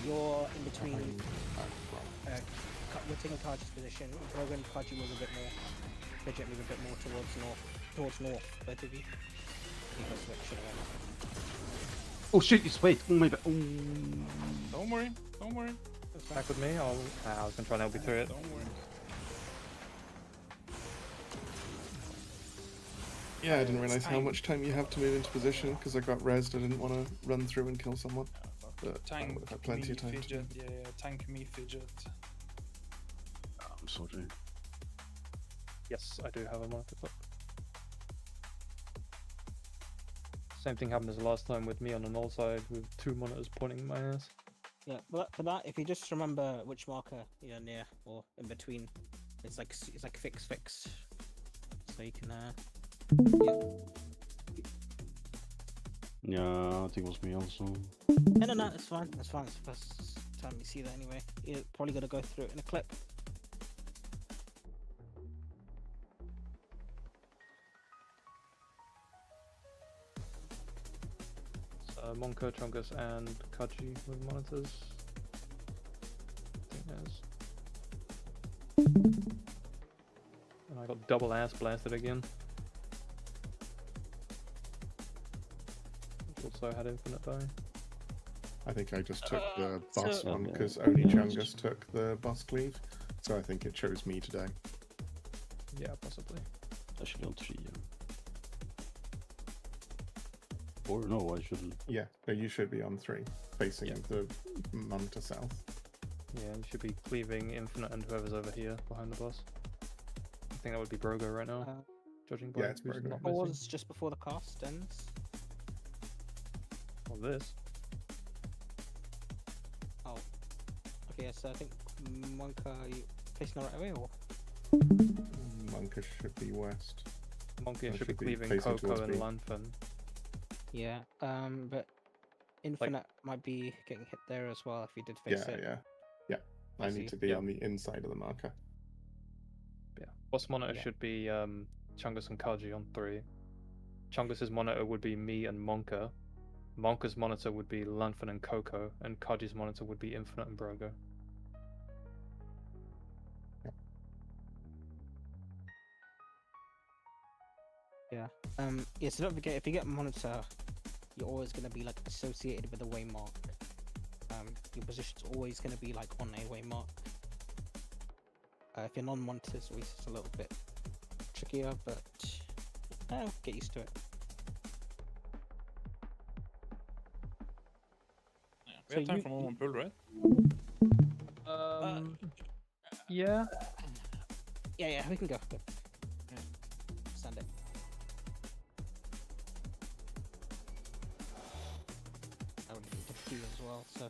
you're in between. Well, You're taking Kaji's position. Brogan, Kaji move a bit more. Fidget move a bit more towards north. Both of you. You can switch it around. Oh shit, it's wait. Oh my bad. Oh. Don't worry, don't worry. That's fine. Back with me. I was gonna try and help you through it. Don't worry. yeah, I didn't realize how time. much time you have to move into position because I got rezzed. I didn't want to run through and kill someone. But I Tank would have had plenty me of time. fidget. Yeah, tank me fidget. I'm sorry. Yes, I do have a monitor clip. Same thing happened as last time with me on the null side with 2 monitors pointing at my ass. Yeah, but for that, if you just remember which marker you're near or in between, it's like fixed. So you can yeah. Yeah, I think it was me also. No, it's fine. It's fine. It's the first time you see that anyway. You're probably gonna go through it in a clip. Monko, Chungus, and Kaji with monitors. I think there's. And I got double ass blasted again. Which also had infinite die. I think I just took the so- boss one Okay. because only Chungus took the boss cleave, so I think it chose me today. Yeah, possibly. I should be on 3. Yeah. Or no, I should. Yeah, no, you should be on 3, facing Yeah. the monitor south. Yeah, you should be cleaving infinite and whoever's over here behind the boss. I think that would be Brogo right now, judging by yeah, it's who's Brogo. not missing. Pause just before the cast ends. Or this. Okay, so I think Monka, you facing the right way, or Monka should be west. Monkey I should be should be cleaving facing Coco towards and B. Lanfin. yeah. But Infinite might be getting hit there as well if you did face Yeah, it. yeah. I see. need to be Yeah. on the inside of the marker. Yeah. Boss monitor Yeah. should be Chungus and Kaji on 3. Chungus's monitor would be me and Monka. Monka's monitor would be Lanfin and Coco, and Kaji's monitor would be Infinite and Brogo. Yeah. Yeah. So don't forget, if you get monitor, you're always gonna be like associated with a waymark. Your position's always gonna be like on a waymark. If you're non-monitor, it's always just a little bit trickier, but get used to it. Yeah, we So have time you- for more one pull, right? Yeah. Yeah, we can go. Go. Yeah. Send it. I would need to queue as well, so.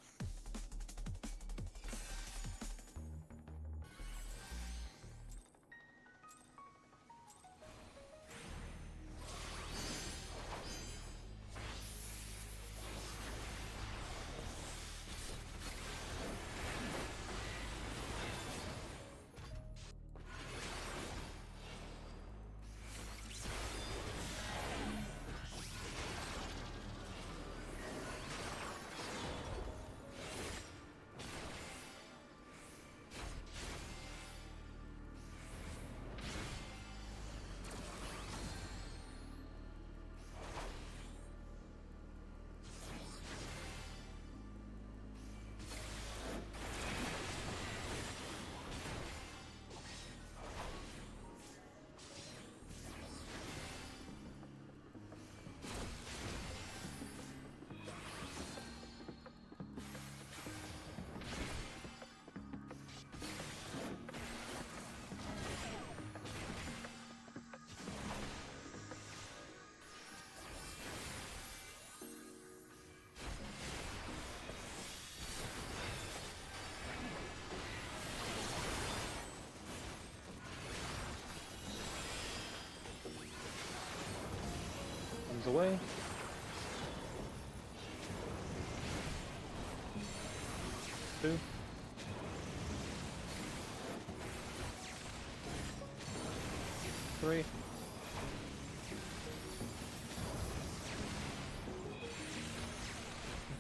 Comes away. Two. Three.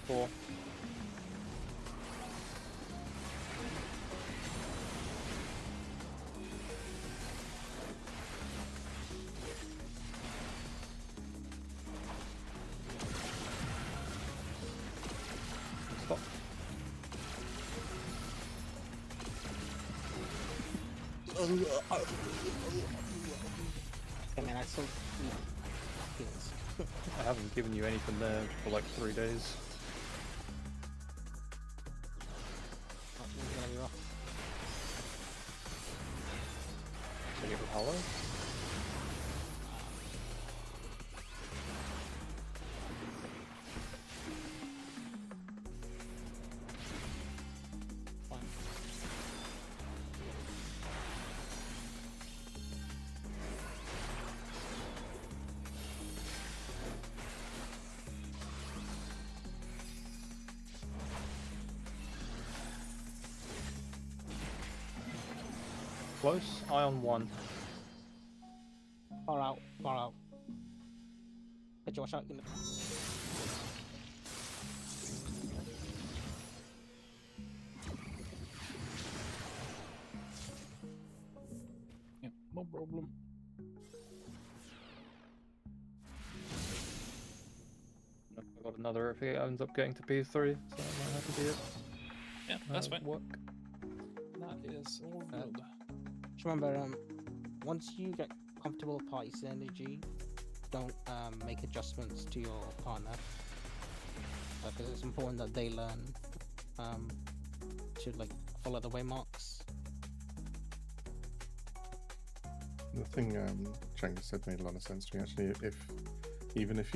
Four. Stop. Okay, man, I still need heals. I haven't given you anything there for like 3 days. Oh, this is gonna be rough. Take it with Hollow. Fine. Close. Eye on 1. Far out, far out. Get your shot. Yeah, no problem. I got another if it ends up getting to P3, so that might have to be it. Yeah, that's fine. Work. That is all good. Just remember, once you get comfortable with party synergy, don't make adjustments to your partner, because it's important that they learn to like follow the waymarks. The thing Chang said made a lot of sense to me actually. Even if